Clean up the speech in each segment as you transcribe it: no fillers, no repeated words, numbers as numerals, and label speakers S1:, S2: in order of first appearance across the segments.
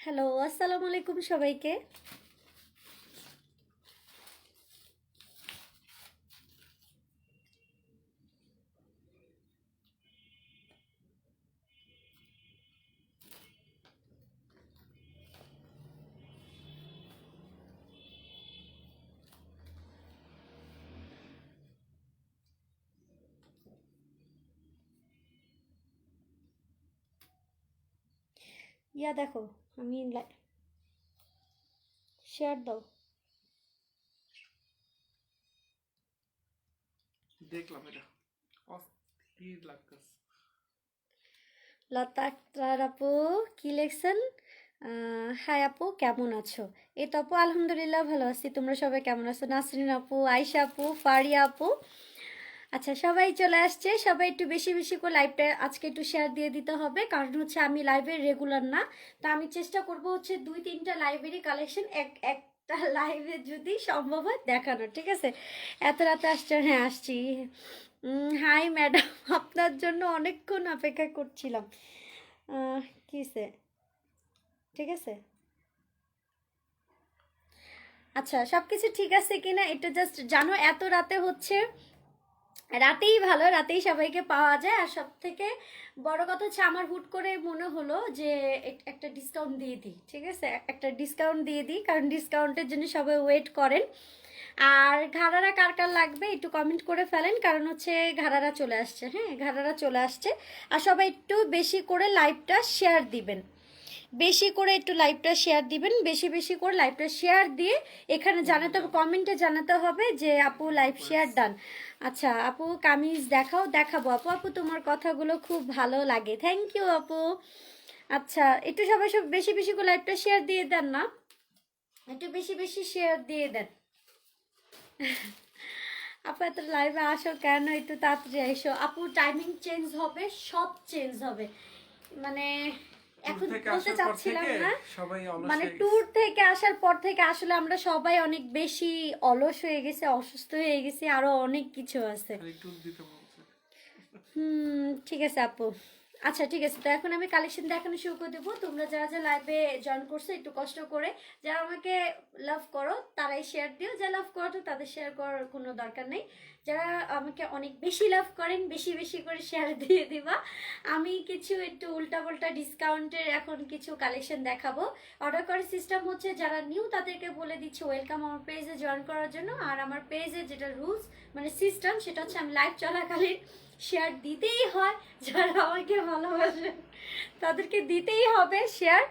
S1: Hello, আসসালামু আলাইকুম সবাইকে। দেখো, আমি শেয়ার দাও।
S2: দেখলাম এটা অস্থির লাগতেছে।
S1: লতা আক্তার আপু কি লেখছেন? হাই আপু, কেমন আছো? এই তো আপু, আলহামদুলিল্লাহ ভালো আছি। তোমরা সবাই কেমন আছো? নাসরিন আপু, আয়শা আপু, ফারিয়া আপু। আচ্ছা, সবাই চলে আসছে। সবাই একটু বেশি বেশি করে লাইভটা আজকে একটু শেয়ার দিয়ে দিতে হবে, কারণ হচ্ছে আমি লাইভের রেগুলার না। তো আমি চেষ্টা করব হচ্ছে 2-3টা লাইভেরই কালেকশন একটা লাইভে যদি সম্ভব হয় দেখানোর, ঠিক আছে? এত রাতে আসছে? হ্যাঁ, আসছি। হাই ম্যাডাম, আপনার জন্য অনেকক্ষণ অপেক্ষা করছিলাম। কিসে? ঠিক আছে। আচ্ছা, সব কিছু ঠিক আছে কিনা এটা জাস্ট জানো। এত রাতে হচ্ছে, রাতেই ভালো, রাতেই সবাইকে পাওয়া যায়। আর সব থেকে বড় কথা হচ্ছে আমার হুট করে মনে হলো যে একটা ডিসকাউন্ট দিয়ে দিই, ঠিক আছে? একটা ডিসকাউন্ট দিয়ে দিই, কারণ ডিসকাউন্টের জন্য সবাই ওয়েট করেন। আর ঘাড়ারা কার কার লাগবে একটু কমেন্ট করে ফেলেন, কারণ হচ্ছে ঘাড়ারা চলে আসছে। হ্যাঁ, ঘাড়ারা চলে আসছে। আর সবাই একটু বেশি করে লাইভটা শেয়ার দিবেন, বেশি করে একটু লাইভটা শেয়ার দিবেন, বেশি বেশি করে লাইভটা শেয়ার দিয়ে এখানে জানাতে হবে, কমেন্টে জানাতে হবে যে আপু লাইভ শেয়ার ডান। আচ্ছা আপু, কামিজ দেখাও। দেখাবো আপু। আপু তোমার কথাগুলো খুব ভালো লাগে, থ্যাংক ইউ আপু। আচ্ছা, একটু সবাই সব বেশি বেশি করে লাইভটা শেয়ার দিয়ে দেন না, একটু বেশি বেশি শেয়ার দিয়ে দেন। আপু এত লাইভে আসো কেন? একটু তাড়াতাড়ি এসো আপু, টাইমিং চেঞ্জ হবে, সব চেঞ্জ হবে। মানে এখন বলতে চাচ্ছিলাম না, মানে ট্যুর থেকে আসার পর থেকে আসলে আমরা সবাই অনেক বেশি অলস হয়ে গেছি, অসুস্থ হয়ে গেছি, আরো অনেক কিছু আছে। ঠিক আছে আপু। আচ্ছা ঠিক আছে, তো এখন আমি কালেকশন দেখানো শুরু করে দেবো। তোমরা যারা যারা লাইভে জয়েন করছো একটু কষ্ট করে, যারা আমাকে লাভ করো তারাই শেয়ার দিও, যারা লাভ করো তো তাদের শেয়ার করার কোনো দরকার নেই। যারা আমাকে অনেক বেশি লাভ করেন বেশি বেশি করে শেয়ার দিয়ে দিবা। আমি কিছু একটু উল্টাপাল্টা ডিসকাউন্টের এখন কিছু কালেকশন দেখাবো। অর্ডার করার সিস্টেম হচ্ছে, যারা নিউ তাদেরকে বলে দিচ্ছি ওয়েলকাম আমার পেজে জয়েন করার জন্য। আর আমার পেজে যেটা রুলস মানে সিস্টেম, সেটা হচ্ছে আমি লাইভ চলাকালীন শেয়ার দিতেই হয়। যারা আমাকে ভালোবাসে তাদেরকে দিতেই হবে শেয়ার।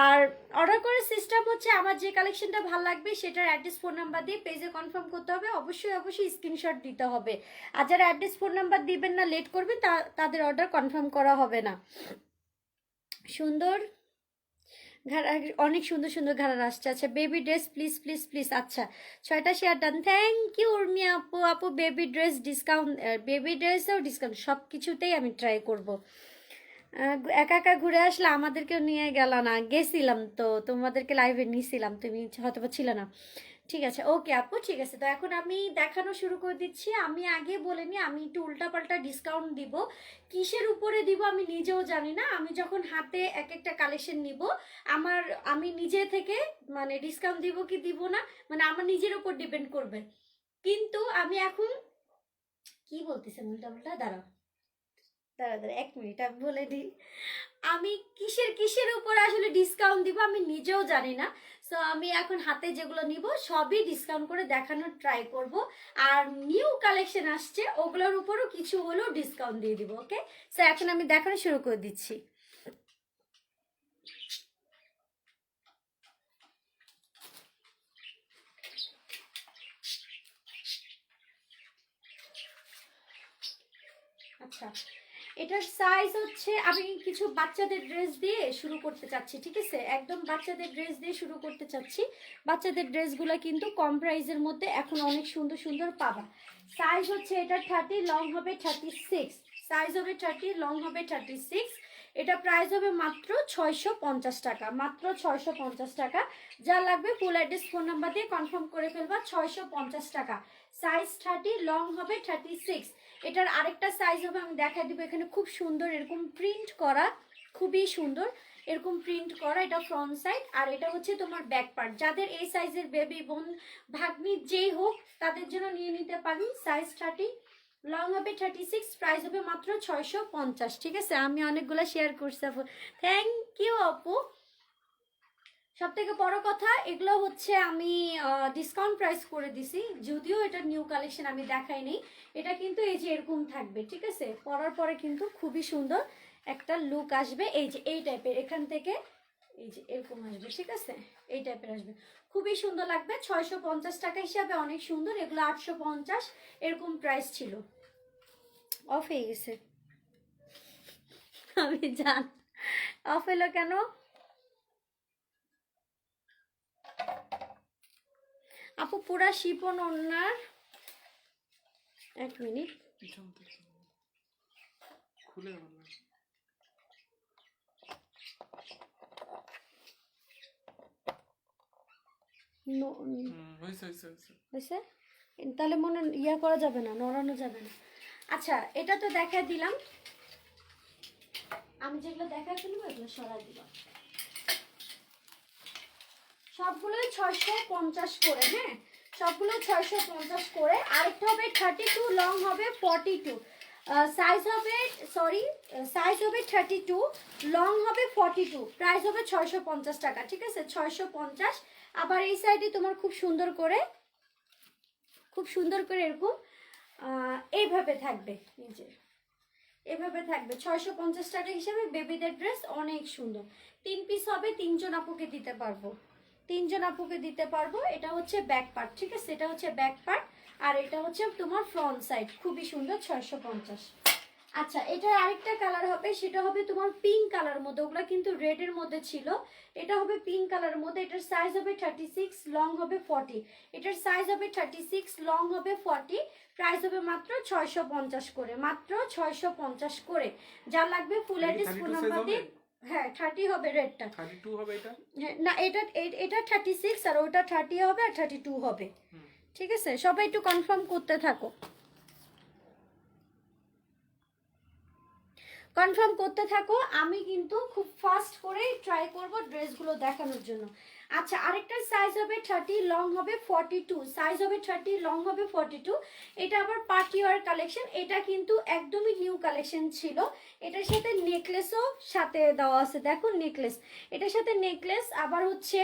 S1: আর অর্ডার করার সিস্টেম হচ্ছে, আমার যে কালেকশনটা ভালো লাগবে সেটার অ্যাড্রেস ফোন নাম্বার দিয়ে পেজে কনফার্ম করতে হবে, অবশ্যই অবশ্যই স্ক্রিনশট দিতে হবে। আর যারা অ্যাড্রেস ফোন নাম্বার দিবেন না, লেট করবেন, তাদের অর্ডার কনফার্ম করা হবে না। সুন্দর ঘাড়া, অনেক সুন্দর সুন্দর ঘাড়া আসছে। আচ্ছা, baby dress please please please. আচ্ছা, 6টা share done, thank you Urmi আপু। আপু বেবি ড্রেস ডিসকাউন্ট, বেবি ড্রেসেও ডিসকাউন্ট, সব কিছুতেই আমি ট্রাই করব। একা একা ঘুরে আসলে আমাদেরকেও নিয়ে গেল না, গেছিলাম তো তোমাদেরকে লাইভে নিয়েছিলাম, তুমি হয়তো বা ছিল না। ঠিক আছে, ওকে আপু, ঠিক আছে। তো এখন আমি দেখানো শুরু করে দিচ্ছি। আমি আগে বলিনি, আমি একটু উল্টাপাল্টা ডিসকাউন্ট দিব। কিসের উপরে দিব আমি নিজেও জানি না। আমি যখন হাতে এক একটা কালেকশন নিব, আমার আমি নিজে থেকে মানে ডিসকাউন্ট দিব কি দিব না, মানে আমার নিজের উপর ডিপেন্ড করবে। কিন্তু আমি এখন কি বলতেছেন উল্টাপাল্টা, দাঁড়াও দাঁড়া দাঁড়া 1 মিনিট আমি বলে দিই। আমি কিসের কিসের উপর আসলে ডিসকাউন্ট দিব আমি নিজেও জানি না। সো আমি এখন হাতে যেগুলো নিব সবই ডিসকাউন্ট করে দেখানোর ট্রাই করব। আর নিউ কালেকশন আসছে ওগুলোর উপরও কিছু হলেও ডিসকাউন্ট দিয়ে দিব, ওকে? সো এখন আমি দেখানো শুরু করে দিচ্ছি। আচ্ছা, এটার সাইজ হচ্ছে, আমি কিছু বাচ্চাদের ড্রেস দিয়ে শুরু করতে চাচ্ছি, ঠিক আছে? একদম বাচ্চাদের ড্রেস দিয়ে শুরু করতে চাচ্ছি। বাচ্চাদের ড্রেসগুলো কিন্তু কম প্রাইসের মধ্যে এখন অনেক সুন্দর সুন্দর পাবা। সাইজ হচ্ছে এটার 30, লং হবে 36। সাইজ হবে 30, লং হবে 36। এটা প্রাইস হবে মাত্র 650 টাকা, মাত্র 650 টাকা। যা লাগবে ফুল অ্যাড্রেস ফোন নাম্বার দিয়ে কনফার্ম করে ফেলবা, 650 টাকা। সাইজ 30, লং হবে 36। এটার আরেকটা সাইজ হবে, আমি দেখাই দিব। এখানে খুব সুন্দর এরকম প্রিন্ট করা, খুবই সুন্দর। এরকম প্রিন্ট করা, এটা ফ্রন্ট সাইড আর এটা হচ্ছে তোমার ব্যাক পার্ট। যাদের এই সাইজের বেবি বোন ভাগ্নি যেই হোক তাদের জন্য নিয়ে নিতে পারি। সাইজ 30, লং হবে 36, প্রাইস হবে মাত্র 650। ঠিক আছে, আমি অনেকগুলো শেয়ার করছি আপু, থ্যাংক ইউ আপু। সব থেকে বড় কথা এগুলো হচ্ছে আমি ডিসকাউন্ট প্রাইস করে দিছি, যদিও এটা নিউ কালেকশন আমি দেখাইনি। এটা কিন্তু এই যে এরকম থাকবে, ঠিক আছে, পরার পরে কিন্তু খুবই সুন্দর একটা লুক আসবে। এই যে এই টাইপের, এখান থেকে এই যে এরকম আসবে, ঠিক আছে, এই টাইপের আসবে, খুবই সুন্দর লাগবে। 650 টাকা হিসাবে অনেক সুন্দর। এগুলো 850 এরকম প্রাইস ছিল। অফ হয়ে গেছে, আমি জান অফ হলো কেন? আপু পুরা শিপন ওনার, এক মিনিট,
S2: পিছন থেকে খুলে বললাম। হয়েছে হয়েছে হয়েছে।
S1: হয়েছে, তাহলে মনে ইয়া করা যাবে না, নড়ানো যাবে না। আচ্ছা এটা তো দেখা দিলাম, আমি যেগুলো দেখা ফেলবো এগুলো সরাই দিলাম। সবগুলোই 650 করে, হ্যাঁ সবগুলো 650 করে। আরেকটা হবে 32, লং হবে 42, সাইজ হবে সাইজ হবে 32, লং হবে 42, প্রাইস হবে 650 টাকা। ঠিক আছে, 650। আবার এই সাইডে তোমার খুব সুন্দর করে এরকম এইভাবে থাকবে, এই যে এভাবে থাকবে। 650 টাকা হিসাবে বেবিদের ড্রেস অনেক সুন্দর। 3 পিস হবে, 3 জন আপুকে দিতে পারবো, 3 জন আপুকে দিতে পারবো। এটা হচ্ছে ব্যাক পার্ট, ঠিক আছে, এটা হচ্ছে ব্যাক পার্ট আর এটা হচ্ছে তোমার ফ্রন্ট সাইড, খুবই সুন্দর, 650। আচ্ছা এটার আরেকটা কালার হবে, সেটা হবে তোমার পিঙ্ক কালার মধ্যে, ওগুলা কিন্তু রেড এর মধ্যে ছিল, এটা হবে পিঙ্ক কালার মধ্যে। এটার সাইজ হবে 36, লং হবে 40, এটার সাইজ হবে 36, লং হবে 40, প্রাইস হবে মাত্র 650 করে, মাত্র 650 করে। যা লাগবে ফুল অ্যাড্রেস ফোন নাম্বার দিয়ে। হ্যাঁ 30 হবে রেডটা,
S2: 32 হবে এটা।
S1: হ্যাঁ না এটা 36 আর ওটা 30 হবে আর 32 হবে। ঠিক আছে, সবাই একটু কনফার্ম করতে থাকো, কনফার্ম করতে থাকো। আমি কিন্তু খুব ফাস্ট করে ট্রাই করব ড্রেসগুলো দেখানোর জন্য। আচ্ছা আরেকটা সাইজ হবে 30, লং হবে 42, সাইজ হবে 30, লং হবে 42। এটা আবার পার্টি ওয়্যার কালেকশন, এটা কিন্তু একদমই নিউ কালেকশন ছিল। এটার সাথে নেকলেসও সাথে দেওয়া আছে, দেখো নেকলেস, এটার সাথে নেকলেস। আবার হচ্ছে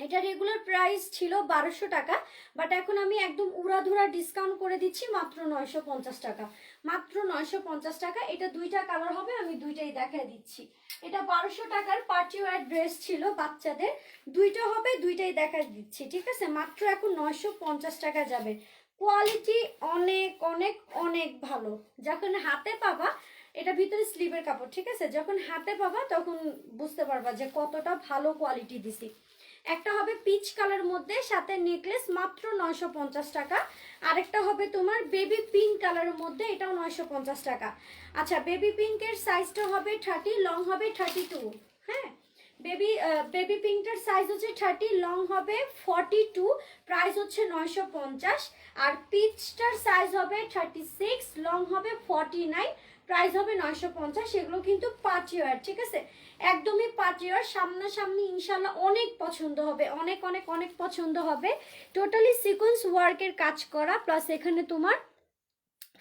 S1: এটা রেগুলার প্রাইস ছিল 1200 টাকা, বাট এখন আমি একদম উড়াধুরা ডিসকাউন্ট করে দিচ্ছি মাত্র 950 টাকা, মাত্র 950 টাকা। এটা দুইটা কালার হবে, আমি দুইটাই দেখাই দিচ্ছি। এটা 1200 টাকার পার্টি ওয়্যার ড্রেস ছিল বাচ্চাদের, দুইটা হবে, দুইটাই দেখাই দিচ্ছি। ঠিক আছে, মাত্র এখন 950 টাকা যাবে। কোয়ালিটি অনেক অনেক অনেক ভালো, যখন হাতে পাবা, এটা ভিতরে স্লিভের কাপড়, ঠিক আছে, যখন হাতে পাবা তখন বুঝতে পারবা যে কতটা ভালো কোয়ালিটি দিছি। একটা হবে পিচ কালার মধ্যে সাথে নেকলেস, মাত্র 950 টাকা। আরেকটা হবে তোমার বেবি পিঙ্ক কালারের মধ্যে, এটাও 950 টাকা। আচ্ছা বেবি পিঙ্কের সাইজটা হবে 30, লং হবে 32। হ্যাঁ বেবি পিঙ্কের সাইজ হচ্ছে 30, লং হবে 42, প্রাইস হচ্ছে 950। আর পিচটার সাইজ হবে 36, লং হবে 49, প্রাইস হবে 950। এগুলো কিন্তু পার্টি ওয়্যার, ঠিক আছে, একদমই পার্টি ওয়্যার, সামনাসামনি ইনশাল্লাহ অনেক পছন্দ হবে, অনেক অনেক অনেক পছন্দ হবে। টোটালি সিকোয়েন্স ওয়ার্কের কাজ করা, প্লাস এখানে তোমার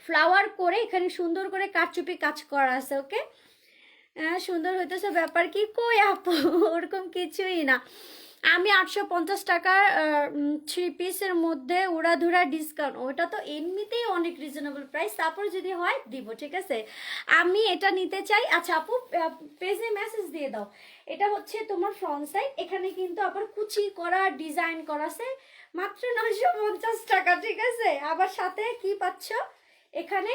S1: ফ্লাওয়ার করে এখানে সুন্দর করে কারচুপি কাজ করা আছে। ওকে সুন্দর হইতেছে, ব্যাপার কি, কই আপু ওরকম কিছুই না। আমি 850 টাকার 3 পিসের মধ্যে উড়াধুরা ডিসকাউন্ট, ওটা তো এমনিতেই অনেক রিজনেবল প্রাইস, তারপর যদি হয় দিব, ঠিক আছে। আমি এটা নিতে চাই। আচ্ছা আপু পেজে মেসেজ দিয়ে দাও। এটা হচ্ছে তোমার ফ্রন্ট সাইড, এখানে কিন্তু আবার কুচি করা ডিজাইন করা আছে, মাত্র 950 টাকা, ঠিক আছে। আবার সাথে কি পাচ্ছ, এখানে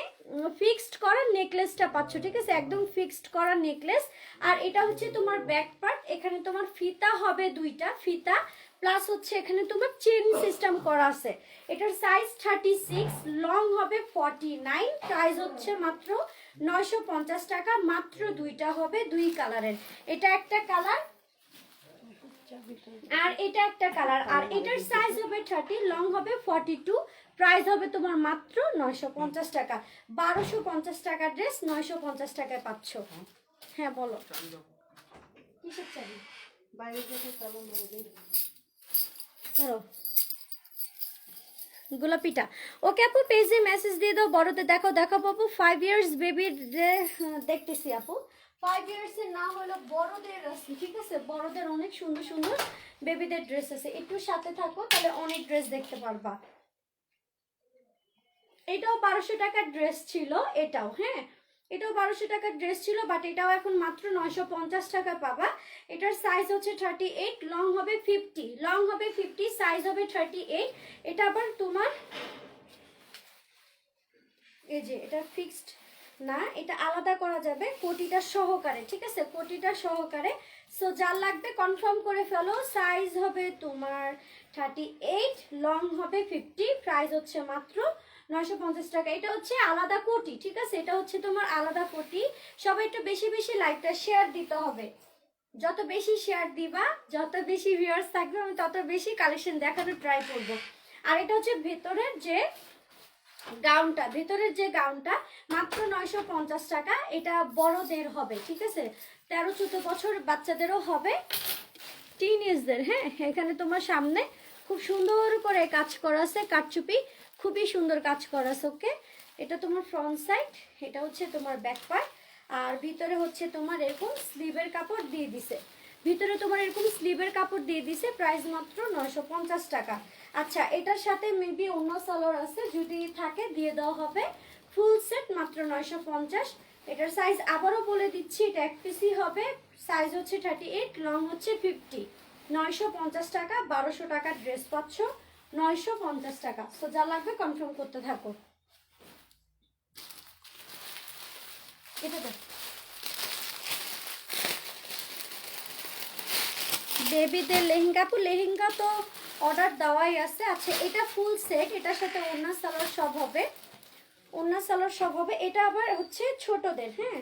S1: ফিক্সড করা নেকলেসটা পাচ্ছ, ঠিক আছে, একদম ফিক্সড করা নেকলেস। আর এটা হচ্ছে তোমার ব্যাক পার্ট, এখানে তোমার ফিতা হবে, দুইটা ফিতা, প্লাস হচ্ছে এখানে তোমার চেন সিস্টেম করা আছে। এটার সাইজ 36, লং হবে 49, প্রাইস হচ্ছে মাত্র 950 টাকা, মাত্র দুইটা হবে, দুই কালারের, এটা একটা কালার আর এটা একটা কালার। আর এটার সাইজ হবে 30, লং হবে 42, প্রাইস হবে তোমার মাত্র 950 টাকা। 1250 টাকার ড্রেস 950 টাকায় পাচ্ছ। হ্যাঁ বলো, কিসের চাবি?
S3: বাইরে থেকে চালু মেরে দিই।
S1: ধরো গোলাপিটা। ওকে আপু পেজে মেসেজ দিয়ে দাও, বড়দের দেখাও। দেখাও আপু 5 ইয়ার্স বেবির দেখতেছি আপু। 5 ইয়ার্স এর না হলো বড়দের আছে, ঠিক আছে? বড়দের অনেক সুন্দর সুন্দর বেবিদের ড্রেস আছে, একটু সাথে থাকো তাহলে অনেক ড্রেস দেখতে পারবা। এটাও 1200 টাকার ড্রেস ছিল, এটাও হ্যাঁ এটাও 1200 টাকার ড্রেস ছিল, বাট এটাও এখন মাত্র 950 টাকা পাবা। এটার সাইজ হচ্ছে 38, লং হবে 50, লং হবে 50, সাইজ হবে 38। এটা আবার তোমার এই যে এটা ফিক্সড না, এটা আলাদা করা যাবে কোটিটা সহকারে, ঠিক আছে? কোটিটা সহকারে। সো যার লাগবে কনফার্ম করে ফেলো। সাইজ হবে তোমার 38, লং হবে 50, প্রাইস হচ্ছে মাত্র 950 টাকা। এটা হচ্ছে আলাদা কোটি, ঠিক আছে? এটা হচ্ছে তোমার আলাদা কোটি। সবাই একটু বেশি বেশি লাইকটা শেয়ার দিতে হবে। যত বেশি শেয়ার দিবা, যত বেশি ভিউয়ার্স থাকবে, আমি তত বেশি কালেকশন দেখানোর ট্রাই করব। আর এটা হচ্ছে ভেতরের যে গাউনটা, ভেতরের যে গাউনটা মাত্র 950 টাকা। এটা বড়দের হবে, ঠিক আছে? 13-14 বছর বাচ্চাদেরও হবে, টিনেজদের। হ্যাঁ এখানে তোমার সামনে খুব সুন্দর করে কাজ করা আছে, কাটচুপি খুবই সুন্দর কাজ করা আছে। ওকে, এটা তোমার ফ্রন্ট সাইড, এটা হচ্ছে তোমার ব্যাক পার্ট। আর ভিতরে হচ্ছে তোমার এরকম স্লিভের কাপড় দিয়ে দিছে, ভিতরে তোমার এরকম স্লিভের কাপড় দিয়ে দিছে। প্রাইস মাত্র 950 টাকা। আচ্ছা এটার সাথে মেবি অন্য সালোয়ার আছে, যদি থাকে দিয়ে দেওয়া হবে। ফুল সেট মাত্র 950। এটার সাইজ আবারও বলে দিচ্ছি, এটা এক পিসই হবে। সাইজ হচ্ছে 38, লং হচ্ছে 50। 950 টাকা, 1200 টাকার ড্রেস পাচ্ছ 950 টাকা। তো যা লাগবে কনফার্ম করতে থাকো। এটা দেখ বেবিদের লেহেঙ্গা, আপু লেহেঙ্গা তো অর্ডার দেওয়াই আছে। আচ্ছা এটা ফুল সেট, এটার সাথে ওড়না সালোয়ার সব হবে, ওড়না সালোয়ার সব হবে। এটা আবার হচ্ছে ছোটদের, হ্যাঁ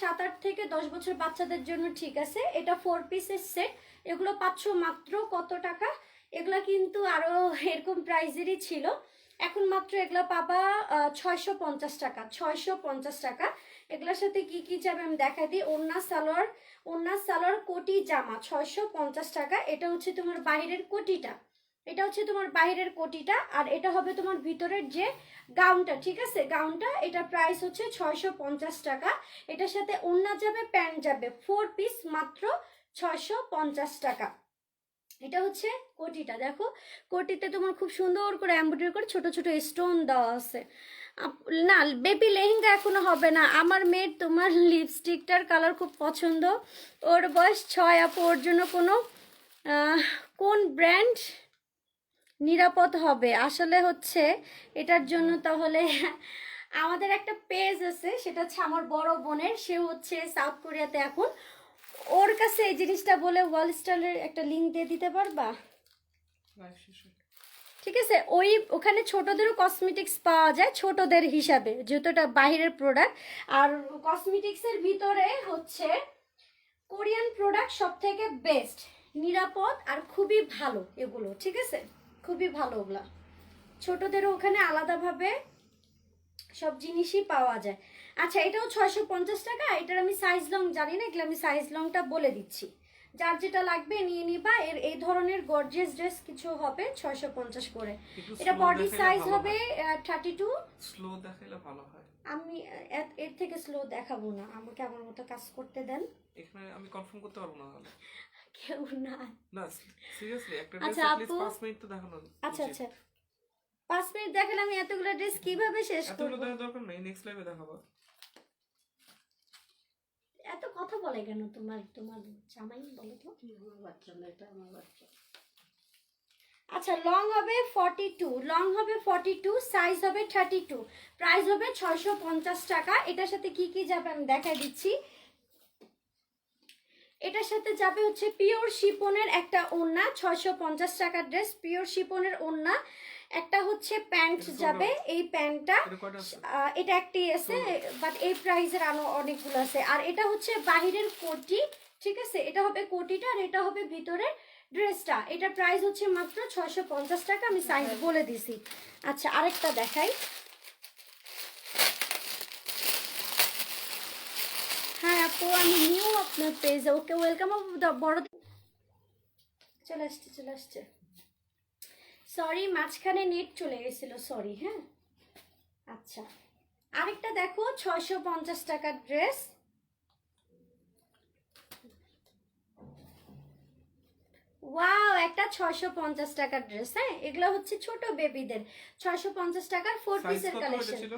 S1: 7-8 থেকে 10 বছর বাচ্চাদের জন্য, ঠিক আছে? এটা 4 পিসের সেট। এগুলো পাচ্ছ মাত্র কত টাকা? এগুলা কিন্তু আরো এরকম প্রাইজেরই ছিল, এখন মাত্র এগুলা পাবা 650 টাকা। 650 টাকা। এগুলোর সাথে কি কি যাবে আমি দেখাই দিই। ওড়না সালোয়ার, ওড়না সালোয়ার কোটি জামা 650 টাকা। এটা হচ্ছে তোমার বাইরের কোটিটা, এটা হচ্ছে তোমার বাইরের কোটিটা। আর এটা হবে তোমার ভিতরের যে গাউনটা, ঠিক আছে? গাউনটা, এটা প্রাইস হচ্ছে 650 টাকা। এটার সাথে ওড়না যাবে, প্যান্ট যাবে, 4 পিস মাত্র 650 টাকা। এটা হচ্ছে কোটিটা। দেখো কোটিতে তোমার খুব সুন্দর করে এমব্রয়ডারি করে ছোট ছোট স্টোন দেওয়া আছে। না বেবি লেহেঙ্গা এখনো হবে না। আমার মেয়ের তোমার লিপস্টিকটার কালার খুব পছন্দ, ওর বয়স 6 আপু। ওর জন্য কোনো কোন ব্র্যান্ড নিরাপদ হবে আসলে হচ্ছে এটার জন্য? তাহলে আমাদের একটা পেজ আছে, সেটা হচ্ছে আমার বড় বোনের, সে হচ্ছে সাউথ কোরিয়াতে এখন। ওর কাছে এই জিনিসটা বলে ওয়াল স্টাইলের একটা লিংক দিয়ে দিতে পারবা? ঠিক আছে, ওখানে ছোটদেরও কসমেটিক্স পাওয়া যায়, ছোটদের হিসাবে, যেহেতু এটা বাইরের প্রোডাক্ট। আর কসমেটিক্সের ভিতরে হচ্ছে কোরিয়ান প্রোডাক্ট সব থেকে বেস্ট, নিরাপদ আর খুবই ভালো এগুলো, ঠিক আছে? খুবই ভালো ওগুলা। ছোটদেরও ওখানে আলাদাভাবে সব জিনিসই পাওয়া যায়। আচ্ছা এটাও 650 টাকা। এটার আমি সাইজ লং জানি না, এগুলো আমি সাইজ লংটা বলে দিচ্ছি, যার যেটা লাগবে নিয়ে নিবা। এই ধরনের গর্জিয়াস ড্রেস কিছু হবে 650 করে। এটা বডি সাইজ হবে 32।
S2: স্লো দেখাইলে ভালো হয়।
S1: আমি এর থেকে স্লো দেখাবো না, আমাকে আমার মতো কাজ করতে দেন।
S2: এখানে আমি কনফার্ম করতে পারবো না তাহলে।
S1: কেউ না,
S2: না সিরিয়াসলি একটা ড্রেস
S1: আচ্ছা
S2: at least
S1: আপু,
S2: 5 মিনিট তো দেখানো।
S1: আচ্ছা আচ্ছা 5 মিনিট দেখালে আমি এতগুলো ড্রেস কিভাবে শেষ
S2: এতগুলো
S1: করব?
S2: দেখার দরকার নেই, নেক্সট লাইভে দেখাবো।
S1: এত কথা বলে কেন তোমার তোমার জামাই? বলো তো।
S3: আমার বাচ্চা না, এটা আমার বাচ্চা।
S1: আচ্ছা লং হবে 42, লং হবে 42, সাইজ হবে 32, প্রাইস হবে 650 টাকা। এটার সাথে কি কি যাবে আমি দেখাই দিচ্ছি। এটার সাথে যাবে হচ্ছে পিওর শিপনের একটা ওড়না, 650 টাকার ড্রেস, পিওর শিপনের ওড়না। একটা হচ্ছে প্যান্ট যাবে, এই প্যান্টটা
S2: এটা কয়টা আছে?
S1: এটা একটি আছে, বাট এই প্রাইসের আরো অনেকগুলো আছে। আর এটা হচ্ছে বাহিরের কোটি, ঠিক আছে? এটা হবে কোটিটা, আর এটা হবে ভিতরের ড্রেসটা। এটা প্রাইস হচ্ছে মাত্র 650 টাকা, আমি সাইজ বলে দিছি। আচ্ছা আরেকটা দেখাই। হ্যাঁ আপু আমি নিউ আপনার পেজে। ওকে ওয়েলকাম আপু। বড় চলে আসছে। সরি মাঝখানে নেট চলে গেছিল, সরি। হ্যাঁ আচ্ছা, আরেকটা দেখো 650 টাকার ড্রেস। ওয়াও, একটা 650 টাকার ড্রেস। হ্যাঁ, এগুলো হচ্ছে ছোট বেবিদের 650 টাকার 4
S2: সাইজ
S1: পিসের
S2: কত এটা
S1: কালেকশন।
S2: ছিল?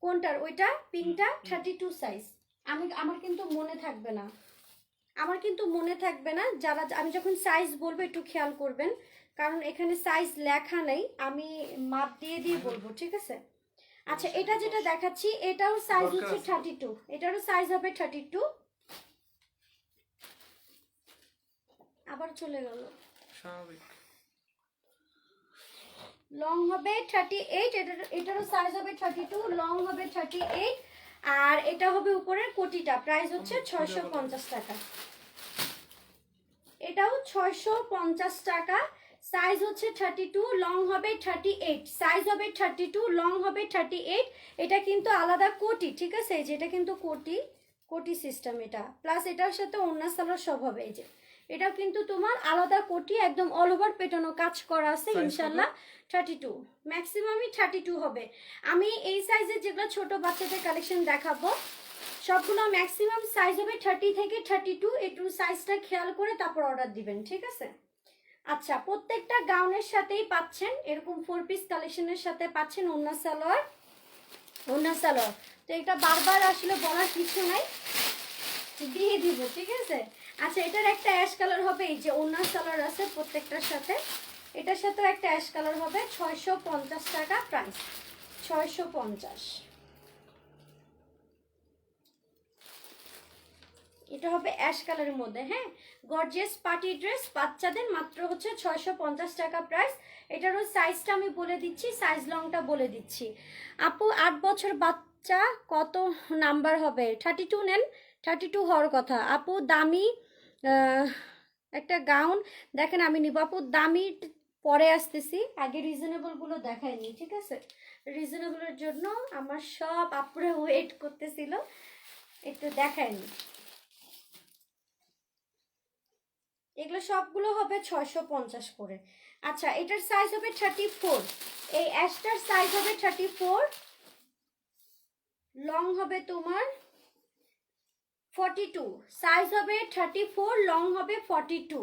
S1: কোনটার? ওইটা পিঙ্কটা 32 সাইজ। আমার কিন্তু মনে থাকবে না, যারা আমি যখন সাইজ বলবো একটু খেয়াল করবেন, কারণ এখানে সাইজ লেখা নেই, আমি মাপ দিয়ে দিয়ে বলবো, ঠিক আছে? আচ্ছা, এটা যেটা দেখাচ্ছি এটাও সাইজ
S2: দরকার
S1: হচ্ছে
S2: আছে।
S1: 32, এটারও সাইজ হবে 32। আবার চলে গেল।
S2: স্বাভাবিক।
S1: লং হবে 38, এটারও সাইজ হবে 32, লং হবে 38, আর এটা হবে উপরের কোটিটা। প্রাইস হচ্ছে 650 টাকা। এটাও 650 টাকা। সাইজ হচ্ছে 32, লং হবে 38, সাইজ হবে 32, লং হবে 38। এটা কিন্তু আলাদা কোটি, ঠিক আছে? এই যে এটা কিন্তু কোটি সিস্টেম এটা, প্লাস এটার সাথে ওড়না সালোয়ার সব হবে। এই যে এটাও কিন্তু তোমার আলাদা কোটি, একদম অল ওভার পেটানো কাজ করা আছে।
S2: Size কত?
S1: ইনশাল্লাহ 32, ম্যাক্সিমামই 32 হবে। আমি এই সাইজের যেগুলো ছোট বাচ্চাদের কালেকশন দেখাবো সবগুলো ম্যাক্সিমাম সাইজ হবে 30 থেকে 32। একটু সাইজটা খেয়াল করে তারপর অর্ডার দিবেন, ঠিক আছে? আচ্ছা, প্রত্যেকটা গাউনের সাথেই পাচ্ছেন এরকম 4 পিস কালেকশনের সাথে পাচ্ছেন ওড়না সালোয়ার। তো এটা বারবার আসলে বলার কিছু নাই, দিয়ে দিব, ঠিক আছে? আচ্ছা, এটার একটা অ্যাশ কালার হবে, এই যে ওড়না সালোয়ার আছে প্রত্যেকটার সাথে, এটার সাথেও একটা অ্যাশ কালার হবে। 650 টাকা প্রাইস, 650। এটা হবে অ্যাশ কালারের মধ্যে। হ্যাঁ, গর্জিয়াস পার্টি ড্রেস বাচ্চাদের, মাত্র হচ্ছে 650 টাকা প্রাইস। এটারও সাইজটা আমি বলে দিচ্ছি, সাইজ লংটা বলে দিচ্ছি। আপু 8 বছর বাচ্চা কত নাম্বার হবে? 32 নেন, 32 হওয়ার কথা। আপু দামি একটা গাউন দেখেন, আমি নিব। আপু দামি পরে আসতেছি, আগে রিজনেবলগুলো দেখাইনি, ঠিক আছে? রিজনেবলের জন্য আমার সব আপুরা ওয়েট করতেছিল, একটু দেখাইনি। এগুলো সবগুলো হবে 650 করে। আচ্ছা, এটার সাইজ হবে 34, এই অ্যাশটার সাইজ হবে 34, লং হবে তোমার 42, সাইজ হবে 34, লং হবে 42,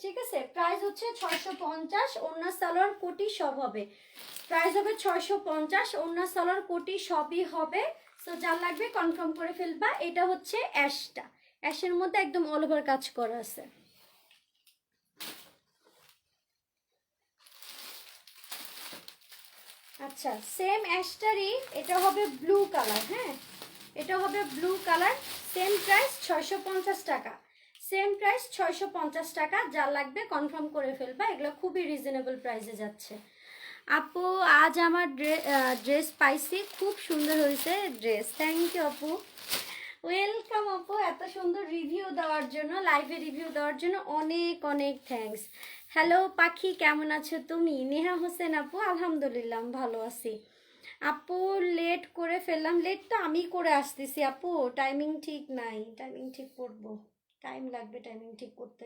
S1: ঠিক আছে? প্রাইস হচ্ছে 650, ওড়না সালোয়ার কোটি সব হবে। প্রাইস হবে 650, ওড়না সালোয়ার কোটি সবই হবে। সো যার লাগবে কনফার্ম করে ফেলবা। এটা হচ্ছে অ্যাশের মধ্যে একদম অল ওভার কাজ করা আছে। আচ্ছা, সেম অ্যাশটারই এটা হবে ব্লু কালার। হ্যাঁ, এটা হবে ব্লু কালার। সেম প্রাইস 650 টাকা, সেম প্রাইস 650 টাকা। যা লাগবে কনফার্ম করে ফেলবা, এগুলো খুবই রিজনেবল প্রাইসে যাচ্ছে। আপু আজ আমার ড্রেস পাইছি, খুব সুন্দর হয়েছে ড্রেস। থ্যাংক ইউ আপু, ওয়েলকাম আপু। এত সুন্দর রিভিউ দেওয়ার জন্য, লাইভে রিভিউ দেওয়ার জন্য অনেক অনেক থ্যাঙ্কস। হ্যালো পাখি, কেমন আছো তুমি? নেহা হোসেন আপু, আলহামদুলিল্লাহ আমি ভালো আছি। আপু লেট করে ফেললাম, লেট তো আমি করে আসতেছি আপু, টাইমিং ঠিক নাই, টাইমিং ঠিক করবো, টাইম লাগবে টাইমিং ঠিক করতে।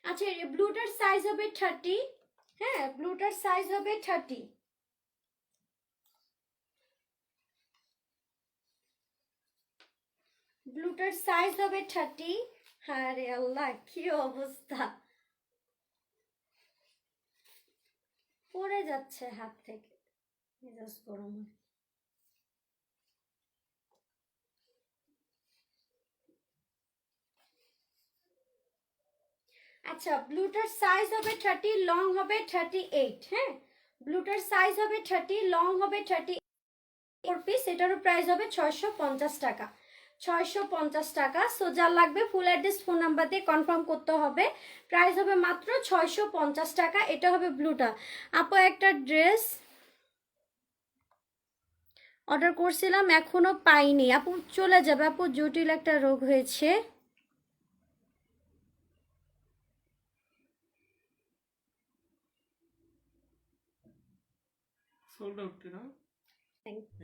S1: আচ্ছা, ব্লুটার সাইজ হবে 30। হ্যাঁ, ব্লুটার সাইজ হবে 30। ব্লুটার সাইজ হবে 30। আরে আল্লাহ, কি অবস্থা, পড়ে যাচ্ছে হাত থেকে, মেজাজ গরম হয়। আচ্ছা, ব্লুটার সাইজ হবে 30, লং হবে 38। হ্যাঁ, ব্লুটার সাইজ হবে 30, লং হবে 34 পিস। এটারও প্রাইস হবে 650 টাকা, 650 টাকা। সো যার লাগবে ফুল অ্যাড্রেস ফোন নাম্বার দিয়ে কনফার্ম করতে হবে। প্রাইস হবে মাত্র 650 টাকা। এটা হবে ব্লুটা। আপু একটা ড্রেস অর্ডার করছিলাম, এখনো পাইনি। আপু চলে যাবে আপু, জটিল একটা রোগ হয়েছে।
S2: সোল্ড আউট না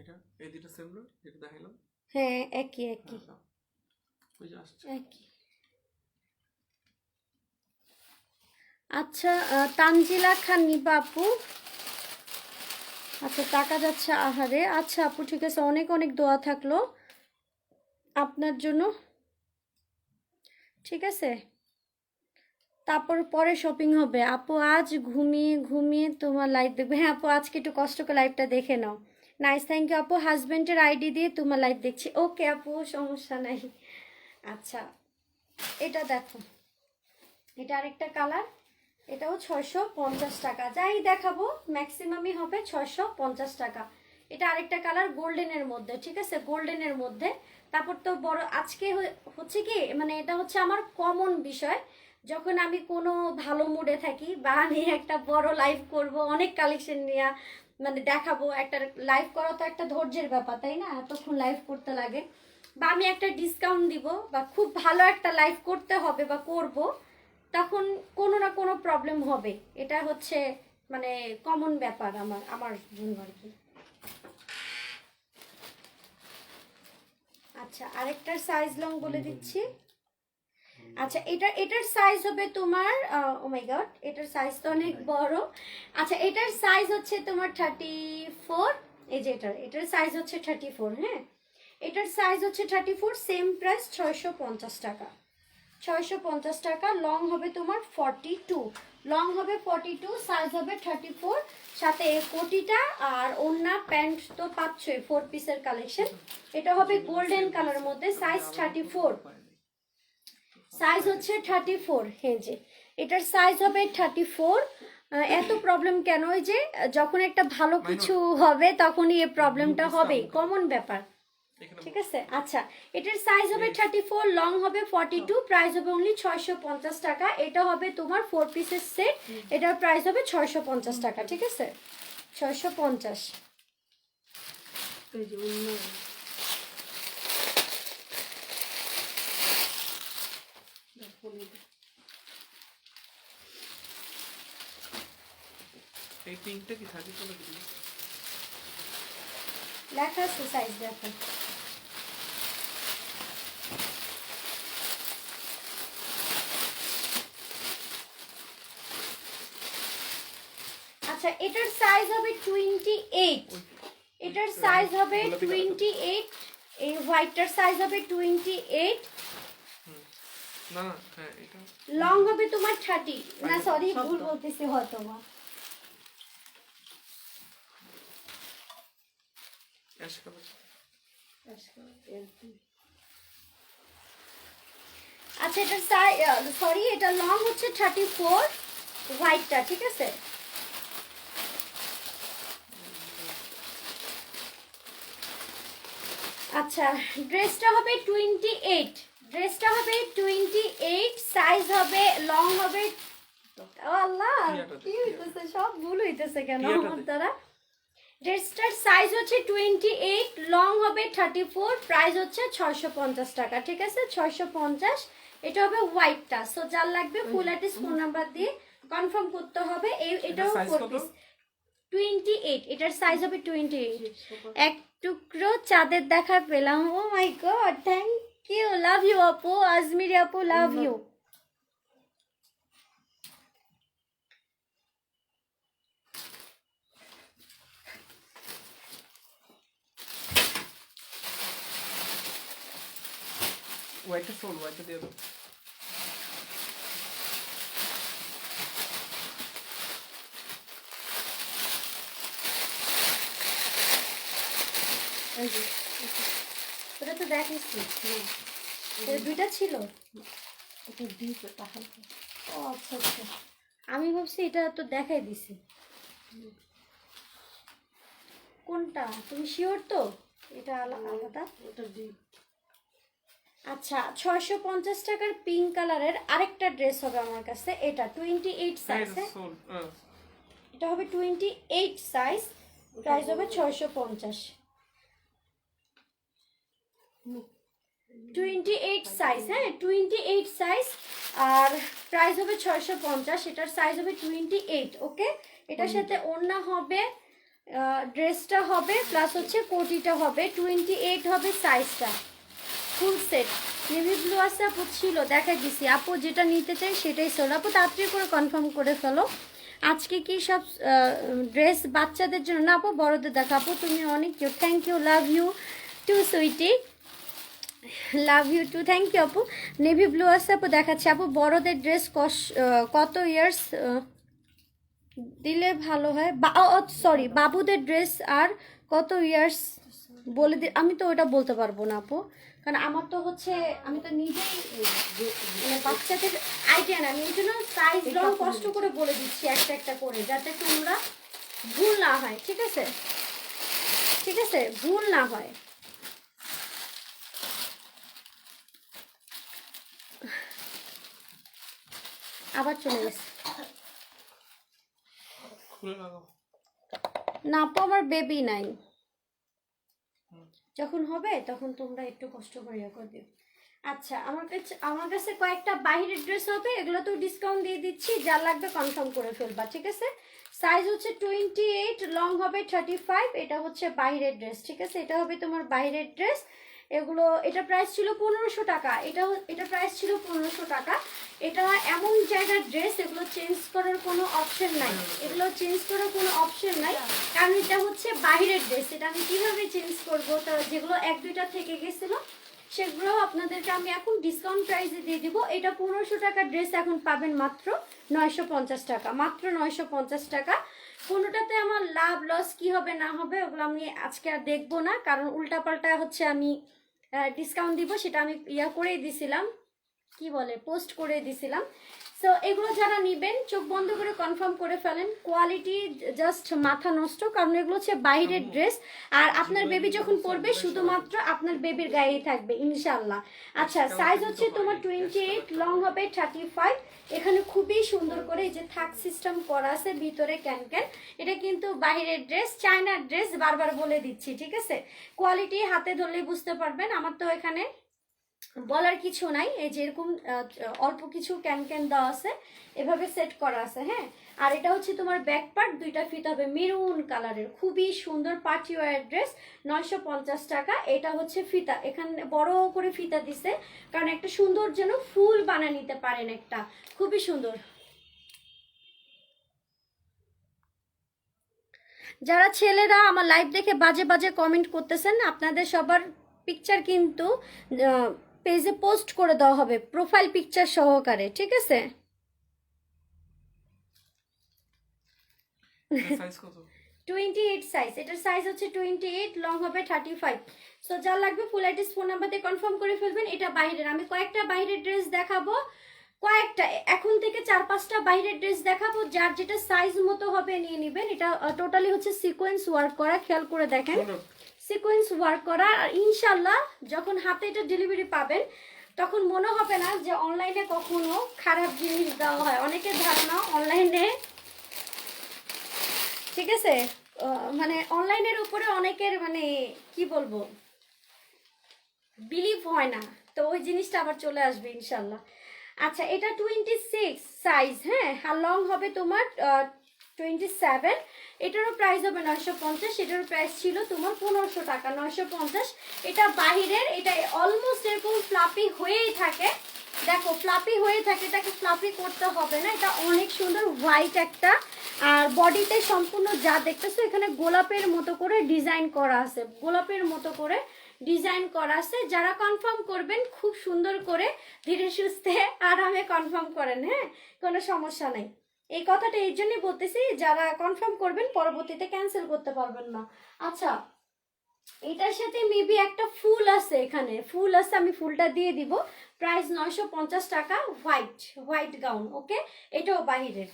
S2: এটা, এই দুটো সেম না যেটা দেখাইলাম?
S1: হ্যাঁ, একই একই।
S2: হ্যাঁ, ওই যে আসছে।
S1: একই। আচ্ছা তানজিলা খান নিপা আপু, আচ্ছা টাকা যাচ্ছে আহারে। আচ্ছা আপু ঠিক আছে, অনেক অনেক দোয়া থাকলো আপনার জন্য, ঠিক আছে। তারপর পরে শপিং হবে আপু। আজ ঘুমিয়ে ঘুমিয়ে তোমার লাইভ দেখবে। হ্যাঁ আপু আজকে একটু কষ্ট করে লাইভটা দেখে নাও। নাইস, থ্যাংক ইউ আপু। হাজবেন্ডের আইডি দিয়ে তোমার লাইভ দেখছি। ওকে আপু সমস্যা নাই। আচ্ছা এটা দেখো, এটা আরেকটা কালার, এটাও 650 টাকা। যাই দেখাবো ম্যাক্সিমামই হবে 650 টাকা। এটা আরেকটা কালার গোল্ডেনের মধ্যে, ঠিক আছে, গোল্ডেনের মধ্যে। তারপর তো বড় আজকে হচ্ছে কি, মানে এটা হচ্ছে আমার কমন বিষয়, যখন আমি কোনো ভালো মুডে থাকি বা আমি একটা বড় লাইভ করব, অনেক কালেকশন নিয়ে মানে দেখাবো। একটা লাইভ করা তো একটা ধৈর্যের ব্যাপার, তাই না, এতক্ষণ লাইভ করতে লাগে। বা আমি একটা ডিসকাউন্ট দিব বা খুব ভালো একটা লাইভ করতে হবে বা করব, তখন কোনো না কোনো প্রবলেম হবে। এটা হচ্ছে মানে কমন ব্যাপার আমার আমার জন্য আর কি। আচ্ছা আরেকটার সাইজ লং বলে দিচ্ছি। আচ্ছা এটার সাইজ হবে তোমার, ও মাই গড এটার সাইজ তো অনেক বড়। আচ্ছা এটার সাইজ হচ্ছে তোমার 34। এই যে এটার সাইজ হচ্ছে 34। হ্যাঁ এটার সাইজ হচ্ছে 34, সেম প্রাইস 650 টাকা। 650 টাকা। লং হবে তোমার 42, লং হবে 42, সাইজ হবে 34, সাথে কোটিটা আর ওড়না প্যান্ট তো পাচ্ছই, 4 পিসের কালেকশন। এটা হবে গোল্ডেন কালারের মধ্যে, সাইজ 34, সাইজ হচ্ছে 34। হ্যাঁ যে এটার সাইজ হবে 34। এত প্রবলেম কেন, ওই যে যখন একটা ভালো কিছু হবে তখনই এই প্রবলেমটা হবে, কমন ব্যাপার, ঠিক আছে। আচ্ছা এটার সাইজ হবে 34, লং হবে 42, প্রাইস হবে অনলি 650 টাকা। এটা হবে তোমার 4 পিসের সেট, এটার প্রাইস হবে 650 টাকা, ঠিক আছে, 650।
S3: এই যে অন্য
S2: এই পিঙ্কটা কি থাকে কোনো কিছু?
S1: লেখা আছে সাইজ দেখো। আচ্ছা এটার সাইজ হবে 28, এটার সাইজ হবে 28, এই হোয়াইটটার সাইজ হবে 28,
S2: না না হ্যাঁ এটা
S1: লং হবে তোমার 30, না সরি ভুল বলতেছি হয়তো বা।
S2: Ash colour.
S1: আচ্ছা এটার সাইজ সরি এটা লং হচ্ছে 34, হোয়াইটটা, ঠিক আছে। আচ্ছা ড্রেসটা হবে 28, ড্রেসটা হবে 28, সাইজ হবে লং হবে, ও আল্লাহ কি হইতেছে, সব ভুল হইতেছে কেন আমার দ্বারা। ড্রেসটার সাইজ হচ্ছে 28, লং হবে 34, প্রাইস হচ্ছে 650 টাকা, ঠিক আছে, 650। এটা হবে হোয়াইটটা। সো যার লাগবে ফুল অ্যাড্রেস ফোন নাম্বার দিয়ে কনফার্ম করতে হবে। এটাও 4 পিস 28, এটার সাইজ হবে 28। এক টুকরো চাঁদের দেখা পেলাম, oh my God, thank you, love you আপু, আজমিরি আপু লাভ ইউ।
S2: হোয়াইটটা সোল, হোয়াইটটা দিয়ে দাও।
S1: ওটা তো দেখাইছি, এটা দুইটা ছিল।
S3: এটা দিতে তাহলে
S1: ও আচ্ছা আচ্ছা, আমি ভাবছি এটা তো দেখাই দিছি। কোনটা তুমি শিওর তো, এটা আলাদা।
S3: এটা দিই।
S1: আচ্ছা 650 টাকার পিঙ্ক কালারের আরেকটা ড্রেস হবে আমার কাছে, এটা 28 সাইজ।
S2: হ্যাঁ সোল
S1: এটা হবে 28 সাইজ, প্রাইস হবে 650। 28 সাইজ, হ্যাঁ 28 সাইজ, আর প্রাইস হবে 650। এটার সাইজ হবে 28, ওকে। এটার সাথে ওড়না হবে, ড্রেসটা হবে, প্লাস হচ্ছে কোটিটা হবে, 28 হবে সাইজটা, ফুল সেট। নেভি ব্লু আছে আপু, ছিল দেখাই দিছি আপু, যেটা নিতে চাই সেটাই সোল। আপু তাড়াতাড়ি করে কনফার্ম করে ফেলো। আজকে কি সব ড্রেস বাচ্চাদের জন্য না আপু, বড়দের দেখা। আপু তুমি অনেক cute, thank you, love you too sweetie, love you too, thank you আপু। নেভি ব্লু আছে আপু, দেখাচ্ছি আপু। বড়দের ড্রেস কত ইয়ার্স দিলে ভালো হয়? সরি, বাবুদের ড্রেস আর কত ইয়ার্স বলে দি। আমি তো ওটা বলতে পারবো না আপু, কারণ আমার তো হচ্ছে, আমি তো নিজেই মানে বাচ্চাদের আইডিয়া না, আমি এই জন্য সাইজ রং কষ্ট করে বলে দিচ্ছি একটা একটা করে, যাতে তোমরা ভুল না হয়। ঠিক আছে, ঠিক আছে, ভুল না হয়। আবার চলে গেছে।
S2: খুলে লাগাও।
S1: না আপু, আমার বেবি নাই, যখন হবে তখন তোমরা একটু কষ্ট করে ইয়ে করে দিও। আচ্ছা, আমার কাছে কয়েকটা বাইরের ড্রেস হবে, এগুলো তো ডিসকাউন্ট দিয়ে দিচ্ছি, যা লাগবে কনফার্ম করে ফেলবা। ঠিক আছে, সাইজ হচ্ছে 28, লং হবে 35। এটা হচ্ছে বাইরের ড্রেস। ঠিক আছে, এটা হবে তোমার বাইরের ড্রেস। এগুলো, এটা প্রাইস ছিল 1500 টাকা, এটা প্রাইস ছিল 1500 টাকা। এটা এমন জায়গার ড্রেস, এগুলো চেঞ্জ করার কোনো অপশন নাই, এগুলো চেঞ্জ করার কোনো অপশন নাই, কারণ এটা হচ্ছে বাইরের ড্রেস। এটা আমি কিভাবে চেঞ্জ করবো? তো যেগুলো 1-2টা থেকে গেছিলো সেগুলো আপনাদেরকে আমি এখন ডিসকাউন্ট প্রাইসে দিয়ে দিব। এটা 1500 টাকার ড্রেস এখন পাবেন মাত্র 950 টাকা, মাত্র 950 টাকা। কোনোটাতে আমার লাভ লস কি হবে না হবে ওগুলো আমি আজকে আর দেখবো না, কারণ উল্টাপাল্টা হচ্ছে আমি ডিসকাউন্ট দিব, সেটা আমি ইয়া করেই দিছিলাম, কি বলে, পোস্ট করে দিছিলাম। সো এগুলো যারা নেবেন চোখ বন্ধ করে কনফার্ম করে ফেলেন, কোয়ালিটি জাস্ট মাথা নষ্ট, কারণ এগুলো হচ্ছে বাইরের ড্রেস। আর আপনার বেবি যখন পরবে শুধুমাত্র আপনার বেবির গায়েই থাকবে ইনশাল্লাহ। আচ্ছা, সাইজ হচ্ছে তোমার 28, লং হবে 35। এখানে খুবই সুন্দর করে এই যে থাক সিস্টেম করা আছে, ভিতরে ক্যান। এটা কিন্তু বাইরের ড্রেস, চায়নার ড্রেস, বারবার বলে দিচ্ছি। ঠিক আছে, কোয়ালিটি হাতে ধরলেই বুঝতে পারবেন। আমার তো এখানে বলার কিছু নাই, এই যে এরকম অল্প কিছু ক্যান দেওয়া আছে, এভাবে সেট করা আছে। হ্যাঁ, আর এটা হচ্ছে তোমার ব্যাক পার্ট, দুইটা ফিতা হবে মেরুন কালারের, খুবই সুন্দর পার্টি ওয়্যার ড্রেস, 950 টাকা। এটা হচ্ছে ফিতা, এখানে বড় করে ফিতা দিছে, কারণ একটা সুন্দর যেন ফুল বানিয়ে নিতে পারেন একটা, খুবই সুন্দর। যারা ছেলেরা আমার লাইভ দেখে বাজে বাজে কমেন্ট করতেছেন, আপনাদের সবার পিকচার কিন্তু পেজে পোস্ট করে দেওয়া হবে, প্রোফাইল পিকচার সহকারে। ঠিক আছে,
S2: সাইজ কত?
S1: 28 সাইজ, এটার সাইজ হচ্ছে 28, লং হবে 35। সো যা লাগবে ফুল অ্যাড্রেস ফোন নাম্বার দিয়ে কনফার্ম করে ফেলবেন। এটা বাইরের, আমি কয়েকটা বাইরের ড্রেস দেখাবো, কয়েকটা এখন থেকে 4-5টা বাইরের ড্রেস দেখাবো, যার যেটা সাইজ মতো হবে নিয়ে নেবেন। এটা টোটালি হচ্ছে সিকোয়েন্স ওয়ার্ক করা, খেয়াল করে দেখেন, সিকোয়েন্স ওয়ার্ক করা। আর ইনশাল্লাহ যখন হাতে এটা ডেলিভারি পাবেন তখন মনে হবে না যে অনলাইনে কখনো খারাপ জিনিস দেওয়া হয়। অনেকের ধারণা অনলাইনে, ঠিক আছে, মানে অনলাইনের উপরে অনেকের মানে কি বলবো, বিলিভ হয় না, তো ওই জিনিসটা আবার চলে আসবে ইনশাল্লাহ। আচ্ছা, এটা 26 সাইজ, হ্যাঁ, আর লং হবে তোমার 27। এটারও প্রাইস হবে 950, এটারও প্রাইস ছিল তোমার 1500 টাকা, 950। এটা বাহিরের, এটা অলমোস্ট এরকম ফ্লাপি হয়েই থাকে, দেখো ফ্লাপি হয়ে থাকে, এটাকে ফ্লাপি করতে হবে না। এটা অনেক সুন্দর হোয়াইট একটা, আর বডিতে সম্পূর্ণ যা দেখতেছো এখানে গোলাপের মতো করে ডিজাইন করা আছে, গোলাপের মতো করে ডিজাইন করা আছে। যারা কনফার্ম করবেন খুব সুন্দর করে ধীরে সুস্থে আরামে কনফার্ম করেন, হ্যাঁ, কোনো সমস্যা নেই। এই কথাটা এই জন্যই বলতেছি, যারা কনফার্ম করবেন পরবর্তীতে ক্যান্সেল করতে পারবেন না। আচ্ছা, এটার সাথে মেবি একটা ফুল আছে, এখানে ফুল আছে, আমি ফুলটা দিয়ে দিব। প্রাইস 950 টাকা, হোয়াইট গাউন। ওকে, এটাও বাহিরের।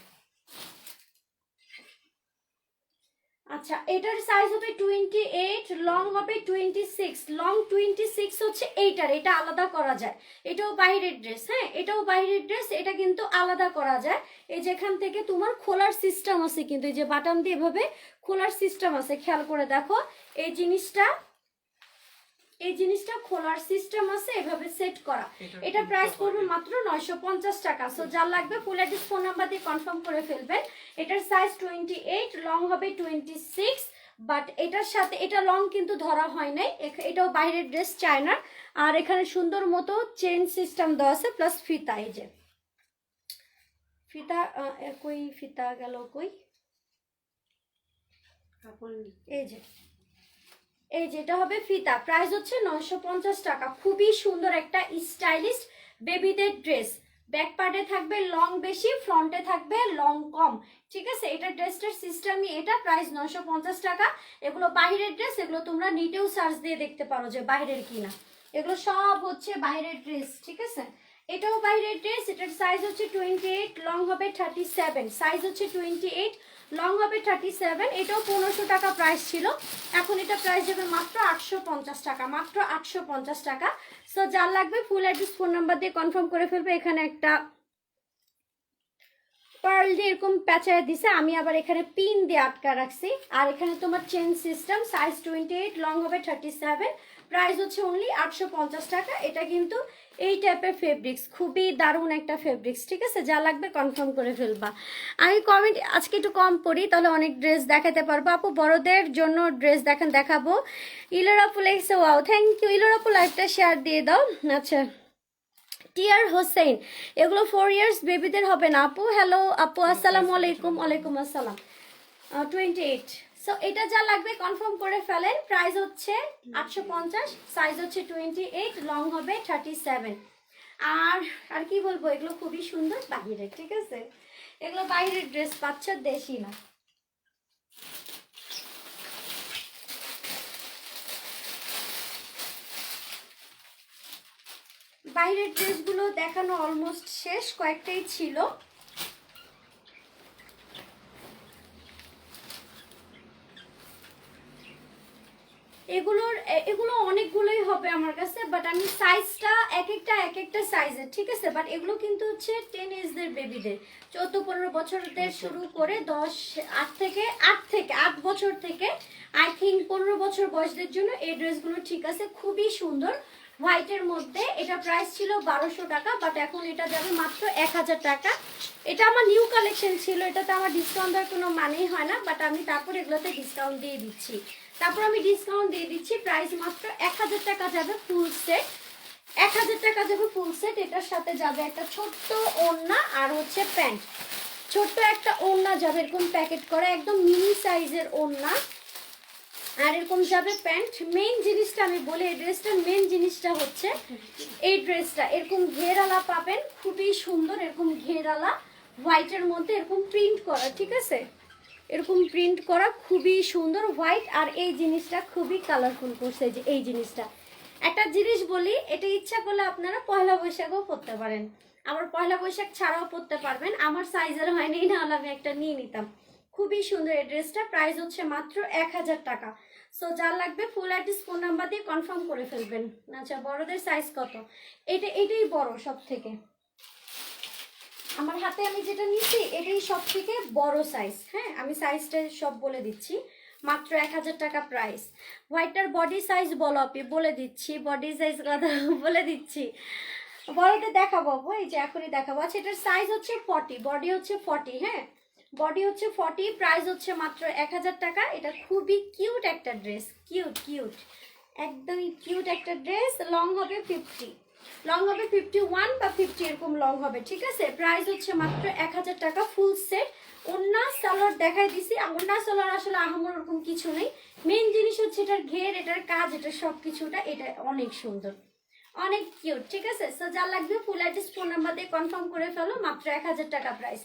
S1: আচ্ছা, এটার সাইজ হবে 28, লং হবে 26। লং 26 হচ্ছে এইটার, এটা আলাদা করা যায়, এটাও বাইরের ড্রেস। হ্যাঁ, এটাও বাইরের ড্রেস, এটা কিন্তু আলাদা করা যায়। এই যেখান থেকে তোমার খোলার সিস্টেম আছে, কিন্তু এই যে বাটন দিয়ে এভাবে খোলার সিস্টেম আছে, খেয়াল করে দেখো, এই জিনিসটা খোলার সিস্টেম আছে, এভাবে সেট করা। এটা প্রাইস পড়বে মাত্র 950 টাকা। সো যার লাগবে ফুল অ্যাড্রেস ফোন নাম্বার দিয়ে কনফার্ম করে ফেলবেন। এটার সাইজ 28, লং হবে 26, বাট এটার সাথে এটা লং কিন্তু ধরা হয় নাই, এটাও বাইরের ড্রেস চায়নার। আর এখানে সুন্দর মতো চেন সিস্টেম দেওয়া আছে, প্লাস ফিতা। এই যে ফিতা, কই ফিতা গেল কই, এই যে এটা হবে ফিতা। প্রাইস হচ্ছে 950 টাকা। খুবই সুন্দর একটা স্টাইলিশ বেবিদের ড্রেস। ব্যাক পার্টে থাকবে লং বেশি, ফ্রন্টে থাকবে লং কম, ঠিক আছে। এটা ড্রেসটার সিস্টেমই এটা। প্রাইস 950 টাকা। এগুলো বাইরের ড্রেস, এগুলো তোমরা নিটেও সার্চ দিয়ে দেখতে পারো যে বাইরের কিনা। এগুলো সব হচ্ছে বাইরের ড্রেস, ঠিক আছে। এটাও বাইরের ড্রেস। এটার সাইজ হচ্ছে 28, লং হবে 37। সাইজ হচ্ছে 28, লং হবে 37। এটাও 1500 টাকা প্রাইস ছিল, এখন এটা প্রাইস যাবে মাত্র 850 টাকা, মাত্র 850 টাকা। সো যার লাগবে ফুল অ্যাড্রেস ফোন নাম্বার দিয়ে কনফার্ম করে ফেলবে। এখানে একটা পার্ল দিয়ে এরকম প্যাঁচায় দিছে, আমি আবার এখানে পিন দিয়ে আটকা রাখছি। আর এখানে তোমার চেন সিস্টেম। সাইজ 28, লং হবে 37। প্রাইস হচ্ছে অনলি 850 টাকা। এটা কিন্তু এই টাইপের ফেব্রিক্স, খুবই দারুণ একটা ফেব্রিক্স, ঠিক আছে। যা লাগবে কনফার্ম করে ফেলবা। আমি কমেন্ট আজকে একটু কম পড়ি, তাহলে অনেক ড্রেস দেখাতে পারবো। আপু বড়দের জন্য ড্রেস দেখাবো। ইলোরাপু লেগেছে, ওয়াও থ্যাংক ইউ। ইলোরাপু লাইভটা শেয়ার দিয়ে দাও। আচ্ছা, টিয়ার হোসেন, এগুলো 4 ইয়ার্স বেবিদের হবে না আপু? হ্যালো আপু, আসসালামু আলাইকুম। ওয়ালাইকুম আসসালাম। 28। সো এটা যা লাগবে কনফার্ম করে ফেলেন। প্রাইস হচ্ছে 850, সাইজ হচ্ছে 28, লং হবে 37। আর কি বলবো, এগুলো খুবই সুন্দর বাহিরের, ঠিক আছে। এগুলো বাইরের ড্রেস পাচ্ছ, দেশি না। বাইরের ড্রেসগুলো দেখানো অলমোস্ট শেষ, কয়েকটাই ছিল। এগুলো অনেকগুলোই হবে আমার কাছে, বাট আমি সাইজটা এক একটা সাইজের, ঠিক আছে। বাট এগুলো কিন্তু হচ্ছে 10 এজদের বেবিদের, 14-15 বছরদের শুরু করে 8 বছর থেকে আই থিঙ্ক 15 বছর বয়সদের জন্য এই ড্রেসগুলো ঠিক আছে। খুবই সুন্দর হোয়াইটের মধ্যে। এটা প্রাইস ছিল 1200 টাকা, বাট এখন এটা যাবে মাত্র 1000 টাকা। এটা আমার নিউ কালেকশন ছিল, এটাতে আমার ডিসকাউন্ট দেওয়ার কোনো মানেই হয় না, বাট আমি তারপর এগুলোতে ডিসকাউন্ট দিয়ে দিচ্ছি। প্রাইস মাত্র 1000 টাকা যাবে ফুল সেট। 1000 টাকা যাবে ফুল সেট। এটার সাথে যাবে একটা ছোট্ট ওড়না আর হচ্ছে প্যান্ট। ছোট্ট একটা ওড়না যাবে এরকম প্যাকেট করা, একদম মিনি সাইজের ওড়না, আর এরকম যাবে প্যান্ট। মেইন জিনিসটা আমি বলি, এই ড্রেসটার মেইন জিনিসটা হচ্ছে এই ড্রেসটা এরকম ঘেরালা পাবেন, খুবই সুন্দর। এরকম ঘেরালা হোয়াইটের মধ্যে এরকম প্রিন্ট করা, ঠিক আছে। এরকম প্রিন্ট করা খুবই সুন্দর হোয়াইট। আর এই জিনিসটা খুবই কালারফুল করছে, যে এই জিনিসটা। একটা জিনিস বলি, এটা ইচ্ছা করলে আপনারা পয়লা বৈশাখও পরতে পারেন, আবার পয়লা বৈশাখ ছাড়াও পরতে পারবেন। আমার সাইজের হয়নি, না হলে আমি একটা নিয়ে নিতাম। খুবই সুন্দর এই ড্রেসটা। প্রাইস হচ্ছে মাত্র 1000 টাকা। সো যার লাগবে ফুল অ্যাড্রেস ফোন নাম্বার দিয়ে কনফার্ম করে ফেলবেন। আচ্ছা, বড়দের সাইজ কত? এটাই বড় সব থেকে। আমার হাতে আমি যেটা নিচ্ছি এটাই সব থেকে বড় সাইজ। হ্যাঁ, আমি সাইজটা সব বলে দিচ্ছি। মাত্র 1000 টাকা প্রাইস। হোয়াইটটার বডি সাইজ বলো আপনি, বলে দিচ্ছি। বডি সাইজ কথা বলে দিচ্ছি, বড়টা দেখাবো। এই যে এখনই দেখাবো। আচ্ছা, এটার সাইজ হচ্ছে 40, বডি হচ্ছে 40। হ্যাঁ, বডি হচ্ছে 40। প্রাইস হচ্ছে মাত্র 1000 টাকা। এটা খুবই কিউট একটা ড্রেস, কিউট একদমই কিউট একটা ড্রেস। লং হবে 50, লং হবে 51 বা 50 এরকম লং হবে, ঠিক আছে। প্রাইস হচ্ছে মাত্র 1000 টাকা ফুল সেট। ওন্না সালোয়ার দেখাই দিছি। ওন্না সালোয়ার আসলে আহামর ওরকম কিছু নেই, মেইন জিনিস হচ্ছে এটার ঘের, এটার কাজ, এটা সব কিছুটা, এটা অনেক সুন্দর, অনেক কিউট, ঠিক আছে। সো যা লাগবে ফুল অ্যাড্রেস ফোন নাম্বার দিয়ে কনফার্ম করে ফেলো। মাত্র 1000 টাকা প্রাইস।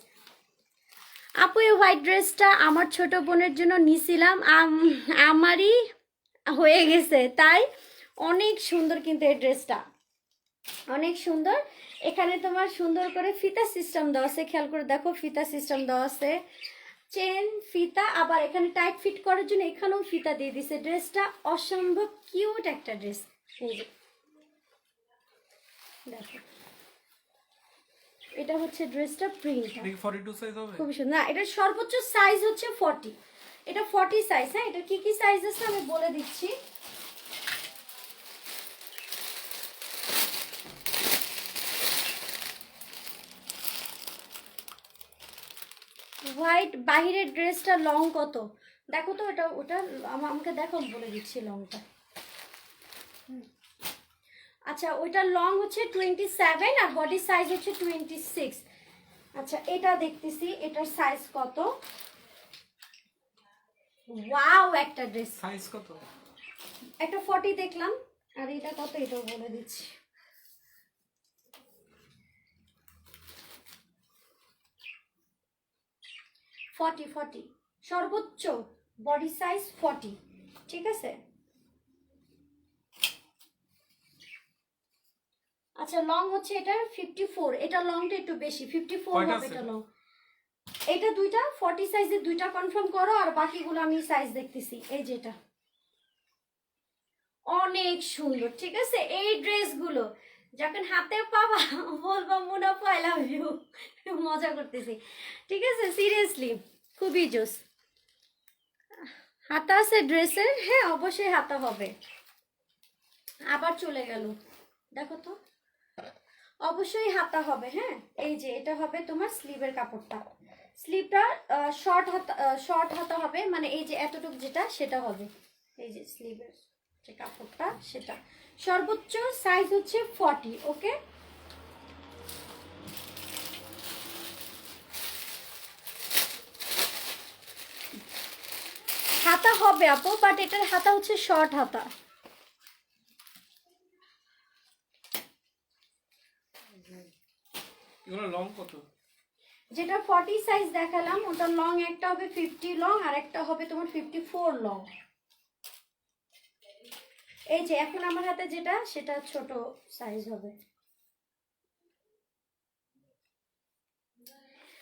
S1: আপু এই হোয়াইট ড্রেসটা আমার ছোট বোনের জন্য নিছিলাম, আমারই হয়ে গেছে, তাই অনেক সুন্দর কিন্তু এই ড্রেসটা, অনেক সুন্দর। এখানে তোমার সুন্দর করে ফিতা সিস্টেম দেওয়া আছে, খেয়াল করে দেখো, ফিতা সিস্টেম দেওয়া আছে, চেন ফিতা। আবার এখানে টাইট ফিট করার জন্য এখানেও ফিতা দিয়ে দিছে। ড্রেসটা অসম্ভব কিউট একটা ড্রেস। দেখো, এটা হচ্ছে ড্রেসটা প্রিন্ট,
S2: 42 সাইজ হবে?
S1: খুবই সুন্দর। না, এটার সর্বোচ্চ সাইজ হচ্ছে 40, এটা 40 সাইজ। হ্যাঁ, এটা কি সাইজ আছে আমি বলে দিচ্ছি। হোয়াইট বাহিরের ড্রেসটা লং কত? দেখো তো এটা ওটা আমাকে দেখো, আমি বলে দিচ্ছি লংটা। আচ্ছা ওইটা লং হচ্ছে 27 আর বডি সাইজ হচ্ছে 26। আচ্ছা এটা দেখতেছি এটার সাইজ কত। ওয়াও একটা ড্রেস,
S2: সাইজ কত?
S1: একটা 40 দেখলাম, আর এটা কত এটাও বলে দিচ্ছি। ফর্টি সর্বোচ্চ বডি সাইজ 40, ঠিক আছে। আচ্ছা লং হচ্ছে এটার 54, এটা লংটা একটু বেশি, 54
S2: কয়টা
S1: হবে
S2: আছে?
S1: এটা লং। এটা দুইটা 40 সাইজের দুইটা কনফার্ম করো, আর বাকিগুলো আমি সাইজ দেখতেছি। এই যেটা অনেক সুন্দর, ঠিক আছে। এই ড্রেসগুলো যখন হাতে পাবা বলবা মুনাফা আই লাভ ইউ, মজা করতেছি, ঠিক আছে, সিরিয়াসলি খুবই জোস। হাতা আছে ড্রেসের, হ্যাঁ অবশ্যই হাতা হবে। আবার চলে গেল, দেখো তো, অবশ্যই হাতা হবে। হ্যাঁ এই যে এটা হবে তোমার স্লিভের কাপড়টা, স্লিভটা শর্ট হাতা হবে, মানে এই যে এতটুকু যেটা সেটা হবে। এই যে স্লিভের যে কাপড়টা সেটা সর্বোচ্চ সাইজ হচ্ছে 40, ওকে। হাতা হবে আপু, বাট এটার হাতা হচ্ছে শর্ট হাতা।
S2: এগুলো লং কত?
S1: যেটা 40 সাইজ দেখালাম ওটা লং একটা হবে 50 লং, আর একটা হবে তোমার 54 লং। এই যে এখন আমার হাতে যেটা সেটা ছোট সাইজ হবে।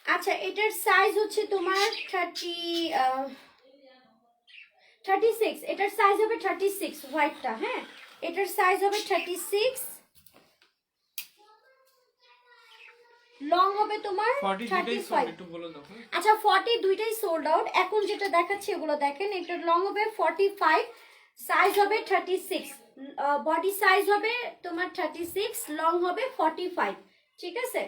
S1: আচ্ছা এটার সাইজ হচ্ছে তোমার 36, এটার সাইজ হবে 36 হোয়াইটটা, হ্যাঁ এটার সাইজ হবে 36, লং হবে তোমার
S2: 40 দুইটাই সোল্ড,
S1: 35।
S2: একটু বলে দাও। হ্যাঁ
S1: আচ্ছা 40 দুইটাই সোল্ড আউট। এখন যেটা দেখাচ্ছি এগুলো দেখেন, এটার লং হবে 45, সাইজ হবে 36, বডি সাইজ হবে তোমার 36, লং হবে 45, ঠিক আছে।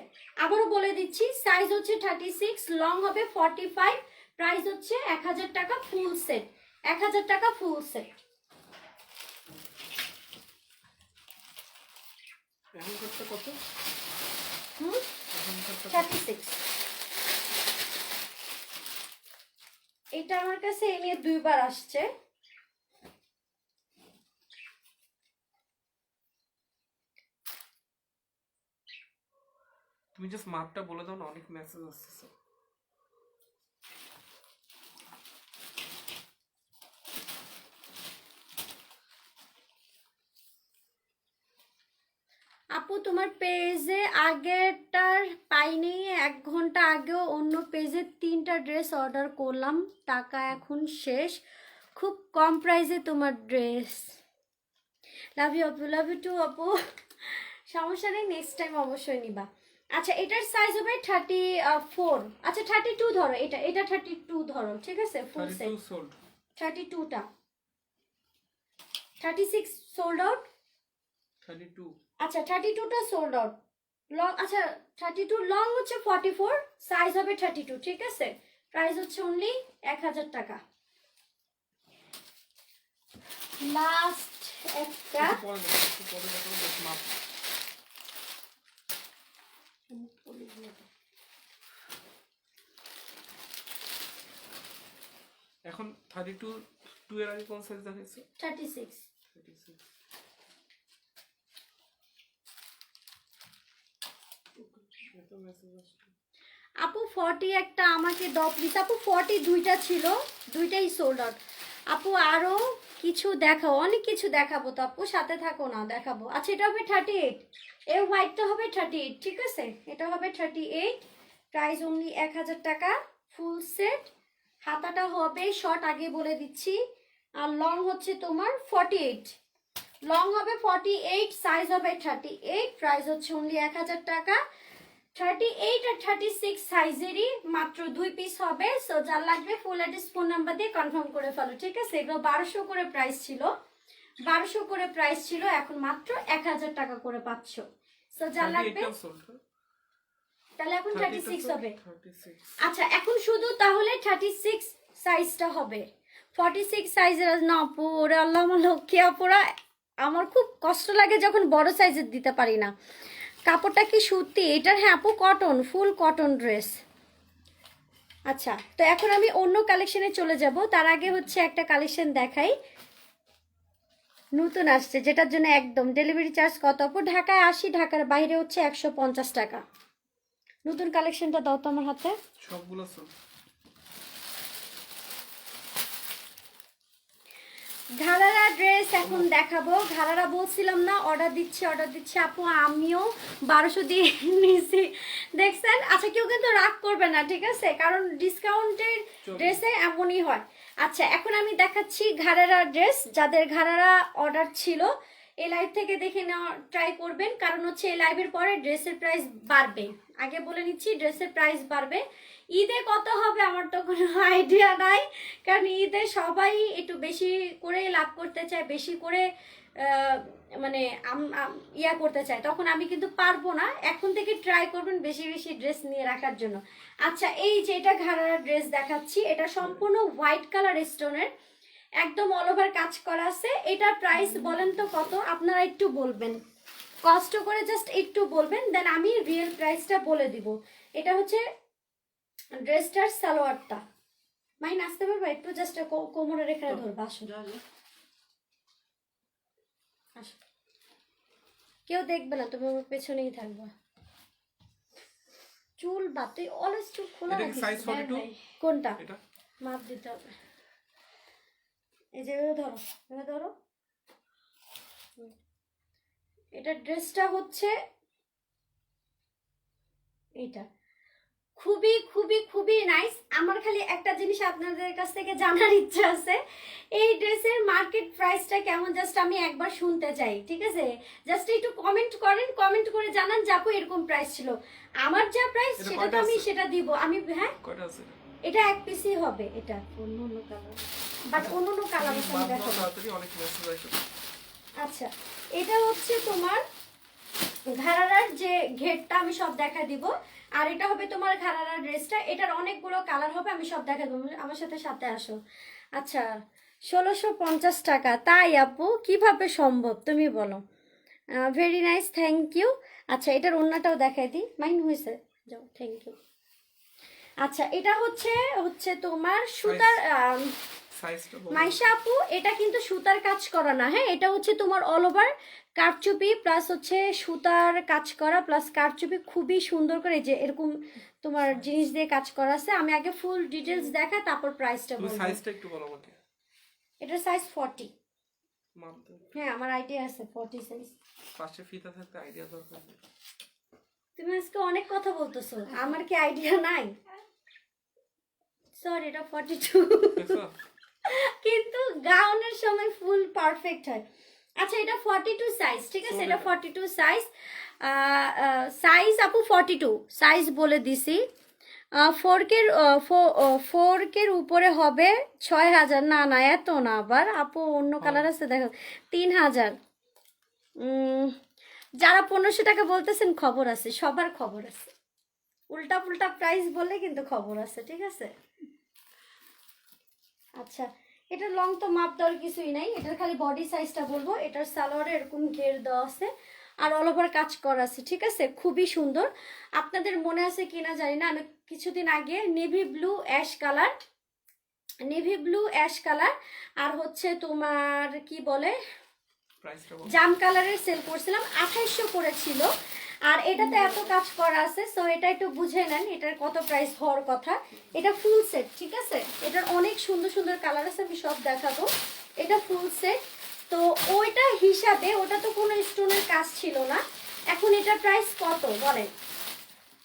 S1: আবারও বলে দিচ্ছি সাইজ হচ্ছে 36, লং হবে 45, প্রাইস হচ্ছে 1000 টাকা ফুল সেট, 1000 টাকা ফুল সেট।
S2: এখনকারটা কত?
S1: হুম
S2: এখনকারটা
S1: 36। এটা আমার কাছে এই নিয়ে 2 বার আসছে।
S2: তুমি জাস্ট মাপটা বলে দাও না, অনেক মেসেজ আসছে।
S1: আপু তোমার পেজে আগেরটার পাইনি, 1 ঘন্টা আগেও অন্য পেজে 3টা ড্রেস অর্ডার করলাম, টাকা এখন শেষ, খুব কম প্রাইসে তোমার ড্রেস। লাভ ইউ আপু, লাভ ইউ টু আপু, সমস্যা নেই, নেক্সট টাইম অবশ্যই নিবা। আচ্ছা এটার সাইজ হবে 34, আচ্ছা 32 ধরো, এটা 32 ধরো, ঠিক আছে ফুল সেট।
S2: 32 সোল্ড,
S1: 32টা, 36 সোল্ড আউট।
S2: 32।
S1: আচ্ছা 32টা সোল্ড আউট। লং আচ্ছা 32 লং হচ্ছে 44, সাইজ হবে 32, ঠিক আছে। প্রাইস হচ্ছে অনলি 1000 টাকা। লাস্ট একটা
S2: একটু পরে দেখো, একটু পরে দেখো, জাস্ট মাপ। এখন 32 2 এর আগে কোন সাইজ দেখাইছো?
S1: 36।
S2: 36। এত মেসেজ আসছে।
S1: আপু 40 একটা আমাকে দাও প্লিজ। আপু 40 দুইটা ছিল, দুইটাই সোল্ড আউট। আপু আরো কিছু দেখাও, অনেক কিছু দেখাবো তো আপু, সাথে থাকো না, দেখাবো। আচ্ছা এটা হবে 38, এই হোয়াইটটা হবে 38, ঠিক আছে, এটা হবে 38, প্রাইস অনলি 1000 টাকা ফুল সেট। হাতাটা হবে শর্ট, আগে বলে দিচ্ছি, আর লং হচ্ছে তোমার 48, লং হবে 48, সাইজ হবে 38, প্রাইস হচ্ছে অনলি 1000 টাকা। 38 আর 36 সাইজেরই মাত্র 2 পিস হবে। সো যার লাগবে ফুল অ্যাড্রেস ফোন নাম্বার দিয়ে কনফার্ম করে ফেলো, ঠিক আছে। এগুলো 1200 করে প্রাইস ছিল, 1200 করে প্রাইস ছিল, এখন মাত্র 1000 টাকা করে পাচ্ছ। সো যার লাগবে,
S2: 38 সোল্ড,
S1: তাহলে এখন 36 হবে।
S2: 36।
S1: আচ্ছা এখন শুধু তাহলে 36 সাইজটা হবে, 46 সাইজের না আপু, ওরে আল্লাহ আমার লক্ষ্মী আপুরা, আমার খুব কষ্ট লাগে যখন বড় সাইজের দিতে পারি না। কাপড়টা কি সুতি এটার? হ্যাঁ আপু, কটন, ফুল কটন ড্রেস। আচ্ছা, তো এখন আমি অন্য কালেকশনে চলে যাব, তার আগে হচ্ছে একটা কালেকশন দেখাই, নতুন আসছে, যেটার জন্য একদম ডেলিভারি চার্জ কত আপু? ঢাকায় 80, ঢাকার বাইরে হচ্ছে 150 টাকা। নতুন কালেকশনটা দাও তো আমার হাতে।
S2: সবগুলো সব
S1: ঘাড়ারা ড্রেস এখন দেখাবো। ঘাড়ারা বলছিলাম না অর্ডার দিচ্ছি আপু, আমিও 1200 দিয়ে নিয়েছি, দেখছেন? আচ্ছা, কেউ কিন্তু রাগ করবে না, ঠিক আছে, কারণ ডিসকাউন্টের ড্রেসে এমনই হয়। আচ্ছা, এখন আমি দেখাচ্ছি ঘাড়ারা ড্রেস। যাদের ঘাড়ারা অর্ডার ছিল এই লাইভ থেকে দেখে নেওয়া ট্রাই করবেন, কারণ হচ্ছে এই লাইভের পরে ড্রেসের প্রাইস বাড়বে। আগে বলে নিচ্ছি, ড্রেসের প্রাইস বাড়বে। ঈদে কত হবে আমার তো কোনো আইডিয়া নাই, কারণ ঈদে সবাই একটু বেশি করে লাভ করতে চায়, বেশি করে মানে ইয়া করতে চায়, তখন আমি কিন্তু পারবো না। এখন থেকে ট্রাই করবেন বেশি বেশি ড্রেস নিয়ে রাখার জন্য। আচ্ছা, এই যে এটা ঘাড়ার ড্রেস দেখাচ্ছি, এটা সম্পূর্ণ হোয়াইট কালার স্টোনের, একদম অল ওভার কাজ করা আছে। এটার প্রাইস বলেন তো কত? আপনারা একটু বলবেন, কষ্ট করে জাস্ট একটু বলবেন, দেন আমি রিয়েল প্রাইসটা বলে দিব। এটা হচ্ছে ড্রেসটার সালোয়ারটা। মাহিন আসতে পারবা একটু? জাস্ট কোমরের এখানে ধরবা, আসো আসো, কেউ দেখবে না, তুমি আমার পেছনেই থাকবা। চুল বাদ, তুই অলওয়েজ চুল খোলা
S2: এটা কি
S1: রাখিস।
S2: size 42?
S1: কোনটা?
S2: এটা
S1: মাপ দিতে হবে। এই যে এভাবে ধরো, এভাবে ধরো। এটা ড্রেসটা হচ্ছে এইটা, খুবই খুবই খুবই নাইস। আমার খালি একটা জিনিস আপনাদের কাছ থেকে জানার ইচ্ছা আছে, এই ড্রেসের মার্কেট প্রাইসটা কেমন, জাস্ট আমি একবার শুনতে চাই, ঠিক আছে? জাস্ট একটু কমেন্ট করেন, কমেন্ট করে জানান যে আপু এরকম প্রাইস ছিল। আমার যা প্রাইস
S2: এটা
S1: সেটা তো
S2: কয়টা
S1: আমি
S2: আছে?
S1: সেটা দিব আমি। হ্যাঁ,
S2: কয়টা আছে?
S1: এটা এক পিসই হবে, এটা অন্য অন্য কালার, বাট অন্য অন্য কালার আমি
S2: মাপ দাও
S1: দেখাবো।
S2: তাড়াতাড়ি, অনেক মেসেজ আসে।
S1: আচ্ছা, এটা হচ্ছে তোমার ঘাড়ারার যে ঘেরটা আমি সব দেখা দিব, আর এটা হবে তোমার ঘাড়ারার ড্রেসটা। এটার অনেকগুলো কালার হবে, আমি সব দেখা দেবো, আমার সাথে সাথে আসো। আচ্ছা, 1650 টাকা? তাই আপু, কিভাবে সম্ভব তুমি বলো? Very nice, thank you. আচ্ছা, এটার অন্যটাও দেখাই দিই, মাইন হয়েছে, যাও, থ্যাংক ইউ। আচ্ছা, এটা হচ্ছে হচ্ছে তোমার সুতার
S2: সাইজটা বলো।
S1: মাইশা আপু, এটা কিন্তু সুতার কাজ করা না, হ্যাঁ, এটা হচ্ছে তোমার অল ওভার কারচুপি প্লাস হচ্ছে সুতার কাজ করা প্লাস কারচুপি, খুবই সুন্দর করে যে এরকম তোমার জিনিস দিয়ে কাজ করা আছে। আমি আগে ফুল ডিটেলস দেখা, তারপর প্রাইসটা
S2: তুমি
S1: বলবো।
S2: সাইজটা একটু বলো আমাকে।
S1: এটার সাইজ 40।
S2: মাপ দাও।
S1: হ্যাঁ, আমার আইডিয়া আছে 40 সাইজ।
S2: পাশে ফিতা থাকতে আইডিয়া দরকার নেই।
S1: তুমি আজকে অনেক কথা বলতেছো, আমার কি আইডিয়া নাই? সরি, এটা 42,
S2: দেখছো?
S1: কিন্তু গাউনের সময় ফুল পারফেক্ট হয়। আচ্ছা, এটা 42 সাইজ, ঠিক আছে, এটা 42 সাইজ। সাইজ আপু 42 সাইজ বলে দিছি। ফোরকের উপরে হবে 6000। না না, এত না, আবার আপু অন্য কালার আছে দেখো, 3000। যারা 1500 টাকা বলতেছেন, খবর আছে, সবার খবর আছে, উল্টা পুল্টা প্রাইস বললে কিন্তু খবর আছে, ঠিক আছে? আচ্ছা, এটার লং তো মাপ দেওয়ার কিছুই নাই, এটার খালি বডি সাইজটা বলবো। এটার সালোয়ারে এরকম ঘের দেওয়া আছে আর অল ওভার কাজ করা আছে, ঠিক আছে, খুবই সুন্দর। আপনাদের মনে আছে কিনা জানি না, আমি কিছুদিন আগে নেভি ব্লু অ্যাশ কালার আর হচ্ছে তোমার কি বলে
S2: প্রাইসটা বলো।
S1: জাম কালারের সেল করছিলাম, 2800 করেছিল। আর এটাতে এত কাজ করা আছে, সো এটা একটু বুঝে নেন এটার কত প্রাইস হওয়ার কথা। এটা ফুল সেট, ঠিক আছে, এটার অনেক সুন্দর সুন্দর কালার আছে, আমি সব দেখাবো। এটা ফুল সেট, তো ওইটা হিসাবে ওটা তো কোনো স্টোনের কাজ ছিল না। এখন এটার প্রাইস কত বলেন?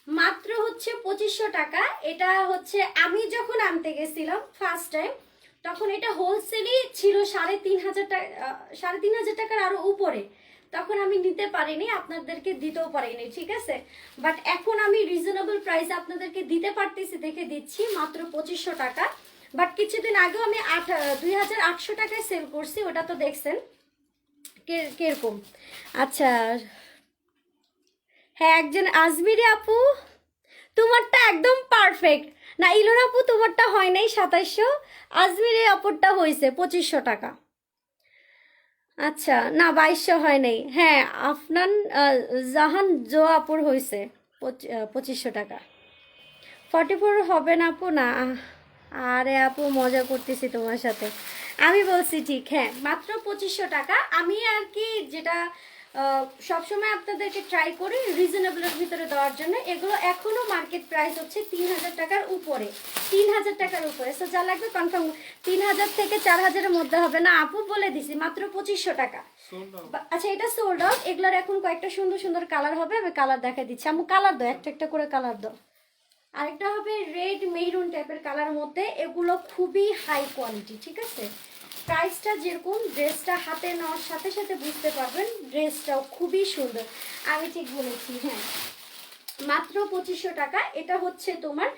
S1: মাত্র হচ্ছে 2500 টাকা। এটা হচ্ছে আমি যখন আনতে গেছিলাম ফার্স্ট টাইম, তখন এটা হোলসেলই ছিল 3500 টাকা, 3500 টাকার আরো উপরে। তখন আমি নিতে পারিনি, আপনাদেরকে দিতেও পারিনি, ঠিক আছে, বাট এখন আমি রিজনেবল প্রাইসে আপনাদেরকে দিতে পারতেছি, দেখে দিচ্ছি মাত্র 2500 টাকা। বাট কিছুদিন আগেও আমি 2800 টাকায় সেল করছি, ওটা তো দেখছেন কিরকম। আচ্ছা, হ্যাঁ, একজন আজমিরি আপু, তোমারটা একদম পারফেক্ট। না ইলোর আপু তোমারটা হয় নাই 2700, আজমিরের অপরটা হয়েছে 2500 টাকা। আচ্ছা না 2200 হয় নাই, হ্যাঁ আফনান জাহান জো আপুর হয়েছে 2500 টাকা। 44 হবে না আপু না। আরে আপু মজা করতেছি তোমার সাথে, আমি বলছি ঠিক, হ্যাঁ মাত্র 2500 টাকা। আমি আর কি যেটা সবসময় আপনাদেরকে ট্রাই করি রিজনেবলের ভিতরে দেওয়ার জন্য। এগুলো এখনো মার্কেট প্রাইস হচ্ছে 3000 টাকার উপরে, 3000 টাকার উপরে। সো যা লাগবে কনফার্ম 3000 থেকে 4000-এর মধ্যে হবে না আপু, বলে দিছি মাত্র 2500 টাকা।
S2: Sold out.
S1: আচ্ছা এটা সোল্ড আউট। এগুলোর এখন কয়েকটা সুন্দর সুন্দর কালার হবে, আমি কালার দেখা দিচ্ছি। আমি কালার দাও, একটা একটা করে কালার দাও। আরেকটা হবে রেড মেরুন টাইপের কালার মধ্যে, এগুলো খুবই হাই কোয়ালিটি, ঠিক আছে। প্রাইসটা যেরকম, ড্রেসটা হাতে নেওয়ার সাথে সাথে বুঝতে পারবেন ড্রেসটাও খুবই সুন্দর। আমি ঠিক বলেছি, হ্যাঁ মাত্র 2500 টাকা। এটা হচ্ছে তোমার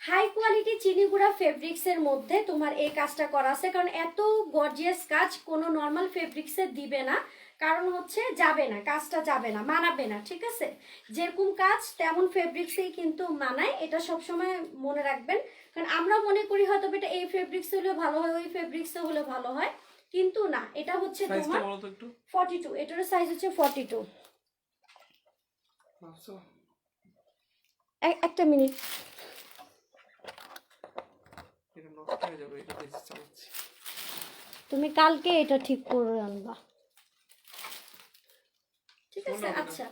S1: হাই কোয়ালিটি চিনিগুড়া ফেব্রিক্সের মধ্যে তোমার এই কাজটা করা আছে, কারণ এত গর্জিয়াস কাজ কোনো নর্মাল ফেব্রিক্সে দিবে না, কারণ হচ্ছে যাবে না, কাজটা যাবে না, মানাবে না, ঠিক আছে। যেরকম কাজ তেমন ফেব্রিক্সেই কিন্তু মানায়, এটা সবসময় মনে রাখবেন। কারণ আমরা মনে করি হয়তো এটা এই ফেব্রিক্স হলে ভালো হয়, ওই ফেব্রিক্সে হলে ভালো হয়, কিন্তু না, এটা হচ্ছে
S2: সাইজটা
S1: তোমার
S2: বলো তো একটু।
S1: 42, এটার সাইজ হচ্ছে 42।
S2: আচ্ছা
S1: একটা মিনিট,
S2: এটা নষ্ট হয়ে যাবে, এটা বেশি চালাচ্ছি।
S1: তুমি কালকে এটা ঠিক করে আনবা, ঠিক আছে।
S2: শোনো না।
S1: আচ্ছা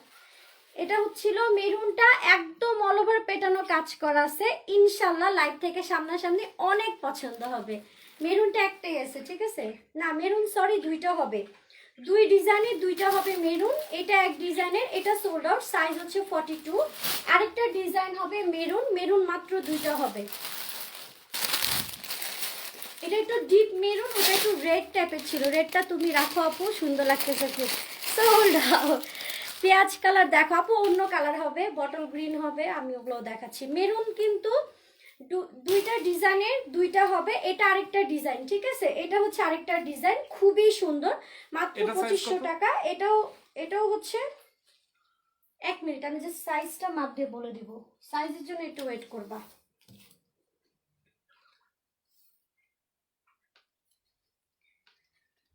S1: এটা হচ্ছিল মেরুনটা, একদম অল ওভার পেটানো কাজ করা আছে, ইনশাল্লাহ লাইভ থেকে সামনাসামনি অনেক পছন্দ হবে। মেরুনটা একটাই আছে, ঠিক আছে। না মেরুন সরি দুইটা হবে, দুই ডিজাইনের দুইটা হবে মেরুন। এটা এক ডিজাইনের, এটা সোল্ড আউট, সাইজ হচ্ছে 42। আরেকটা ডিজাইন হবে মেরুন, মেরুন মাত্র দুইটা হবে। এটা একটু ডিপ মেরুন, ওটা একটু রেড টাইপের ছিল, রেডটা তুমি রাখো আপু, সুন্দর লাগতেছে খুব। Sold out. পেঁয়াজ কালার দেখো আপু, অন্য কালার হবে, বটল গ্রিন হবে, আমি ওগুলো দেখাচ্ছি। মেরুন কিন্তু দুইটা ডিজাইনের দুইটা হবে, এটা আরেকটা ডিজাইন, ঠিক আছে। এটা হচ্ছে আরেকটা ডিজাইন, খুবই সুন্দর, মাত্র
S2: এটা size
S1: 2500
S2: কত?
S1: টাকা। এটাও হচ্ছে, এক মিনিট আমি যে সাইজটা মাপ দিয়ে বলে দিব, সাইজের জন্য একটু ওয়েট করবা।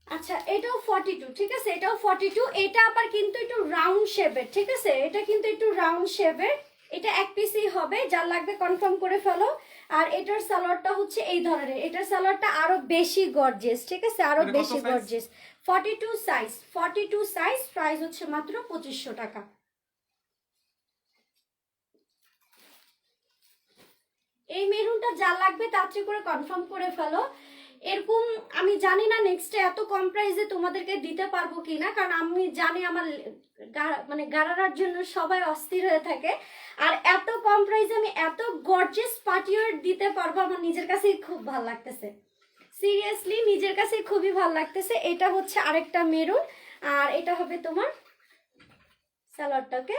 S1: আচ্ছা এটাও 42, ঠিক আছে, এটাও 42। এটা আবার কিন্তু একটু রাউন্ড শেপের, ঠিক আছে, এটা কিন্তু একটু রাউন্ড শেপের। এটা এক পিসই হবে, যার লাগবে কনফার্ম করে ফেলো। আর এটার সালোয়ারটা হচ্ছে এই ধরনের, এটার সালোয়ারটা আরো বেশি গর্জিয়াস, ঠিক আছে, আরো
S2: এটা কত
S1: বেশি
S2: size?
S1: Gorgeous. 42 size, 42 size, price হচ্ছে মাত্র 2500 টাকা। এই মেরুনটা যা লাগবে তাড়াতাড়ি করে কনফার্ম করে ফেলো। এরকম আমি জানি না নেক্সটে এত কম প্রাইসে তোমাদেরকে দিতে পারবো কিনা, কারণ আমি জানি আমার মানে গারারার জন্য সবাই অস্থির হয়ে থাকে। আর এত কম প্রাইসে আমি এত গর্জিয়াস পার্টিওয়ার দিতে পারবো, আমার নিজের কাছেই খুব ভালো লাগতেছে, সিরিয়াসলি নিজের কাছে খুবই ভালো লাগতেছে। এটা হচ্ছে আরেকটা মেরুন, আর এটা হবে তোমার সালোয়ারটাকে,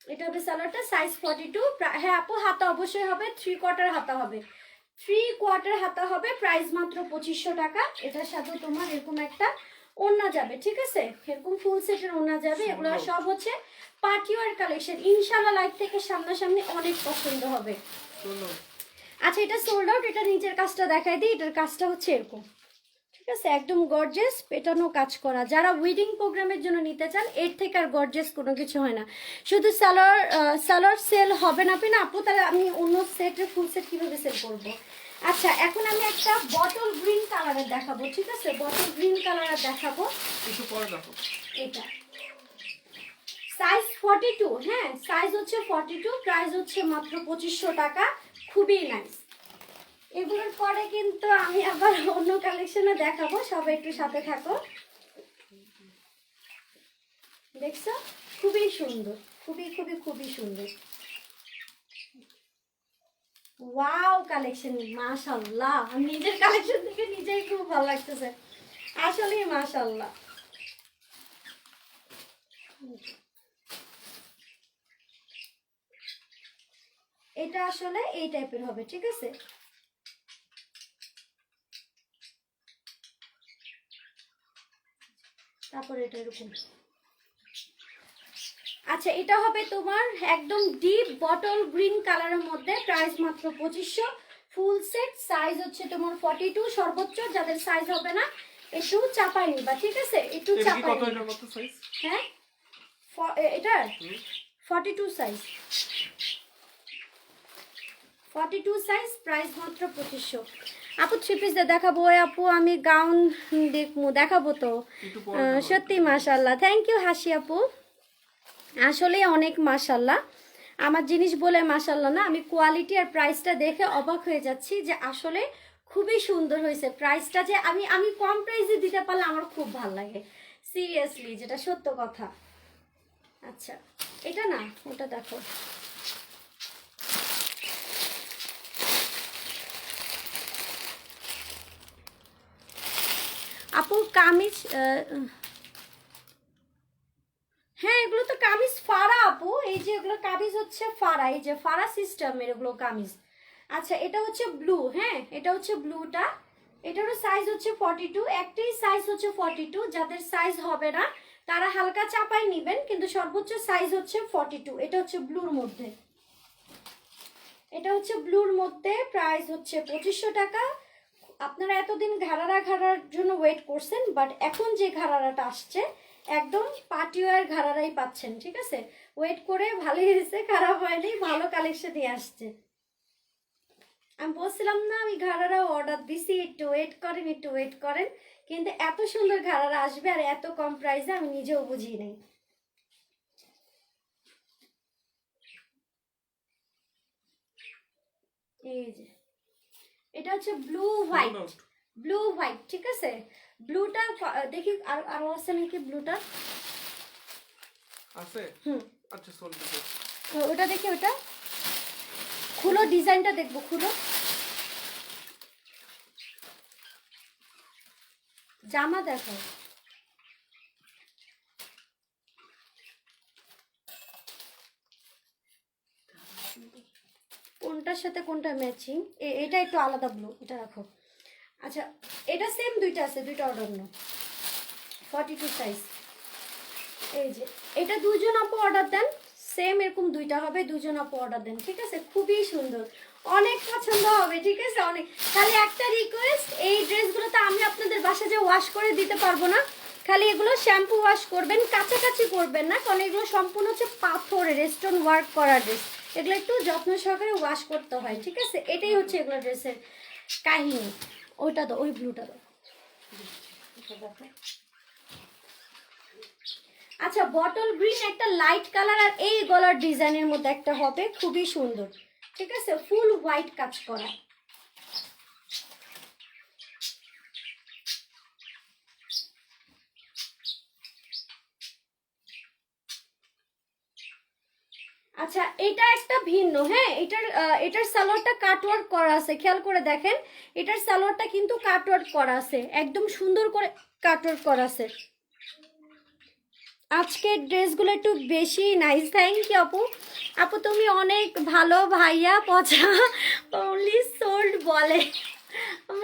S1: এটা হবে সালোয়ারটা, সাইজ 42। হ্যাঁ আপু হাতা অবশ্যই হবে, 3/4 হাতা হবে, 3/4 হাতা হবে, প্রাইস মাত্র 2500 টাকা। এটার সাথে তোমার এরকম একটা ওড়না যাবে, ঠিক আছে, এরকম ফুল সেটের ওড়না যাবে। এগুলো সব হচ্ছে পার্টিওয়ার কালেকশন, ইনশাআল্লাহ লাইভ থেকে সামনাসামনি অনেক পছন্দ হবে।
S2: শোনো
S1: আচ্ছা এটা সোল্ড আউট। এটা নিচের কাজটা দেখাই দিই, এটার কাজটা হচ্ছে এরকম, ঠিক আছে, একদম গর্জিয়াস পেটানো কাজ করা। যারা ওয়েডিং প্রোগ্রামের জন্য নিতে চান, এর থেকে আর গর্জিয়াস কোনো কিছু হয় না। শুধু সালোয়ার সেল হবে না না আপু, তাহলে আমি অন্য সেটের ফুল সেট কিভাবে সেল করব। আচ্ছা এখন আমি একটা বটল গ্রিন কালারের দেখাবো, ঠিক আছে, বটল গ্রিন কালারের দেখাবো।
S2: একটু পরে দেখো।
S1: এটা সাইজ 42, হ্যাঁ সাইজ হচ্ছে 42, প্রাইস হচ্ছে মাত্র 2500 টাকা, খুবই নাইস। এগুলোর পরে কিন্তু আমি আবার অন্য কালেকশনে দেখাবো, সবাই একটু সাথে থাকো। দেখছো খুবই সুন্দর, খুবই খুবই খুবই সুন্দর, ওয়াও কালেকশন, মাশাআল্লাহ। আমি নিজের কালেকশন থেকে নিজেই খুব ভালো লাগতেছে, আসলেই মাশাআল্লাহ। এটা আসলে এই টাইপের হবে, ঠিক আছে। তারপরে এটা এরকম, আচ্ছা এটা হবে তোমার একদম ডিপ বটল গ্রিন কালারের মধ্যে, প্রাইস মাত্র 2500। ফুল সেট, সাইজ হচ্ছে তোমার 42, সর্বোচ্চ যাদের সাইজ হবে না একটু চাপাই নিবা, ঠিক আছে? একটু
S2: এটা কি
S1: চাপাই
S2: কত,
S1: নিবা।
S2: এটা কত সাইজ?
S1: হ্যাঁ এটার 42 সাইজ, 42 সাইজ, প্রাইস মাত্র 2500। আপু থ্রি পিস দেখাবো? ওই আপু আমি গাউন দেখবো, দেখাবো তো।
S2: একটু পরে দেখাও।
S1: সত্যি মাশাল্লাহ, থ্যাংক ইউ হাসি আপু, আসলে অনেক মাশাল্লাহ। আমার জিনিস বলে মাশাল্লাহ না, আমি কোয়ালিটি আর প্রাইসটা দেখে অবাক হয়ে যাচ্ছি যে আসলে খুবই সুন্দর হয়েছে। প্রাইসটা যে আমি আমি কম প্রাইসে দিতে পারলে আমার খুব ভালো লাগে, সিরিয়াসলি, যেটা সত্য কথা। আচ্ছা এটা না, ওটা দেখো। আপু কামিজ, হ্যাঁ এগুলো তো কামিজ ফাড়া আপু, এই যে এগুলো কামিজ হচ্ছে ফাড়া, এই যে ফাড়া সিস্টেমের এগুলো কামিজ। আচ্ছা এটা হচ্ছে ব্লু, হ্যাঁ এটা হচ্ছে ব্লুটা, এটারও সাইজ হচ্ছে 42, একটাই সাইজ হচ্ছে 42, যাদের সাইজ হবে না তারা হালকা চাপাই নিবেন, কিন্তু সর্বোচ্চ সাইজ হচ্ছে 42। এটা হচ্ছে ব্লুর মধ্যে, এটা হচ্ছে ব্লুর মধ্যে, প্রাইস হচ্ছে 2500 টাকা। আপনারা এতদিন ঘাড়ার জন্য ওয়েট করছেন, বাট এখন যে ঘাড়ারাটা আসছে একদম পার্টিওয়ার ঘাড়ারাই পাচ্ছেন, ঠিক আছে? ওয়েট করে ভালোই হয়েছে, খারাপ হয়নি, ভালো কালেকশন নিয়ে আসছে। আমি বলছিলাম না আমি ঘাড়ারা অর্ডার দিছি, একটু ওয়েট করেন, একটু ওয়েট করেন, কিন্তু এত সুন্দর ঘাড়ারা আসবে আর এত কম প্রাইসে আমি নিজেও বুঝি নাই। এই যে এটা হচ্ছে ব্লু হোয়াইট, ব্লু হোয়াইট, ঠিক আছে? ব্লুটা দেখি আর আরো আছে নাকি ব্লুটা?
S2: আছে।
S1: হুম
S2: আচ্ছা চলবে।
S1: ওটা দেখি, ওটা খুলো, ডিজাইনটা দেখবো, খুলো। জামা দেখো, কোনটার সাথে কোনটা ম্যাচিং? এটা একটু আলাদা ব্লু, এটা রাখো। আচ্ছা এটা সেম দুইটা আছে, দুইটা অর্ডার নাও, 42 সাইজ। এই যে এটা দুজন আপু অর্ডার দেন, সেম এরকম দুইটা হবে, দুজন আপু অর্ডার দেন, ঠিক আছে? খুবই সুন্দর, অনেক পছন্দ হবে, ঠিক আছে? অনেক। খালি একটা রিকোয়েস্ট, এই ড্রেসগুলো তো আমি আপনাদের বাসায় যে ওয়াশ করে দিতে পারবো না, খালি এগুলো শ্যাম্পু ওয়াশ করবেন, কাছাকাছি করবেন না, কারণ এগুলো সম্পূর্ণ হচ্ছে পাথরের স্টোন ওয়ার্ক করা ড্রেস, এগুলো একটু যত্ন সহকারে ওয়াশ করতে হয়, ঠিক আছে? এটাই হচ্ছে এগুলো ড্রেসের কাহিনী। ওইটা তো, ওই ব্লুটা তো। আচ্ছা বটল গ্রিন একটা লাইট কালার আর এই গলার ডিজাইনের মধ্যে একটা হবে, খুবই সুন্দর, ঠিক আছে? ফুল হোয়াইট কাজ করা। আচ্ছা এটা একটা ভিন্ন, হ্যাঁ এটার সালোয়ারটা কাটওয়ার্ক করা আছে, খেয়াল করে দেখেন, এটার সালোয়ারটা কিন্তু কাটওয়ার্ক করা আছে, একদম সুন্দর করে কাটওয়ার্ক করা আছে। আজকের ড্রেসগুলো একটু বেশি নাইস, থ্যাংক ইউ আপু। আপু তুমি অনেক ভালো, ভাইয়া পচা অনলি সোল্ড বলে।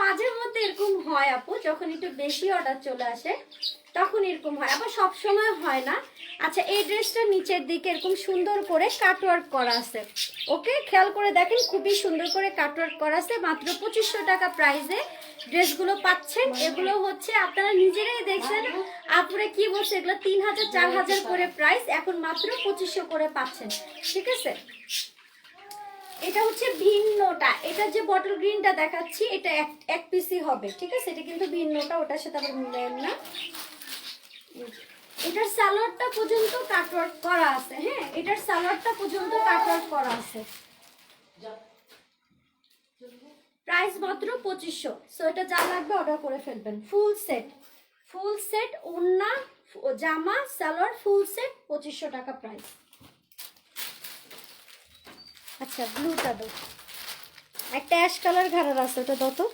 S1: মাঝে মধ্যে এরকম হয় আপু, যখন একটু বেশি অর্ডার চলে আসে তখন এরকম হয়, আবার সব সময় হয় না। আচ্ছা এই ড্রেসটা নিচের দিকে এরকম সুন্দর করে কাটওয়ার্ক করা আছে, ওকে খেয়াল করে দেখেন, খুবই সুন্দর করে কাটওয়ার্ক করা আছে, মাত্র 2500 টাকা প্রাইসে ড্রেসগুলো পাচ্ছেন। এগুলো হচ্ছে আপনারা নিজেরাই দেখছেন, আপুরে কি বলছে, এগুলো 3000 4000 করে প্রাইস, এখন মাত্র 2500 করে পাচ্ছেন, ঠিক আছে? এটা হচ্ছে ভিন্নটা, এটা যে বটল গ্রিনটা দেখাচ্ছি এটা এক পিসই হবে, ঠিক আছে? এটা কিন্তু ভিন্নটা, ওটার সাথে আবার মিলায়েন না। এটার সালোয়ারটা পর্যন্ত কাটওয়ার্ক করা আছে, হ্যাঁ এটার সালোয়ারটা পর্যন্ত কাটওয়ার্ক করা আছে, প্রাইস মাত্র 2500। সো এটা যা লাগবে অর্ডার করে ফেলবেন, ফুল সেট, ফুল সেট, ওড়না, জামা, সালোয়ার, ফুল সেট 2500 টাকা প্রাইস। আচ্ছা ব্লুটা দাও, একটা অ্যাশ কালার ঘাড়ার আছে, ওটা দাও তো,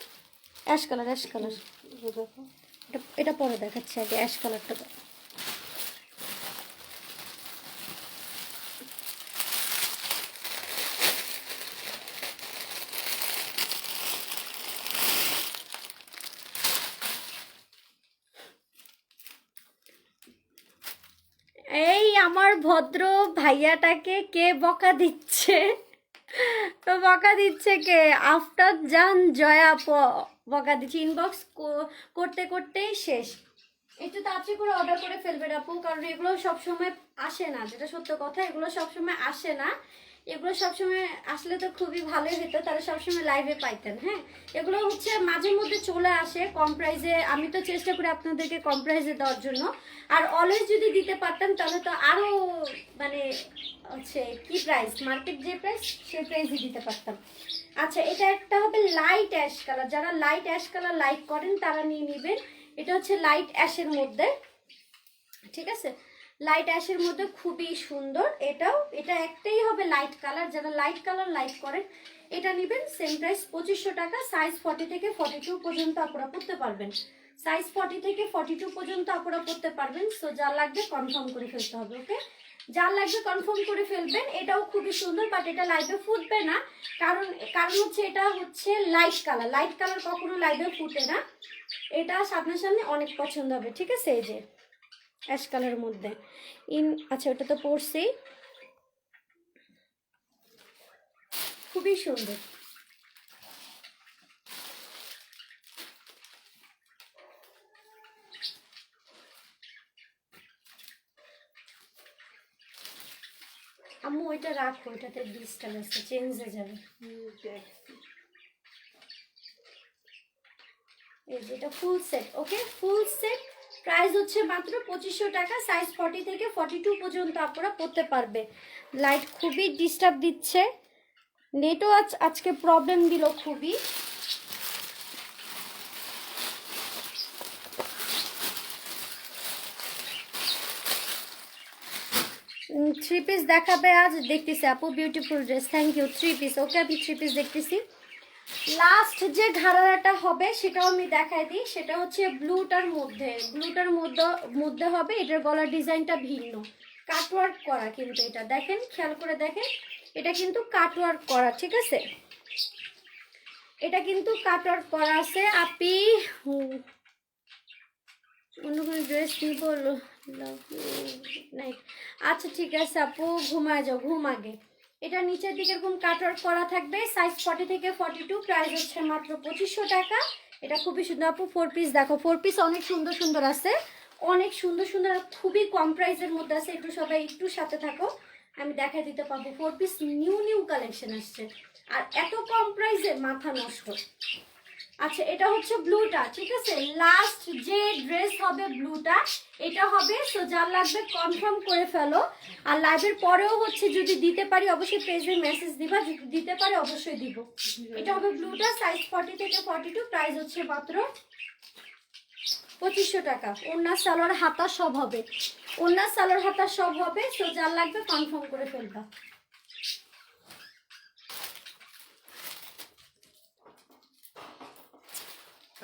S1: অ্যাশ কালার, অ্যাশ কালার, এটা পরে দেখাচ্ছি, আগে অ্যাশ কালারটা দাও। এই আমার ভদ্র ভাইয়াটাকে কে বকা দিচ্ছে? তো বকা দিচ্ছে কে? আফটার জান জয়া বকা দিচ্ছে। ইনবক্স করতে করতেই শেষ। একটু তাড়াতাড়ি করে অর্ডার করে ফেলবেন আপু, কারণ এগুলো সবসময় আসে না, যেটা সত্য কথা, এগুলো সবসময় আসে না। এগুলো সবসময় আসলে তো খুবই ভালোই হতো, তারা সবসময় লাইভে পাইতেন। হ্যাঁ, এগুলো হচ্ছে মাঝে মধ্যে চলে আসে কম প্রাইসে, আমি তো চেষ্টা করি আপনাদেরকে কম প্রাইসে দেওয়ার জন্য। আর অলওয়েজ যদি দিতে পারতাম তাহলে তো আরও মানে হচ্ছে কি প্রাইস, মার্কেট যে প্রাইস সেই প্রাইসই দিতে পারতাম। আচ্ছা, এটা একটা হবে লাইট অ্যাশ কালার, যারা লাইট অ্যাশ কালার লাইক করেন তারা নিয়ে নেবেন। এটা হচ্ছে লাইট অ্যাশের মধ্যে, ঠিক আছে, লাইট অ্যাশের মধ্যে খুবই সুন্দর। এটা একটাই হবে লাইট কালার, যারা লাইট কালার লাইক করেন এটা নেবেন। সেম প্রাইস 2500 টাকা। সাইজ 40 থেকে 42 পর্যন্ত আপনারা পড়তে পারবেন। সাইজ 40 থেকে 42 পর্যন্ত আপনারা পড়তে পারবেন। সো যা লাগবে কনফার্ম করে ফেলতে হবে, ওকে? যা লাগবে কনফার্ম করে ফেলবেন। এটাও খুবই সুন্দর, বাট এটা লাইভে ফুটবে না, কারণ হচ্ছে এটা হচ্ছে লাইট কালার। লাইট কালার কখনো লাইভে ফুটে না, এটা সামনাসামনি অনেক পছন্দ হবে, ঠিক আছে? এই যে অ্যাশ কালারের মধ্যে আচ্ছা, ওটা তো পরছি, খুবই সুন্দর। আম্মু ওইটা রাখো, ওইটাতে ডিজিটাল আছে, চেঞ্জ হয়ে যাবে। এই যে এটা ফুল সেট, ওকে? ফুল সেট প্রাইস হচ্ছে মাত্র 2500 টাকা। সাইজ 40 থেকে 42 পর্যন্ত আপনারা পড়তে পারবে। লাইট খুবই ডিস্টার্ব দিচ্ছে, নেটও আজকে প্রবলেম দিল খুবই। থ্রি পিস দেখাবে আজ, দেখতেছি আপু। Beautiful dress, thank you. Three piece, okay, আমি থ্রি পিস দেখতেছি। লাস্ট যে ঘাড়াটা হবে সেটাও আমি দেখাই দিই। সেটা হচ্ছে ব্লুটার মধ্যে হবে। এটার গলার ডিজাইনটা ভিন্ন, কাটওয়ার্ক করা, কিন্তু এটা দেখেন, খেয়াল করে দেখেন, এটা কিন্তু কাটওয়ার্ক করা, ঠিক আছে? এটা কিন্তু কাটওয়ার্ক করা আছে। আপি অন্য কোনো ড্রেস নিব, নাইট। আচ্ছা ঠিক আছে আপু, ঘুমায় যাও, ঘুম আগে। এটা নিচের দিকে এরকম কাটওয়ার্ক করা থাকবে। সাইজ 40 থেকে 42, প্রাইস হচ্ছে মাত্র 2500 টাকা। এটা খুবই সুন্দর আপু। 4 পিস দেখো, 4 পিস অনেক সুন্দর সুন্দর আছে, অনেক সুন্দর সুন্দর, খুবই কম প্রাইসের মধ্যে আছে। একটু সবাই একটু সাথে থাকো, আমি দেখাই দিতে পারবো। 4 পিস নিউ কালেকশন আসছে, আর এত কম প্রাইসে মাথা নষ্ট। আচ্ছা, এটা হচ্ছে ব্লুটা, ঠিক আছে? লাস্ট যে ড্রেস হবে ব্লুটা, এটা হবে। সো যার লাগবে কনফার্ম করে ফেলো। আর লাইভের পরেও হচ্ছে যদি দিতে পারি অবশ্যই পেজে মেসেজ দিবা, যদি দিতে পারি অবশ্যই দিব। এটা হবে ব্লুটা, সাইজ 40 থেকে 42, প্রাইস হচ্ছে মাত্র 2500 টাকা। ওড়না সালোয়ার হাতা সব হবে, ওড়না সালোয়ার হাতা সব হবে। সো যার লাগবে কনফার্ম করে ফেলবা।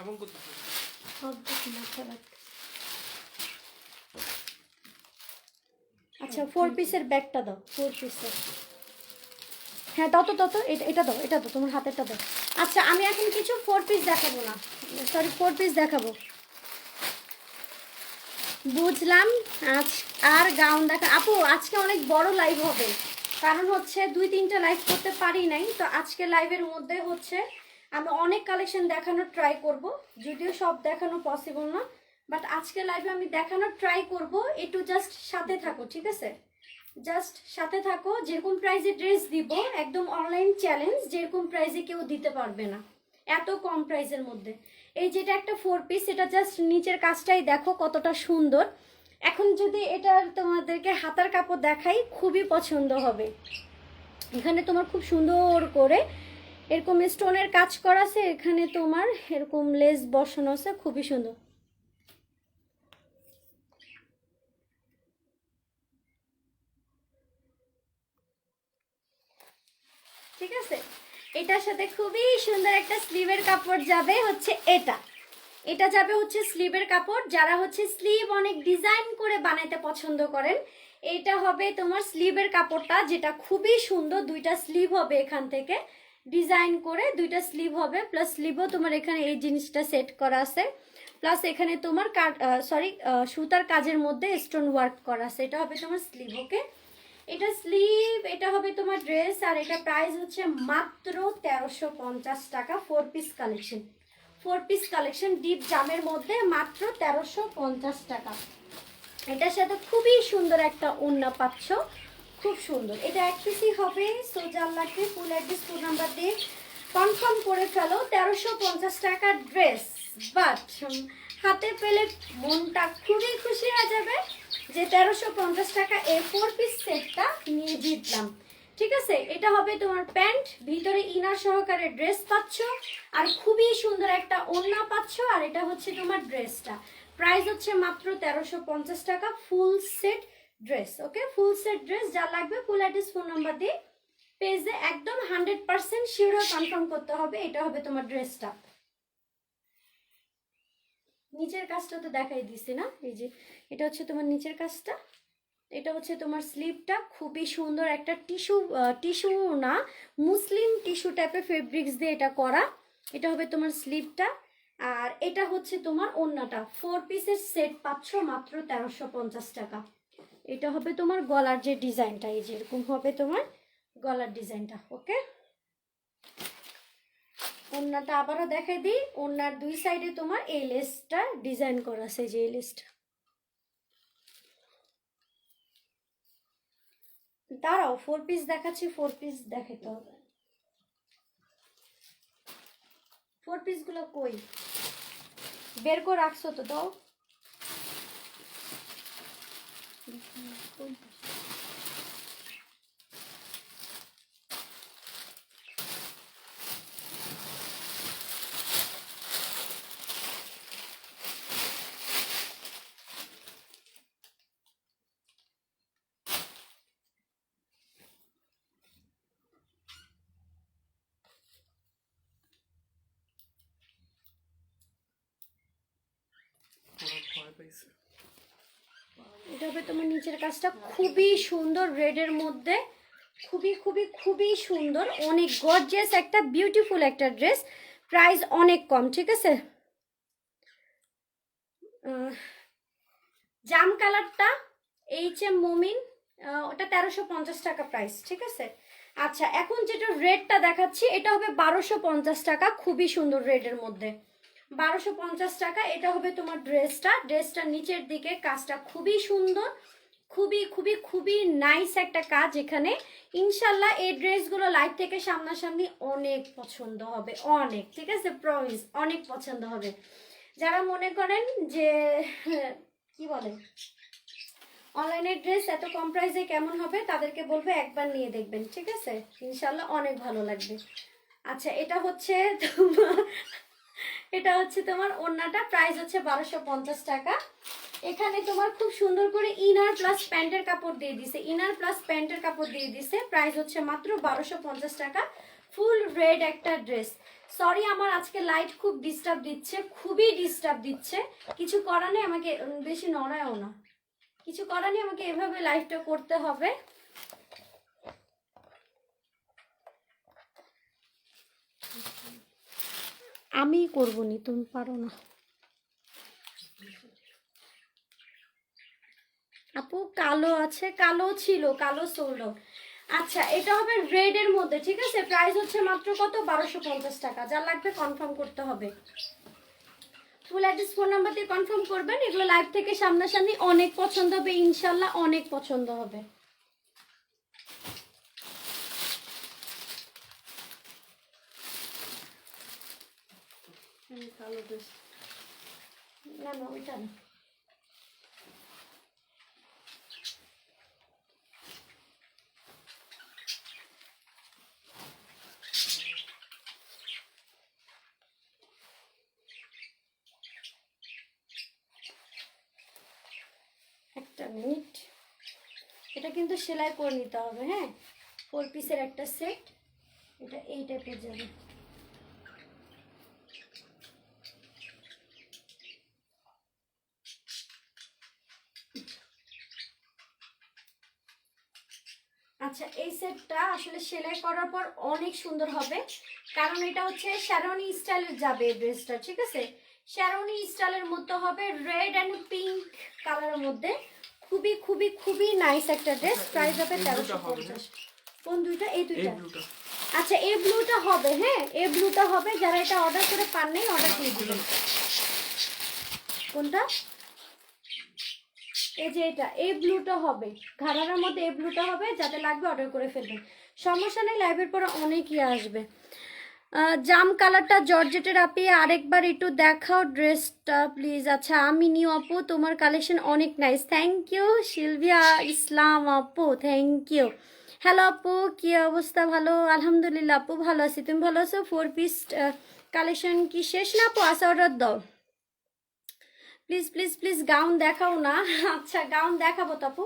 S2: কেমন করতেছে?
S1: আচ্ছা, 4 পিসের ব্যাগটা দাও, 4 পিসের। হ্যাঁ দাও তো, এটা দাও, এটা দাও, তোমার হাতেরটা দাও। আচ্ছা, আমি এখন কিছু 4 পিস দেখাবো না, সরি 4 পিস দেখাবো, বুঝলাম। আর গাউন দেখা আপু, আজকে অনেক বড় লাইভ হবে, কারণ হচ্ছে 2-3টা লাইভ করতে পারি নাই। তো আজকে লাইভের মধ্যে হচ্ছে আমি অনেক কালেকশন দেখানোর ট্রাই করব, যদিও সব দেখানো পসিবল না, বাট আজকে লাইভে আমি দেখানোর ট্রাই করব। একটু জাস্ট সাথে থাকো, ঠিক আছে? জাস্ট সাথে থাকো। যেরকম প্রাইসে ড্রেস দিব, একদম অনলাইন চ্যালেঞ্জ, যেরকম প্রাইসে কেউ দিতে পারবে না এত কম প্রাইসের মধ্যে। এই যেটা একটা 4 পিস, এটা জাস্ট নিচের কাজটাই দেখো কতটা সুন্দর। এখন যদি এটার তোমাদেরকে হাতার কাপড় দেখাই, খুবই পছন্দ হবে। এখানে তোমার খুব সুন্দর করে এরকম স্টোনের কাজ করা আছে, এখানে তোমার এরকম লেস বসানো আছে, খুবই সুন্দর। ঠিক আছে, এটার সাথে খুবই সুন্দর একটা স্লিভের কাপড় যাবে, হচ্ছে এটা যাবে হচ্ছে স্লিভের কাপড়। যারা হচ্ছে স্লিভ অনেক ডিজাইন করে বানাইতে পছন্দ করেন, এটা হবে তোমার স্লিভের কাপড়টা, যেটা খুবই সুন্দর। 2টা স্লিভ হবে, এখান থেকে ডিজাইন করে 2টা স্লিভ হবে, প্লাস স্লিভও তোমার এখানে এই জিনিসটা সেট করা আছে। প্লাস এখানে তোমার সুতার কাজের মধ্যে স্টোন ওয়ার্ক করা আছে। এটা হবে তোমার স্লিভ, ওকে? এটা স্লিভ, এটা হবে তোমার ড্রেস, আর এটা প্রাইস হচ্ছে মাত্র 1350 টাকা। 4 piece collection, 4 piece collection deep জামের মধ্যে মাত্র 1350 টাকা। এটার সাথে খুবই সুন্দর একটা ওড়না পাচ্ছ, খুব সুন্দর। এটা 1 পিসই হবে। সো যার লাগবে ফুল অ্যাড্রেস ফোন নাম্বার দিয়ে কনফার্ম করে ফেলো। 1350 টাকার ড্রেস, বাট হাতে পেলে মনটা খুবই খুশি হয়ে যাবে যে 1350 টাকা এই 4 পিস সেটটা নিয়ে জিতলাম। ঠিক আছে, এটা হবে তোমার প্যান্ট, ভিতরে ইনার সহকারে ড্রেস পাচ্ছ, আর খুবই সুন্দর একটা ওড়না পাচ্ছ। আর এটা হচ্ছে তোমার ড্রেসটা, প্রাইস হচ্ছে মাত্র 1350 টাকা ফুল সেট ড্রেস, ওকে? ফুল সেট ড্রেস যা লাগবে ফুল অ্যাড্রেস ফোন নাম্বার দিয়ে পেজে একদম 100% শিওর হয়ে কনফার্ম করতে হবে। এটা হবে তোমার ড্রেসটা। নিচের কাজটা তো দেখাই দিছি না, এই যে এটা হচ্ছে তোমার নিচের কাজটা, এটা হচ্ছে তোমার স্লিভটা। খুবই সুন্দর একটা টিস্যু না, মুসলিম টিস্যু টাইপের ফেব্রিক্স দিয়ে এটা করা। এটা হবে তোমার স্লিভটা, আর এটা হচ্ছে তোমার ওড়নাটা। 4 পিসের সেট পাচ্ছ মাত্র 1350 টাকা। এটা হবে তোমার গলার যে ডিজাইনটা, এই যে এরকম হবে তোমার গলার ডিজাইনটা, ওকে? ওড়নাটা আবারও দেখাই দিই। ওড়নার দুই সাইডে তোমার এই লেসটা ডিজাইন করা আছে, যে এই লেসটা। দাঁড়াও, 4 পিস দেখাচ্ছি, 4 পিস দেখাতে হবে। 4 পিস গুলো কই বের করে রাখছো তো, দাও।
S2: ভয় পাইছে।
S1: এটা হবে তোমার নিচের কাজটা, খুবই সুন্দর রেডের মধ্যে, খুবই খুবই খুবই সুন্দর, অনেক গর্জিয়াস একটা বিউটিফুল একটা ড্রেস। প্রাইস অনেক কম, ঠিক আছে? জাম কালারটা HM মুমিন, ওটা 1350 টাকা প্রাইস, ঠিক আছে? আচ্ছা, এখন যেটা রেডটা দেখাচ্ছি এটা হবে 1250 টাকা, খুবই সুন্দর রেডের মধ্যে 1250 টাকা। এটা হবে তোমার ড্রেসটা নিচের দিকে কাজটা খুবই সুন্দর, খুবই খুবই খুবই নাইস একটা কাজ এখানে। ইনশাল্লাহ এই ড্রেসগুলো লাইভ থেকে সামনাসামনি অনেক পছন্দ হবে, অনেক, ঠিক আছে? প্রমিস, অনেক পছন্দ হবে। যারা মনে করেন যে কি বলে অনলাইনের ড্রেস এত কম প্রাইসে কেমন হবে, তাদেরকে বলবো একবার নিয়ে দেখবেন, ঠিক আছে? ইনশাল্লাহ অনেক ভালো লাগবে। আচ্ছা, এটা হচ্ছে তোমার ওড়নাটা, প্রাইস হচ্ছে 1250 টাকা। এখানে তোমার খুব সুন্দর করে ইনার প্লাস প্যান্টের কাপড় দিয়ে দিছে, প্রাইস হচ্ছে মাত্র 1250 টাকা। ফুল রেড একটা ড্রেস। সরি, আমার আজকে লাইট খুব ডিস্টার্ব দিচ্ছে, খুবই ডিস্টার্ব দিচ্ছে। কিছু করার নেই, আমাকে বেশি নড়ায়ও না, কিছু করার নেই, আমাকে এভাবে লাইভটা করতে হবে। আমি করবো নি, তুমি পারো না আপু। কালো আছে, কালো ছিল, কালো সোল্ড আউট। আচ্ছা, এটা হবে রেড এর মধ্যে, ঠিক আছে? প্রাইস হচ্ছে মাত্র কত? 1250 টাকা। যা লাগবে কনফার্ম করতে হবে, ফুল অ্যাড্রেস ফোন নাম্বার দিয়ে কনফার্ম করবেন। এগুলো লাইভ থেকে সামনাসামনি অনেক পছন্দ হবে, ইনশাল্লাহ অনেক পছন্দ হবে।
S3: কালো ড্রেস
S1: না না, ওইটা না। একটা মিনিট, এটা কিন্তু সেলাই করে নিতে হবে, হ্যাঁ? 4 পিসের একটা সেট, এটা এই টাইপের যাবে। আচ্ছা, এই সেটটা আসলে সেলাই করার পর অনেক সুন্দর হবে, কারণ এটা হচ্ছে শেরওয়ানি স্টাইলের যাবে এই ড্রেসটা, ঠিক আছে? শ্যারনি স্টাইলের মধ্যে হবে, রেড অ্যান্ড পিঙ্ক কালারের মধ্যে। খুবই খুবই খুবই নাইস একটা ড্রেস। প্রাইস হবে
S2: এই ব্লুটা হবে,
S1: 1350। কোন দুইটা? এই
S2: এই
S1: দুইটা।
S2: ব্লুটা।
S1: আচ্ছা এই ব্লুটা হবে, হ্যাঁ এই ব্লুটা হবে। যারা এটা অর্ডার করে পান নাই অর্ডার দিয়ে দিবেন। কোনটা? এই যে এটা, এই ব্লুটা হবে, ঘাড়ার মধ্যে এই ব্লুটা হবে। যাদের লাগবে অর্ডার করে ফেলবেন, সমস্যা নেই। লাইভের পরে অনেকই আসবে। জাম কালারটা জর্জেটের। আপনি আরেকবার একটু দেখাও ড্রেসটা প্লিজ। আচ্ছা আমি নিউ আপু, তোমার কালেকশন অনেক নাইস। থ্যাংক ইউ শিলভিয়া ইসলাম আপু, থ্যাংক ইউ। হ্যালো আপু, কি অবস্থা? ভালো আলহামদুলিল্লাহ আপু, ভালো আছি। তুমি ভালো আছো? 4 পিস কালেকশন কি শেষ না আপু? আসা অর্ডার দাও প্লিজ প্লিজ প্লিজ। গাউন দেখাও না? আচ্ছা গাউন দেখাবো তো আপু।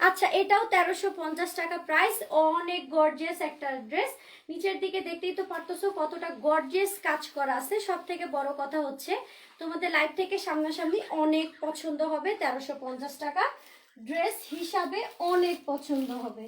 S1: আচ্ছা এটাও 1350 টাকা প্রাইস। অনেক গর্জিয়াস একটা ড্রেস। নিচের দিকে দেখতেই তো পারতেছো কতটা গর্জিয়াস কাজ করা আছে। সব থেকে বড় কথা হচ্ছে তোমাদের লাইভ থেকে সামনাসামনি অনেক পছন্দ হবে। 1350 টাকা ড্রেস হিসাবে অনেক পছন্দ হবে।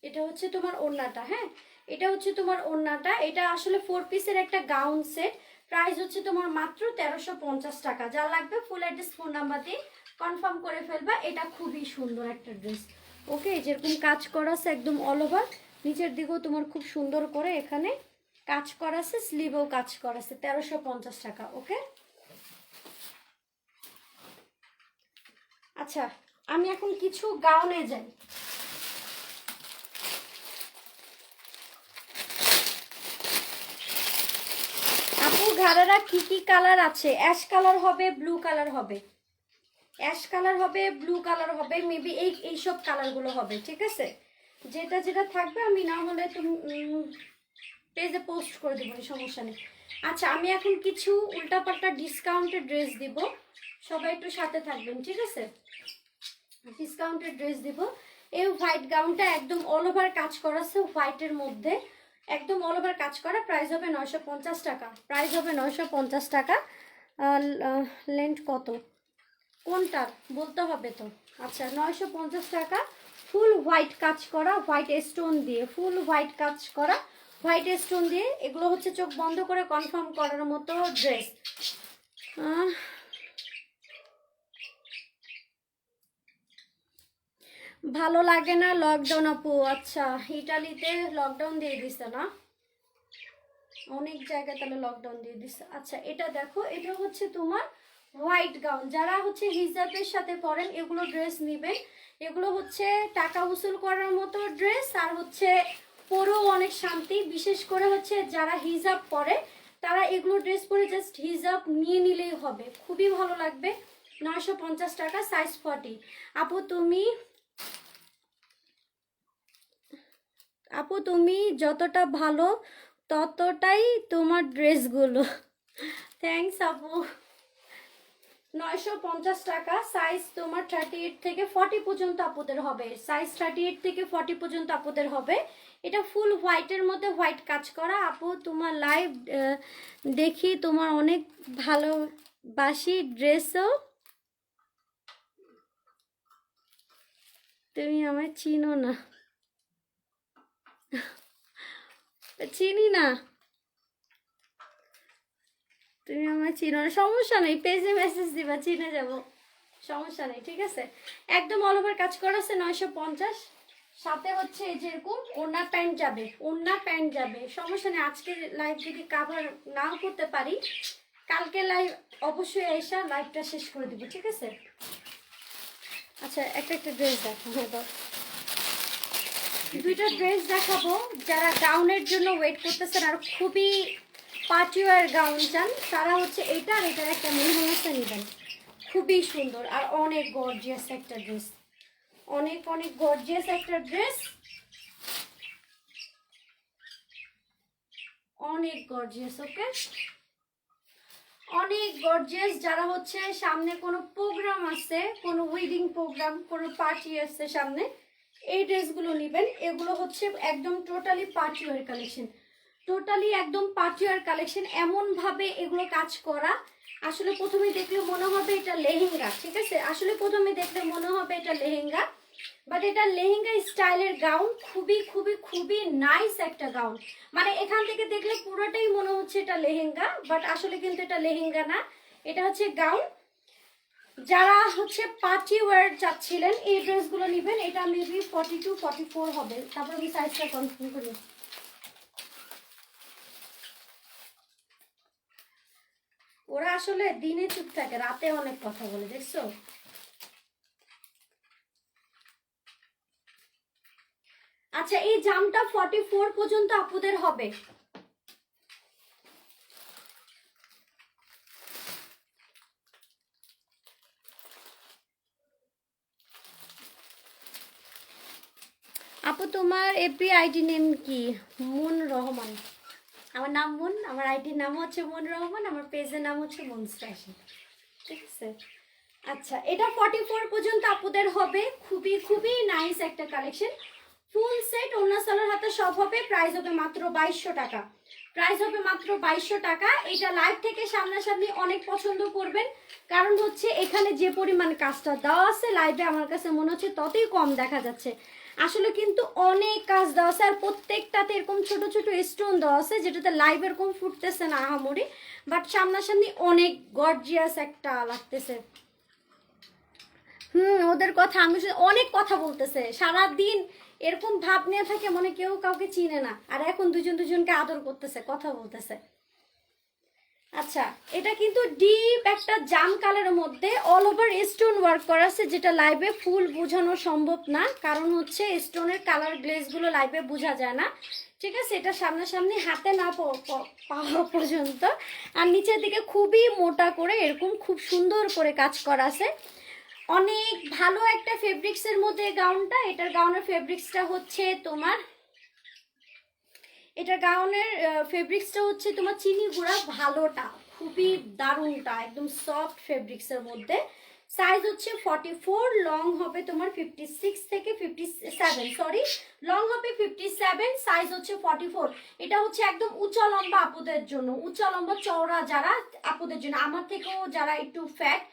S1: এটা হচ্ছে তোমার ওড়নাটা, হ্যাঁ এটা হচ্ছে তোমার ওড়নাটা। এটা আসলে 4 পিসের একটা গাউন সেট। প্রাইস হচ্ছে তোমার মাত্র 1350 টাকা। যা লাগবে ফুল অ্যাড্রেস ফোন নাম্বার দিয়ে কনফার্ম করে ফেলবা। এটা খুবই সুন্দর একটা ড্রেস। ওকে, যেরকম কাজ করা আছে একদম অল ওভার। নিচের দিকেও তোমার খুব সুন্দর করে এখানে কাজ করা আছে, স্লিভেও কাজ করা আছে। 1350 টাকা। ওকে আচ্ছা আমি এখন কিছু গাউনে যাই। আপু ঘাড়ারা কি কি কালার আছে? অ্যাশ কালার হবে, ব্লু কালার হবে, অ্যাশ কালার হবে, ব্লু কালার হবে, মেবি এইসব কালারগুলো হবে। ঠিক আছে, যেটা যেটা থাকবে আমি না হলে তুমি পেজে পোস্ট করে দেবো, সমস্যা নেই। আচ্ছা আমি এখন কিছু উল্টাপাল্টা ডিসকাউন্টের ড্রেস দিব, সবাই একটু সাথে থাকবেন। ঠিক আছে, ডিসকাউন্টের ড্রেস দিব। এই হোয়াইট গাউনটা একদম অল ওভার কাজ করা আছে, হোয়াইটের মধ্যে একদম অল ওভার কাজ করা। প্রাইস হবে 950 টাকা। প্রাইস হবে 950 টাকা। লেন্থ কত কোনটার বলতে হবে তো। আচ্ছা 950 টাকা। ফুল হোয়াইট কাজ করা, হোয়াইট স্টোন দিয়ে, ফুল হোয়াইট কাজ করা, হোয়াইট স্টোন দিয়ে। এগুলো হচ্ছে চোখ বন্ধ করে কনফার্ম করার মতো ড্রেস। ভালো লাগে না লকডাউন আপু? আচ্ছা ইটালিতে লকডাউন দিয়ে দিছে না, অনেক জায়গায় তাহলে লকডাউন দিয়ে দিছে। আচ্ছা এটা দেখো, এটা হচ্ছে তোমার হোয়াইট গাউন। যারা হচ্ছে হিজাবের সাথে পরেন এগুলো ড্রেস নেবেন। এগুলো হচ্ছে টাকা উসুল করার মতো ড্রেস, আর হচ্ছে পরেও অনেক শান্তি। বিশেষ করে হচ্ছে যারা হিজাব পরে তারা এগুলো ড্রেস পরে জাস্ট হিজাব নিয়ে নিলেই হবে, খুবই ভালো লাগবে। 950 টাকা, সাইজ 40। আপু তুমি যতটা ভালো ততটাই তোমার ড্রেসগুলো। থ্যাংকস আপু। 950 টাকা, সাইজ তোমার 38 থেকে 40 পর্যন্ত আপুদের হবে। সাইজ 38 থেকে 40 পর্যন্ত আপুদের হবে। এটা ফুল হোয়াইটের মধ্যে হোয়াইট কাজ করা। আপু তোমার লাইভ দেখি, তোমার অনেক ভালোবাসি ড্রেসও। তুমি আমায় চিনো না? চিনি না, তুমি আমার চিনো না, সমস্যা নেই, পেজে মেসেজ দিবা, চিনে যাব, সমস্যা নেই। ঠিক আছে, একদম অল ওভার কাজ করা আছে। 950। সাথে হচ্ছে যেরকম ওড়না প্যান্ট যাবে, ওড়না প্যান্ট যাবে, সমস্যা নেই। আজকে লাইভ যদি কাভার নাও করতে পারি, কালকে লাইভ অবশ্যই এসে লাইভটা শেষ করে দিব। ঠিক আছে, আচ্ছা একটা একটা ড্রেস দেখো। দুইটা ড্রেস দেখাবো। যারা গাউনের জন্য ওয়েট করতেছেন আর খুবই পার্টিওয়ার গাউন চান, তারা হচ্ছে এটা আর এটার একটা মিলমশা নেবেন। খুবই সুন্দর আর অনেক গর্জিয়াস একটা ড্রেস, অনেক অনেক গর্জিয়াস একটা ড্রেস, অনেক গর্জিয়াস। ওকে, অনেক গর্জিয়াস। যারা হচ্ছে সামনে কোনো প্রোগ্রাম আছে, কোনো ওয়েডিং প্রোগ্রাম, কোনো পার্টি আছে সামনে, এই ড্রেসগুলো নেবেন। এগুলো হচ্ছে একদম টোটালি পার্টিওয়ার কালেকশন, টোটালি একদম পার্টিওয়ার কালেকশন। এমনভাবে এগুলো কাজ করা, আসলে প্রথমে দেখলে মনে হবে এটা লেহেঙ্গা। ঠিক আছে, আসলে প্রথমে দেখলে মনে হবে এটা লেহেঙ্গা, বাট এটা লেহেঙ্গা স্টাইলের গাউন, খুবই খুবই খুবই নাইস একটা গাউন। মানে এখান থেকে দেখলে পুরোটাই মনে হচ্ছে এটা লেহেঙ্গা, বাট আসলে কিন্তু এটা লেহেঙ্গা না, এটা হচ্ছে গাউন। যারা হচ্ছে পার্টি ওয়্যার চাচ্ছিলেন এই ড্রেসগুলো নেবেন। এটা মেবি 42-44 হবে। তারপর আমি সাইজটা কনফার্ম করি। ওরা আসলে দিনে চুপ থাকে, রাতে অনেক কথা বলে, দেখছো? আচ্ছা, এই জামটা 44 পর্যন্ত আপুদের হবে। আপু তোমার এপি আইডি নেম কি? মুন রহমান। আমার নাম মুন, আমার আইডির নাম হচ্ছে মুন রহমান, আমার পেজের নাম হচ্ছে মুনস ফ্যাশন, ঠিক আছে? আচ্ছা, এটা 44 পর্যন্ত আপুদের হবে। খুবই খুবই নাইস একটা কালেকশন। ফুল সেট ওড়না সালোয়ার হাতে সব হবে। প্রাইস হবে মাত্র 2200 টাকা। প্রাইস হবে মাত্র 2200 টাকা। এটা লাইভ থেকে সামনাসামনি অনেক পছন্দ করবেন, কারণ হচ্ছে এখানে যে পরিমাণ কাজটা দেওয়া আছে লাইভে আমার কাছে মনে হচ্ছে ততই কম দেখা যাচ্ছে। আসলে কিন্তু অনেক কাজ দেওয়া আছে, আর প্রত্যেকটাতে এরকম ছোট ছোট স্টোন দেওয়া আছে, যেটাতে লাইভ এরকম ফুটতেছে না আহামরি, বাট সামনাসামনি অনেক গর্জিয়াস একটা লাগতেছে। ওদের কথা আমি অনেক কথা বলতেছে সারাদিন, এরকম ভাব নিয়ে থাকে মনে কেউ কাউকে চিনে না, আর এখন দুজন দুজনকে আদর করতেছে, কথা বলতেছে। আচ্ছা, এটা কিন্তু ডিপ একটা জাম কালারের মধ্যে অল ওভার স্টোন ওয়ার্ক করা আছে, যেটা লাইভে ফুল বোঝানো সম্ভব না, কারণ হচ্ছে স্টোনের কালার গ্লেজগুলো লাইভে বোঝা যায় না, ঠিক আছে? এটা সামনাসামনি হাতে না পাওয়া পর্যন্ত। আর নিচের দিকে খুবই মোটা করে এরকম খুব সুন্দর করে কাজ করা আছে। অনেক ভালো একটা ফেব্রিক্সের মধ্যে গাউনটা। এটার গাউনের ফেব্রিক্সটা হচ্ছে তোমার, এটা গাউনের ফেব্রিক্সটা হচ্ছে তোমার চিনি গুঁড়া ভালোটা, খুবই দারুণটা, একদম সফট ফেব্রিক্সের মধ্যে। সাইজ হচ্ছে 44, লং হবে তোমার 56 থেকে 57, সরি, লং হবে 57, সাইজ হচ্ছে 44। এটা হচ্ছে একদম উঁচা লম্বা আপুদের জন্য, উঁচা লম্বা চওড়া যারা আপুদের জন্য, আমার থেকেও যারা একটু ফ্যাট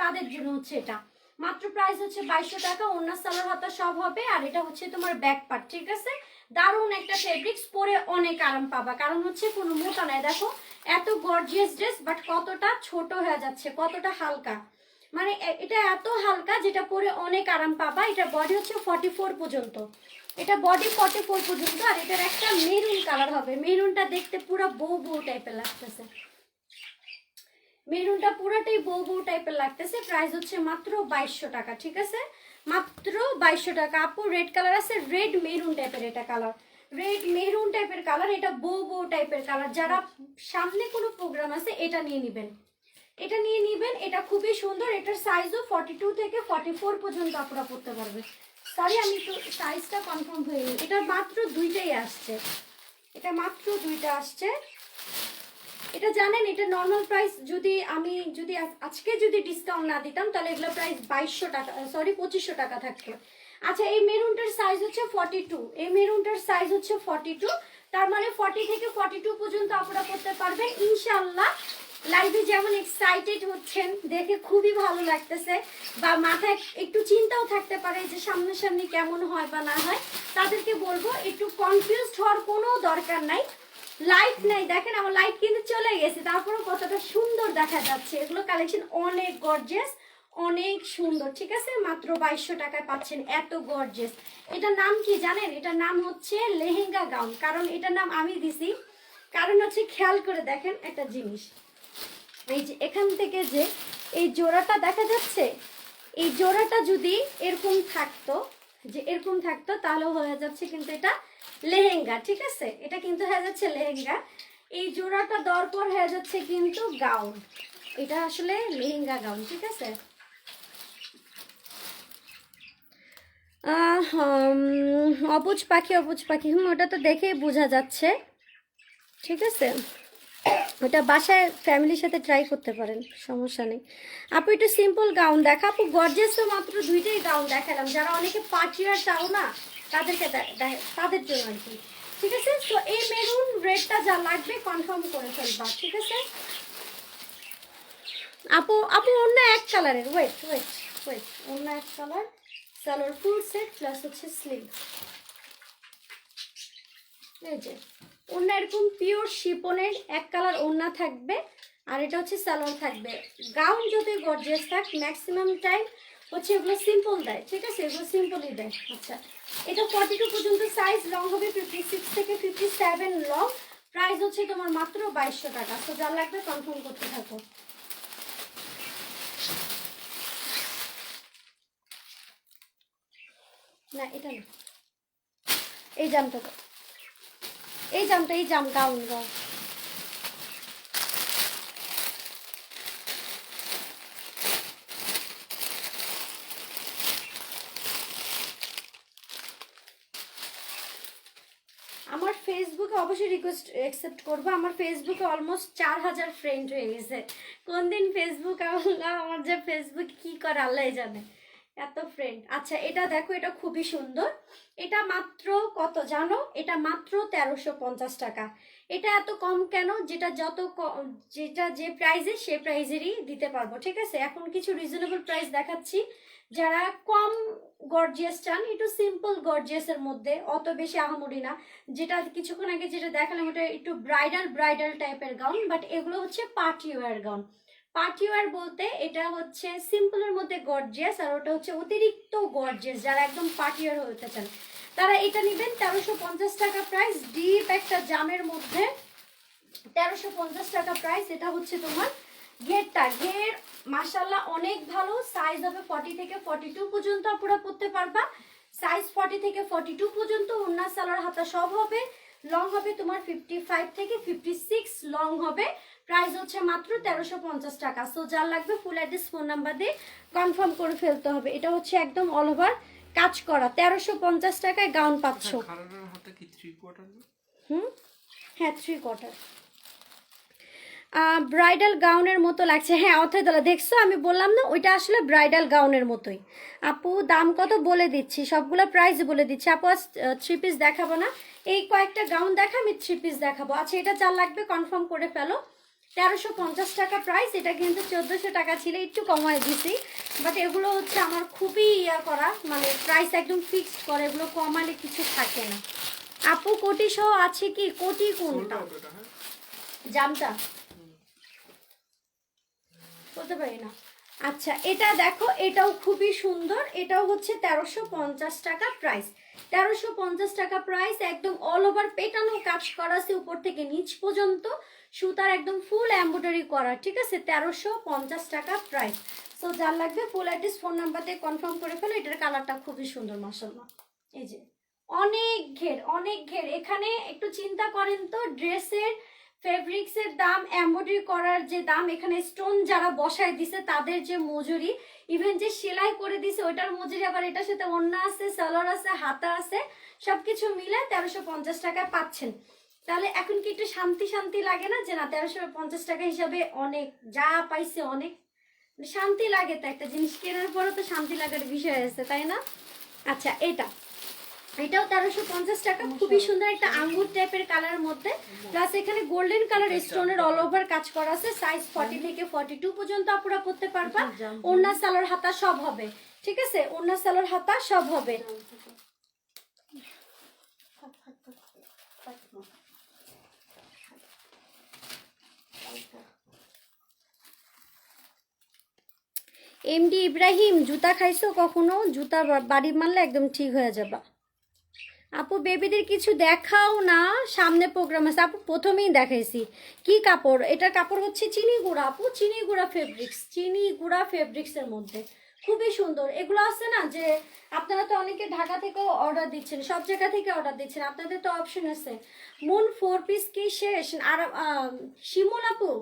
S1: তাদের জন্য হচ্ছে এটা। মাত্র প্রাইস হচ্ছে 2200 টাকা। ওড়না সালোয়ার হাতা সব হবে, আর এটা হচ্ছে তোমার ব্যাক পার্ট, ঠিক আছে? দারুণ একটা ফেব্রিক্স, পরে অনেক আরাম পাবা, কারণ হচ্ছে কোনো মোটা নাই। দেখো এত গর্জিয়াস ড্রেস, বাট কতটা ছোট হয়ে যাচ্ছে, কতটা হালকা, মানে এটা এত হালকা যেটা পরে অনেক আরাম পাবা। এটা বডি হচ্ছে 44 পর্যন্ত, এটা বডি 44 পর্যন্ত। আর এটার একটা মেরুন কালার হবে, মেরুনটা দেখতে পুরো বউ বউ টাইপের লাগতেছে, মেরুনটা পুরোটাই বউ বউ টাইপের লাগতেছে। প্রাইস হচ্ছে মাত্র 2200 টাকা, ঠিক আছে? মাত্র 2200 টাকা। আপু রেড কালার আছে, রেড মেরুন টাইপের এটা কালার, রেড মেরুন টাইপের কালার, এটা বউ বউ টাইপের কালার। যারা সামনে কোনো প্রোগ্রাম আছে এটা নিয়ে নেবেন, এটা নিয়ে নেবেন, এটা খুবই সুন্দর। এটার সাইজও 42 থেকে 44 পর্যন্ত আপনারা পড়তে পারবে। সরি, আমি একটু সাইজটা কনফার্ম হয়ে নিই। এটা মাত্র দুইটাই আসছে, এটা মাত্র দুইটা আসছে। এটা জানেন, এটা নর্মাল প্রাইস যদি আজকে যদি ডিসকাউন্ট না দিতাম তাহলে এগুলো প্রাইস 2200 টাকা, সরি 2500 টাকা থাকতো। আচ্ছা, এই মেরুনটার সাইজ হচ্ছে 42, এই মেরুনটার সাইজ হচ্ছে 42, তার মানে 40 থেকে 42 পর্যন্ত আপনারা করতে পারবেন ইনশাআল্লাহ। লাইভে যেমন এক্সাইটেড হচ্ছেন দেখে খুবই ভালো লাগতেছে, বা মাথায় একটু চিন্তাও থাকতে পারে যে সামনাসামনি কেমন হয় বা না হয়, তাদেরকে বলবো একটু কনফিউজড হওয়ার কোনো দরকার নাই। লাইট নাই, দেখেন আমার লাইট কিন্তু চলে গেছে, তারপরে কতটা সুন্দর দেখা যাচ্ছে। এগুলো কালেকশন অনেক গর্জিয়াস, অনেক সুন্দর, ঠিক আছে? মাত্র 2200 টাকায় পাচ্ছেন এত গর্জিয়াস। এটার নাম কি জানেন? এটার নাম হচ্ছে লেহেঙ্গা গাউন। কারণ এটার নাম আমি দিছি, কারণ হচ্ছে খেয়াল করে দেখেন একটা জিনিস, এই যে এখান থেকে যে এই জোড়াটা দেখা যাচ্ছে, এই জোড়াটা যদি এরকম থাকতো, যে এরকম থাকতো, তাহলে হয়ে যাচ্ছে কিন্তু এটা লেহেঙ্গা, ঠিক আছে? এটা কিন্তু হয়ে যাচ্ছে লেহেঙ্গা। এই জোড়াটা দেওয়ার পর হয়ে যাচ্ছে কিন্তু গাউন, এটা আসলে লেহেঙ্গা গাউন, ঠিক আছে? অবুজ পাখি, অবুজ পাখি, ওটা তো দেখেই বোঝা যাচ্ছে, ঠিক আছে? ওটা বাসায় ফ্যামিলির সাথে ট্রাই করতে পারেন, সমস্যা নেই। আপু একটু সিম্পল গাউন দেখা। আপু গর্জিয়াস তো মাত্র দুইটাই গাউন দেখালাম, যারা অনেকে পার্টিয়ার চাও না তাদেরকে তাদের জন্য আর কি, ঠিক আছে? তো এই মেরুন রেডটা যা লাগবে কনফার্ম করে ফেলবা, ঠিক আছে? আপু আপু অন্য এক কালারের, ওয়েট ওয়েট ওয়েট, অন্য এক colour, salwar full set plus হচ্ছে স্লিভ। এই যে ওড়না এরকম পিওর শিপনের এক কালার ওড়না থাকবে, আর এটা হচ্ছে সালোয়ার থাকবে। গাউন যদি গর্জিয়াস থাক, ম্যাক্সিমাম টাইম হচ্ছে এগুলো সিম্পল দেয়, ঠিক আছে, এগুলো সিম্পলই দেয়। আচ্ছা, এটা 42 পর্যন্ত সাইজ, লং হবে 56 থেকে 57 লং। প্রাইস হচ্ছে তোমার মাত্র 2200 টাকা। তো যার লাগবে কনফার্ম করতে থাকো। না এটা না, এই জামটা, এই জামটা, এই জাম, গাউন গাউন। আমার ফেসবুকে অবশ্যই রিকোয়েস্ট অ্যাকসেপ্ট করবো। আমার ফেসবুকে অলমোস্ট 4000 ফ্রেন্ড হয়ে গেছে। কোন দিন ফেসবুক আমার যে ফেসবুক কি করে আল্লাহ জানে, এত ফ্রেন্ড। আচ্ছা এটা দেখো, এটা খুবই সুন্দর। এটা মাত্র কত জানো? এটা মাত্র 1350 টাকা। এটা এত কম কেন? যেটা যেটা যে প্রাইসে সে প্রাইজেরই দিতে পারবো, ঠিক আছে। এখন কিছু রিজনেবল প্রাইস দেখাচ্ছি। যারা কম গর্জিয়াস চান, একটু সিম্পল গর্জিয়াসের মধ্যে, অত বেশি আহামরি না। যেটা কিছুক্ষণ আগে যেটা দেখালাম ওটা একটু ব্রাইডাল টাইপের গাউন, বাট এগুলো হচ্ছে party wear gown. Party wear বলতে এটা হচ্ছে সিম্পলের মধ্যে গর্জিয়াস, আর ওটা হচ্ছে অতিরিক্ত গর্জিয়াস। যারা একদম পার্টি ওয়্যার হতে চান তারা এটা নেবেন। 1350 টাকা প্রাইস, ডিপ একটা জামের মধ্যে 1350 টাকা প্রাইস। এটা হচ্ছে তোমার ঘের মাশাআল্লাহ অনেক ভালো। সাইজ হবে 40 থেকে 42 পর্যন্ত আপুরা পরতে পারবা। সাইজ 40 থেকে 42 পর্যন্ত, ওড়না সালোয়ার হাতা সব হবে। লং হবে তোমার 55 থেকে 56 লং হবে। প্রাইস হচ্ছে মাত্র 1350 টাকা। সো যার লাগবে ফুল অ্যাড্রেস ফোন নাম্বার দিয়ে কনফার্ম করে ফেলতে হবে। এটা হচ্ছে একদম অল ওভার কাজ করা, 1350 টাকায় গাউন পাচ্ছ।
S2: খারাপের হাতে কি 3/4?
S1: হ্যাঁ 3/4 ব্রাইডাল গাউনের মতো লাগছে। হ্যাঁ অথয় দাদা দেখছো, আমি বললাম না ওইটা আসলে ব্রাইডাল গাউনের মতোই। আপু দাম কত বলে দিচ্ছি, সবগুলো প্রাইস বলে দিচ্ছি। আপু আজ 3 পিস দেখাবো না, এই কয়েকটা গাউন দেখা আমি 3 পিস দেখাবো। আচ্ছা এটা যার লাগবে কনফার্ম করে ফেলো। 1350 টাকা প্রাইস। এটা কিন্তু 1400 টাকা ছিল, একটু কমায় দিছি। বাট এগুলো হচ্ছে আমার খুবই করা, মানে প্রাইস একদম ফিক্সড করে, এগুলো কমালে কিছু থাকে না। আপু কোটি সহ আছে কি? কোটি কোনটা? জামটা বলতে পারি না। আচ্ছা এটা দেখো, এটাও খুবই সুন্দর। এটাও হচ্ছে 1350 টাকা প্রাইস। 1350 টাকা প্রাইস, একদম অল ওভার পেটানো কাজ করা আছে উপর থেকে নিচ পর্যন্ত, সুতার একদম ফুল এমব্রয়ডারি করা, ঠিক আছে। 1350 টাকা প্রাইস। সো যার লাগবে ফুল অ্যাড্রেস ফোন নাম্বার দিয়ে কনফার্ম করে ফেলো। এটার কালারটা খুবই সুন্দর মাশাআল্লাহ। এই যে অনেক ঘের। এখানে একটু চিন্তা করেন তো, ড্রেসের ফেব্রিক্সের দাম, এমব্রয়ডারি করার যে দাম, এখানে স্টোন যারা বসায় দিছে তাদের যে মজুরি, ইভেন যে সেলাই করে দিছে ওইটার মজুরি, আবার এটার সাথে ওড়না আছে, সালোয়ার আছে, হাতা আছে, সবকিছু মিলে 1350 টাকায় পাচ্ছেন। তাহলে এখন কি একটু শান্তি লাগে না যে না 1350 টাকা হিসাবে অনেক, যা পাইছে অনেক শান্তি লাগে। তো একটা জিনিস কেনার পরে তো শান্তি লাগার বিষয় আছে, তাই না? আচ্ছা এটাও 1350 টাকা, খুবই সুন্দর একটা আঙ্গুর টাইপের কালারের মধ্যে, প্লাস এখানে গোল্ডেন কালার স্টোনের অল ওভার কাজ করা আছে। সাইজ 40 থেকে 42 পর্যন্ত আপুরা পড়তে পারবা। ওড়না সালোয়ার হাতা সব হবে, ঠিক আছে, ওড়না সালোয়ার হাতা সব হবে। এমডি ইব্রাহিম, জুতা খাইছো কখনো? জুতা বাড়ি মারলে একদম ঠিক হয়ে যাবা। আপু বেবিদের কিছু দেখাও না, সামনে প্রোগ্রাম আছে। আপু প্রথমেই দেখাইছি। কি কাপড়? এটার কাপড় হচ্ছে চিনি গুঁড়া আপু, চিনি গুঁড়া ফেব্রিক্সের মধ্যে খুবই সুন্দর। এগুলো আছে না যে আপনারা তো অনেকে ঢাকা থেকেও অর্ডার দিচ্ছেন, সব জায়গা থেকে অর্ডার দিচ্ছেন, আপনাদের তো অপশন আছে। মুন 4 পিস কি শেষ? আর শিমুল আপু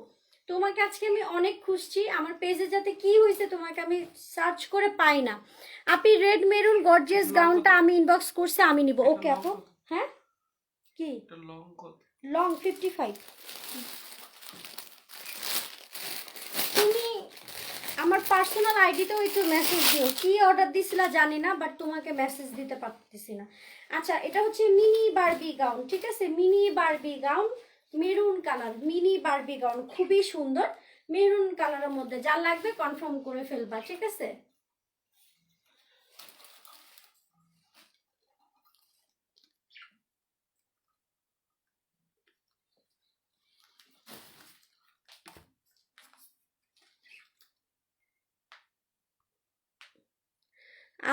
S1: তোমাকে আজকে আমি অনেক খুঁজছি, আমার পেজে যাতে কি হয়েছে তোমাকে আমি সার্চ করে পাই না। আপনি রেড মেরুন গর্জিয়াস গাউনটা আমি ইনবক্স করছি, আমি নিব। ওকে আপু। হ্যাঁ কি লং 55। তুমি আমার পার্সোনাল আইডিতেও একটু মেসেজ দিও, কি অর্ডার দিছিলা জানি না, বাট তোমাকে মেসেজ দিতে পারতেছি না। আচ্ছা এটা হচ্ছে মিনি বারবি গাউন, ঠিক আছে, mini Barbie gown, maroon colour, mini Barbie gown খুবই সুন্দর, মেরুন কালারের মধ্যে। যা লাগবে কনফার্ম করে ফেলবা, ঠিক আছে।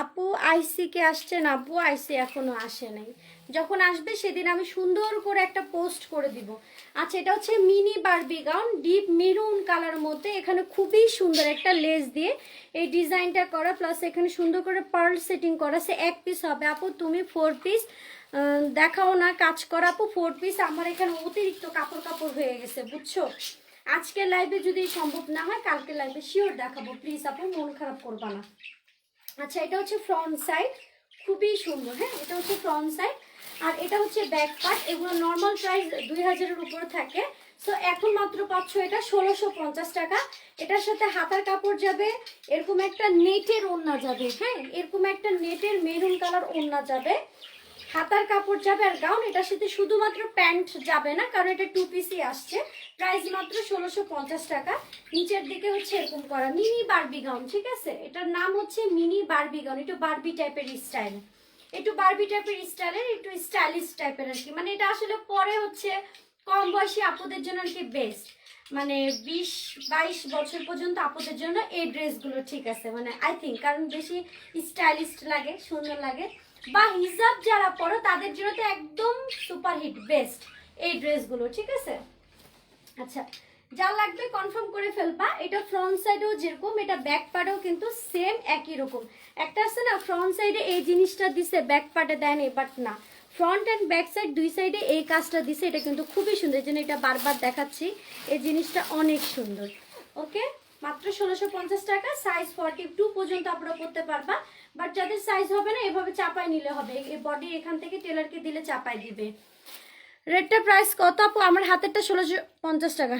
S1: আপু আইসি কে আসছেন? আপু আইসি এখনো আসে নাই, যখন আসবে সেদিন আমি সুন্দর করে একটা পোস্ট করে দিব। আচ্ছা, এটা হচ্ছে mini Barbie gown, deep maroon colour মধ্যে, এখানে খুবই সুন্দর একটা লেস দিয়ে এই ডিজাইনটা করা, প্লাস এখানে সুন্দর করে পার্ল সেটিং করা আছে। এক পিস হবে আপু, তুমি 4 পিস দেখাও না কাজ করা আপু। 4 পিস আমার এখানে অতিরিক্ত কাপড় কাপড় হয়ে গেছে, বুঝছো? আজকের লাইভে যদি সম্ভব না হয় কালকে লাইভে শিওর দেখাবো, প্লিজ আপু মন খারাপ করবা না। আচ্ছা, এটা হচ্ছে ফ্রন্ট সাইড, খুবই সুন্দর। হ্যাঁ, এটা হচ্ছে ফ্রন্ট সাইড, আর এটা হচ্ছে ব্যাক পার্ট। এগুলো নর্মাল প্রাইস 2000-এর উপরে থাকে, সো এখন মাত্র পাচ্ছ এটা 1650 টাকা। এটার সাথে হাতার কাপড় যাবে, এরকম একটা নেটের ওড়না যাবে। হ্যাঁ, এরকম একটা নেটের মেরুন কালার ওড়না যাবে, হাতার কাপড় যাবে আর গাউন। এটার সাথে শুধুমাত্র প্যান্ট যাবে না, কারণ এটা 2 পিসই আসছে। প্রাইস মাত্র 1650 টাকা। নিচের দিকে হচ্ছে এরকম করা মিনি বারবি গাউন, ঠিক আছে? এটার নাম হচ্ছে মিনি বারবি গাউন। একটু বারবি টাইপের স্টাইল, একটু বারবি টাইপের স্টাইলের, একটু স্টাইলিশ টাইপের আর কি। মানে এটা আসলে পরে হচ্ছে কম বয়সী আপুদের জন্য আর কি বেস্ট, মানে 20-22 বছর পর্যন্ত আপুদের জন্য এই ড্রেসগুলো ঠিক আছে, মানে আই থিঙ্ক, কারণ বেশি স্টাইলিশ লাগে, সুন্দর লাগে। বা হিজাব যারা পরো তাদের জন্য তো একদম সুপার হিট বেস্ট এই ড্রেসগুলো, ঠিক আছে? আচ্ছা, যা লাগবে কনফার্ম করে ফেলবা। এটা ফ্রন্ট সাইডেও যেরকম, এটা ব্যাক পার্টেও কিন্তু সেম একই রকম। একটা আছে না ফ্রন্ট সাইডে এই জিনিসটা দিছে, ব্যাক পার্টে দেয়নি, বাট না, ফ্রন্ট অ্যান্ড ব্যাক সাইড দুই সাইডে এই কাজটা দিছে। এটা কিন্তু খুবই সুন্দর, এই জন্য এটা বারবার দেখাচ্ছি। এই জিনিসটা অনেক সুন্দর। ওকে, মাত্র 1650 টাকা। সাইজ 42 পর্যন্ত আপনারা করতে পারবা, বাট যাদের সাইজ হবে না এভাবে চাপাই নিলে হবে। এই বডি এখান থেকে টেলারকে দিলে চাপাই দিবে। রেটটা প্রাইস কত আপু? আমার হাতেরটা 1650 টাকা।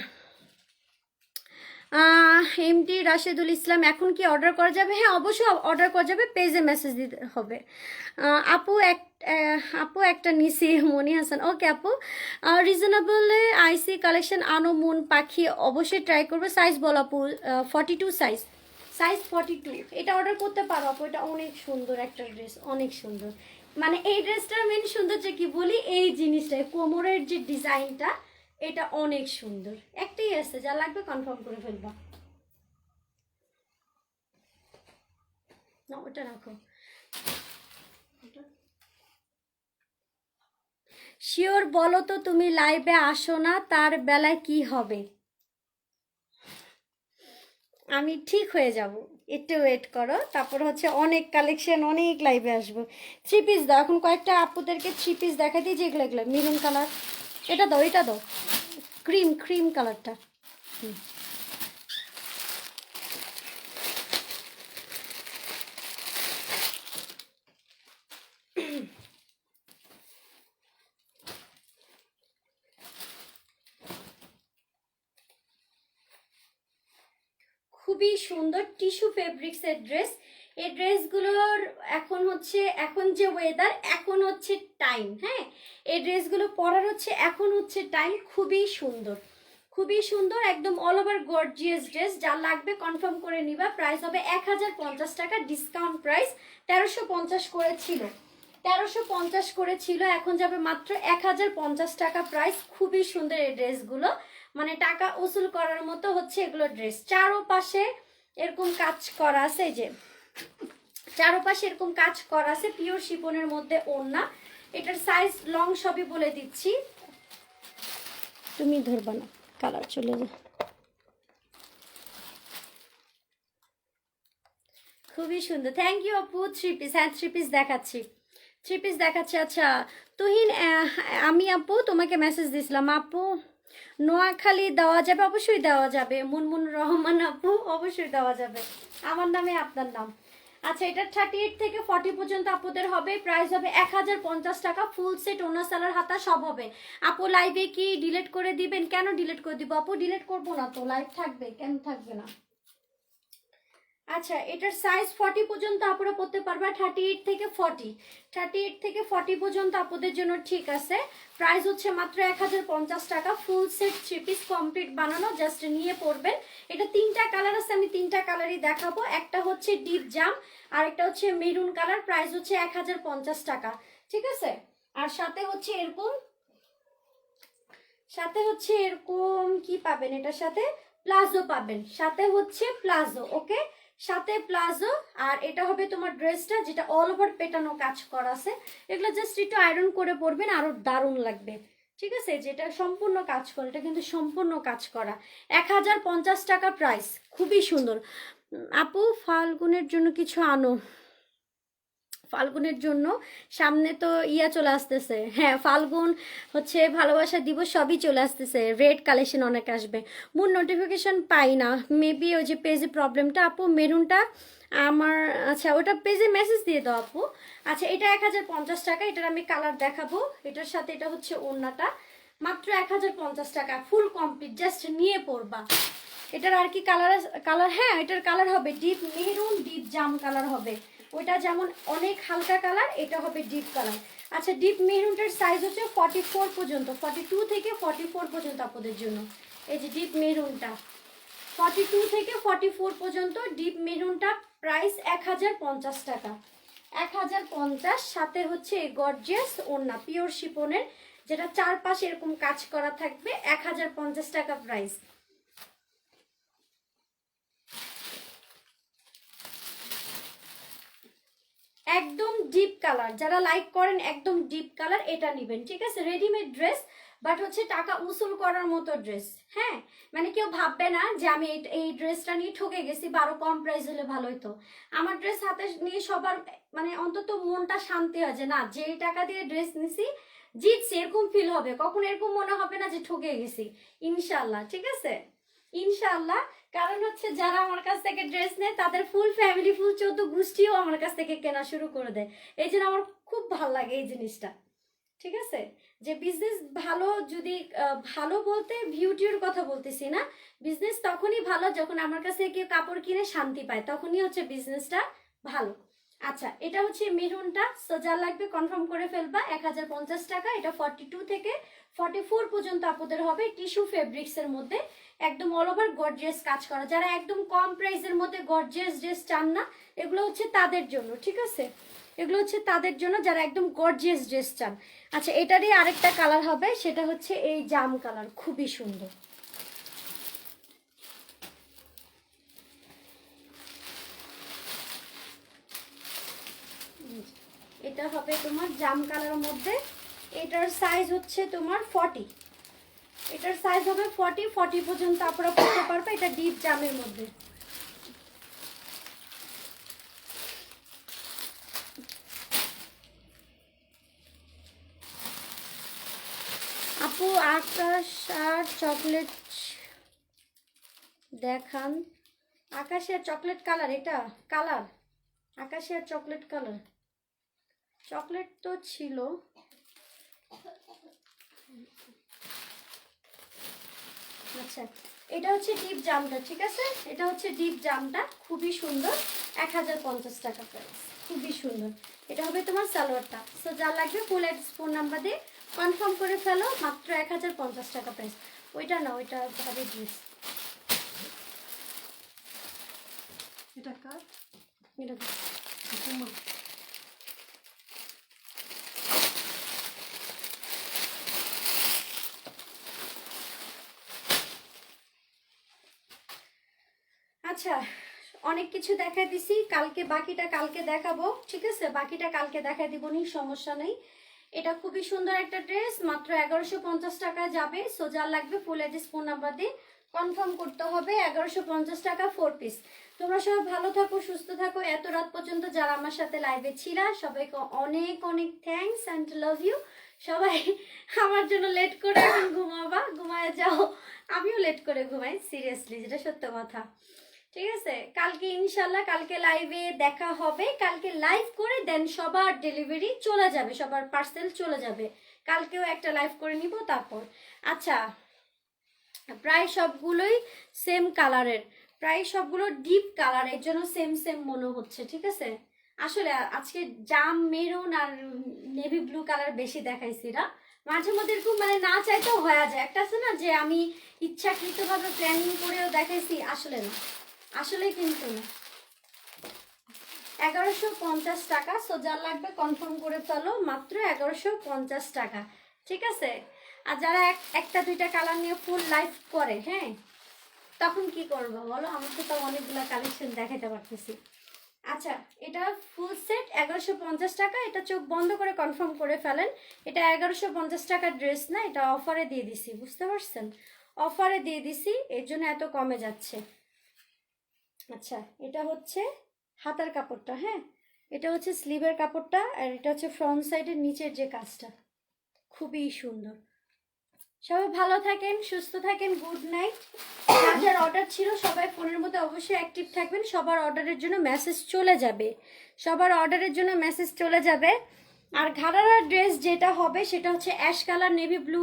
S1: এমডি রাশেদুল ইসলাম, এখন কি অর্ডার করা যাবে? হ্যাঁ, অবশ্যই অর্ডার করা যাবে, পেজে মেসেজ দিতে হবে। আপু একটা নিসি মনি হাসান, ওকে আপু। রিজনেবলে আইসি কালেকশন আনো মুন পাখি, অবশ্যই ট্রাই করবে। সাইজ বল আপু। 42 সাইজ, সাইজ 42। এটা অর্ডার করতে পারো আপু, এটা অনেক সুন্দর একটা ড্রেস, অনেক সুন্দর। মানে এই ড্রেসটার মেন সৌন্দর্য কি বলি, এই জিনিসটাই, কোমরের যে ডিজাইনটা, এটা অনেক সুন্দর। একটাই আছে, যা লাগবে কনফার্ম করে ফেলবা। না, ওটা রাখো। শিওর বলো তো, তুমি লাইভে আসো না, তার বেলায় কি হবে? আমি ঠিক হয়ে যাব, একটু ওয়েট করো। তারপর হচ্ছে অনেক কালেকশন, অনেক লাইভে আসবো। 3 পিস দাও, এখন কয়েকটা আপুদেরকে 3 পিস দেখাই দিই, যেগুলো এগুলো মেরুন কালার। এটা দাও, এটা দাও, ক্রিম কালারটা। খুবই সুন্দর টিস্যু ফেব্রিক্সের ড্রেস। এই ড্রেসগুলোর এখন যে ওয়েদার, এখন হচ্ছে টাইম। হ্যাঁ, এই ড্রেসগুলো পরার এখন হচ্ছে টাইম। খুবই সুন্দর, খুবই সুন্দর, একদম অল ওভার গর্জিয়াস ড্রেস। যা লাগবে কনফার্ম করে নিবা। প্রাইস হবে 1050 টাকা, ডিসকাউন্ট প্রাইস 1350 করেছিল, 1350 করেছিল, এখন যাবে মাত্র 1050 টাকা প্রাইস। খুবই সুন্দর এই ড্রেসগুলো, মানে টাকা উসুল করার মতো হচ্ছে এগুলো ড্রেস। চারোপাশে এরকম কাজ করা আছে, এই যে চারোপাশে এরকম কাজ করা আছে, পিওর শিপনের মধ্যে ওড়না। এটার সাইজ লং সবই বলে দিচ্ছি, তুমি ধরবা না, কালার চলে যায়। খুবই সুন্দর, থ্যাংক ইউ আপু। 3 পিস, হ্যাঁ 3 পিস দেখাচ্ছি, 3 পিস দেখাচ্ছি। আচ্ছা তুহিন, আমি আপু তোমাকে মেসেজ দিছিলাম আপু, নোয়াখালী দেওয়া যাবে? অবশ্যই দেওয়া যাবে। মুনমুন রহমান আপু, অবশ্যই দেওয়া যাবে, আমার নামে আপনার নাম। আচ্ছা, এটা 38 থেকে 40 পর্যন্ত আপুদের হবে। প্রাইস হবে 1050 টাকা। ফুল সেট, ওনা সালার, হাতা সব হবে। আপু লাইভে কি ডিলিট করে দিবেন? কেন ডিলিট করে দিব আপু? ডিলিট করবো না তো, লাইভ থাকবে, কেন থাকবে না। আচ্ছা, এটার সাইজ 40 পর্যন্ত আপুরা পড়তে পারবা, 38 থেকে 40 পর্যন্ত আপুদের জন্য ঠিক আছে। প্রাইস হচ্ছে মাত্র 1050 টাকা। ফুল সেট 3 পিস কমপ্লিট বানানো, জাস্ট নিয়ে পড়বেন। এটা 3টা কালার আছে, আমি 3টা কালারই দেখাবো। একটা হচ্ছে ডিপ জাম, আর একটা হচ্ছে মেরুন কালার। প্রাইস হচ্ছে 1050 টাকা, ঠিক আছে? আর সাথে হচ্ছে এরকম কি পাবেন, এটার সাথে প্লাজো পাবেন, সাথে হচ্ছে প্লাজো। ওকে, সাথে প্লাজো। আর এটা হবে তোমার ড্রেসটা, যেটা অল ওভার পেটানো কাজ করা আছে। এগুলো জাস্ট একটু আয়রন করে পরবেন, আরো দারুণ লাগবে। ঠিক আছে, যেটা সম্পূর্ণ কাজ করা, এটা কিন্তু সম্পূর্ণ কাজ করা। 1050 টাকা প্রাইস, খুবই সুন্দর। আপু ফাল্গুনের জন্য কিছু আনো। ফাল্গুনের জন্য সামনে তো ইয়া চলে আসতেছে, হ্যাঁ ফাল্গুন হচ্ছে ভালোবাসা দিবস, সবই চলে আসতেছে। রেড কালেকশন অনেক আসবে। মূল নোটিফিকেশন পাই না, মেবি ওই যে পেজে প্রবলেমটা। আপু মেরুনটা আমার, আচ্ছা ওটা পেজে মেসেজ দিয়ে দাও আপু। আচ্ছা এটা 1050 টাকা, এটার আমি কালার দেখাবো। এটার সাথে এটা হচ্ছে ওড়নাটা, মাত্র 1050 টাকা, ফুল কমপ্লিট, জাস্ট নিয়ে পড়বা। এটার আর কি কালার, কালার হ্যাঁ এটার কালার হবে ডিপ মেরুন, ডিপ জাম কালার হবে। ওইটা যেমন অনেক হালকা কালার, এটা হবে ডিপ কালার। আচ্ছা ডিপ মেরুনটার সাইজ হচ্ছে 44 পর্যন্ত, 42 থেকে 44 পর্যন্ত আপনাদের জন্য। এই যে ডিপ মেরুনটা 42 থেকে 44 পর্যন্ত, ডিপ মেরুনটা প্রাইস 1050 টাকা। 1050, সাথে হচ্ছে গর্জিয়াস ওড়না পিওর শিপনের, যেটা চারপাশে এরকম কাজ করা থাকবে। 1050 টাকা প্রাইস। একদম ডিপ কালার, যারা লাইক করেন একদম ডিপ কালার এটা নেবেন। ঠিক আছে, রেডিমেড ড্রেস, বাট হচ্ছে টাকা উসুল করার মতো ড্রেস। হ্যাঁ মানে কেউ ভাববে না যে আমি এই ড্রেসটা নিয়ে ঠকে গেছি, বা আরো কম প্রাইস হলে ভালো হতো। আমার ড্রেস হাতে নিয়ে সবার মানে অন্তত মনটা শান্তি হয় যে না, যেই টাকা দিয়ে ড্রেস নিছি জিতছি, এরকম ফিল হবে। কখন এরকম মনে হবে না যে ঠকে গেছি, ইনশাল্লাহ। ঠিক আছে, ইনশাল্লাহ। কারণ হচ্ছে যারা আমার কাছ থেকে ড্রেস নেয় তাদের ফুল ফ্যামিলি, ফুল 14 গোষ্ঠীও আমার কাছ থেকে কেনা শুরু করে দেয়। এই জন্য আমার খুব ভালো লাগে এই জিনিসটা। ঠিক আছে, যে বিজনেস ভালো, যদি ভালো বলতে বিউটির কথা বলতেছি না, বিজনেস তখনই ভালো যখন আমার কাছে কেউ কাপড় কিনে শান্তি পায়, তখনই হচ্ছে বিজনেসটা ভালো। আচ্ছা এটা হচ্ছে মেরুনটা, সো যা লাগবে কনফার্ম করে ফেলবা। 1050 টাকা। এটা 42 থেকে 44 পর্যন্ত আপনাদের হবে, টিস্যু ফেব্রিক্স এর মধ্যে, একদম অল ওভার গর্জিয়াস কাজ করা। যারা একদম কম প্রাইসের মধ্যে গর্জিয়াস ড্রেস চান না, এগুলো হচ্ছে তাদের জন্য। ঠিক আছে, এগুলো হচ্ছে তাদের জন্য যারা একদম গর্জিয়াস ড্রেস চান। আচ্ছা এটারই আরেকটা কালার হবে, সেটা হচ্ছে এই জাম কালার, খুবই সুন্দর। এটা হবে তোমার জাম কালারের মধ্যে। এটার সাইজ হচ্ছে তোমার 40, এটার সাইজ হবে 40 পর্যন্ত আপনারা পড়তে পারবে। এটা ডিপ জামের মধ্যে। আপু আকাশ আর চকলেট দেখান। আকাশে আর চকলেট কালার, এটা কালার আকাশে আর চকলেট কালার, চকলেট তো ছিল। আচ্ছা এটা হচ্ছে ডিপ জামটা। ঠিক আছে, এটা হচ্ছে ডিপ জামটা, খুবই সুন্দর। 1050 টাকা প্রাইস, খুবই সুন্দর। এটা হবে তোমার সালোয়ারটা। সো যা লাগবে ফুল অ্যাড্রেস ফোন নাম্বার দিয়ে কনফার্ম করে ফেলো, মাত্র 1050 টাকা প্রাইস। ওইটা না, ওইটা হবে ড্রেস।
S3: এটা কার?
S1: এটা
S3: তোমার?
S1: আচ্ছা অনেক কিছু দেখাই দিছি, কালকে বাকিটা কালকে দেখাবো। ঠিক আছে, বাকিটা কালকে দেখাই দিব, নি সমস্যা নেই। এটা খুবই সুন্দর একটা ড্রেস, মাত্র 1150 টাকা যাবে। সো যার লাগবে ফুল অ্যাড্রেস ফোন নাম্বার দিয়ে কনফার্ম করতে হবে। 1150 টাকা 4 পিস। তোমরা সবাই ভালো থাকো, সুস্থ থাকো। এত রাত পর্যন্ত যারা আমার সাথে লাইভে ছিলা সবাইকে অনেক অনেক থ্যাঙ্কস অ্যান্ড লাভ ইউ। সবাই আমার জন্য লেট করে এখন ঘুমাবা, ঘুমায় যাও। আমিও লেট করে ঘুমাই, সিরিয়াসলি, যেটা সত্য কথা। ঠিক আছে, কালকে ইনশাল্লাহ কালকে লাইভে দেখা হবে। কালকে লাইভ করে দেন সবার ডেলিভারি চলে যাবে, সবার পার্সেল চলে যাবে। কালকেও একটা লাইভ করে নিব তারপর। আচ্ছা প্রায় সবগুলোই সেম কালারের, প্রায় সবগুলো ডিপ কালার, এর জন্য সেম সেম মনে হচ্ছে। ঠিক আছে, আসলে আজকে জাম মেরুন আর নেভি ব্লু কালার বেশি দেখাইছি না, মাঝে মধ্যে এরকম মানে না চাইতেও হয়ে যায়। একটা আছে না যে আমি ইচ্ছাকৃতভাবে প্ল্যানিং করেও দেখাইছি, আসলে না, আসলে কিন্তু না। 1150 টাকা। সো যার লাগবে কনফার্ম করে ফেলো, মাত্র 1150 টাকা। ঠিক আছে, আর যারা একটা দুইটা কালার নিয়ে ফুল লাইভ করে, হ্যাঁ তখন কি করবো বলো, আমার তো তাও অনেকগুলো কালেকশন দেখাতে পারতেছি। আচ্ছা, এটা ফুল সেট 1150 টাকা। এটা চোখ বন্ধ করে কনফার্ম করে ফেলেন, এটা 1150 টাকার ড্রেস না, এটা অফারে দিয়ে দিছি, বুঝতে পারছেন? অফারে দিয়ে দিছি, এর জন্য এত কমে যাচ্ছে। আচ্ছা, এটা হচ্ছে হাতার কাপড়টা, হ্যাঁ, এটা হচ্ছে স্লিভের কাপড়টা, আর এটা হচ্ছে ফ্রন্ট সাইডের নিচের যে কাজটা, খুবই সুন্দর। সবাই ভালো থাকেন, সুস্থ থাকেন, গুড নাইট। যার যার অর্ডার ছিল সবাই ফোনের মধ্যে অবশ্যই অ্যাক্টিভ থাকবেন, সবার অর্ডারের জন্য মেসেজ চলে যাবে, সবার অর্ডারের জন্য মেসেজ চলে যাবে। আর ঘাড়ারা ড্রেস যেটা হবে সেটা হচ্ছে ash colour, navy blue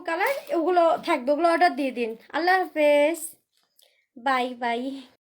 S1: colour, ওগুলো থাকবে, ওগুলো অর্ডার দিয়ে দিন। আল্লাহ হাফেজ, বাই বাই।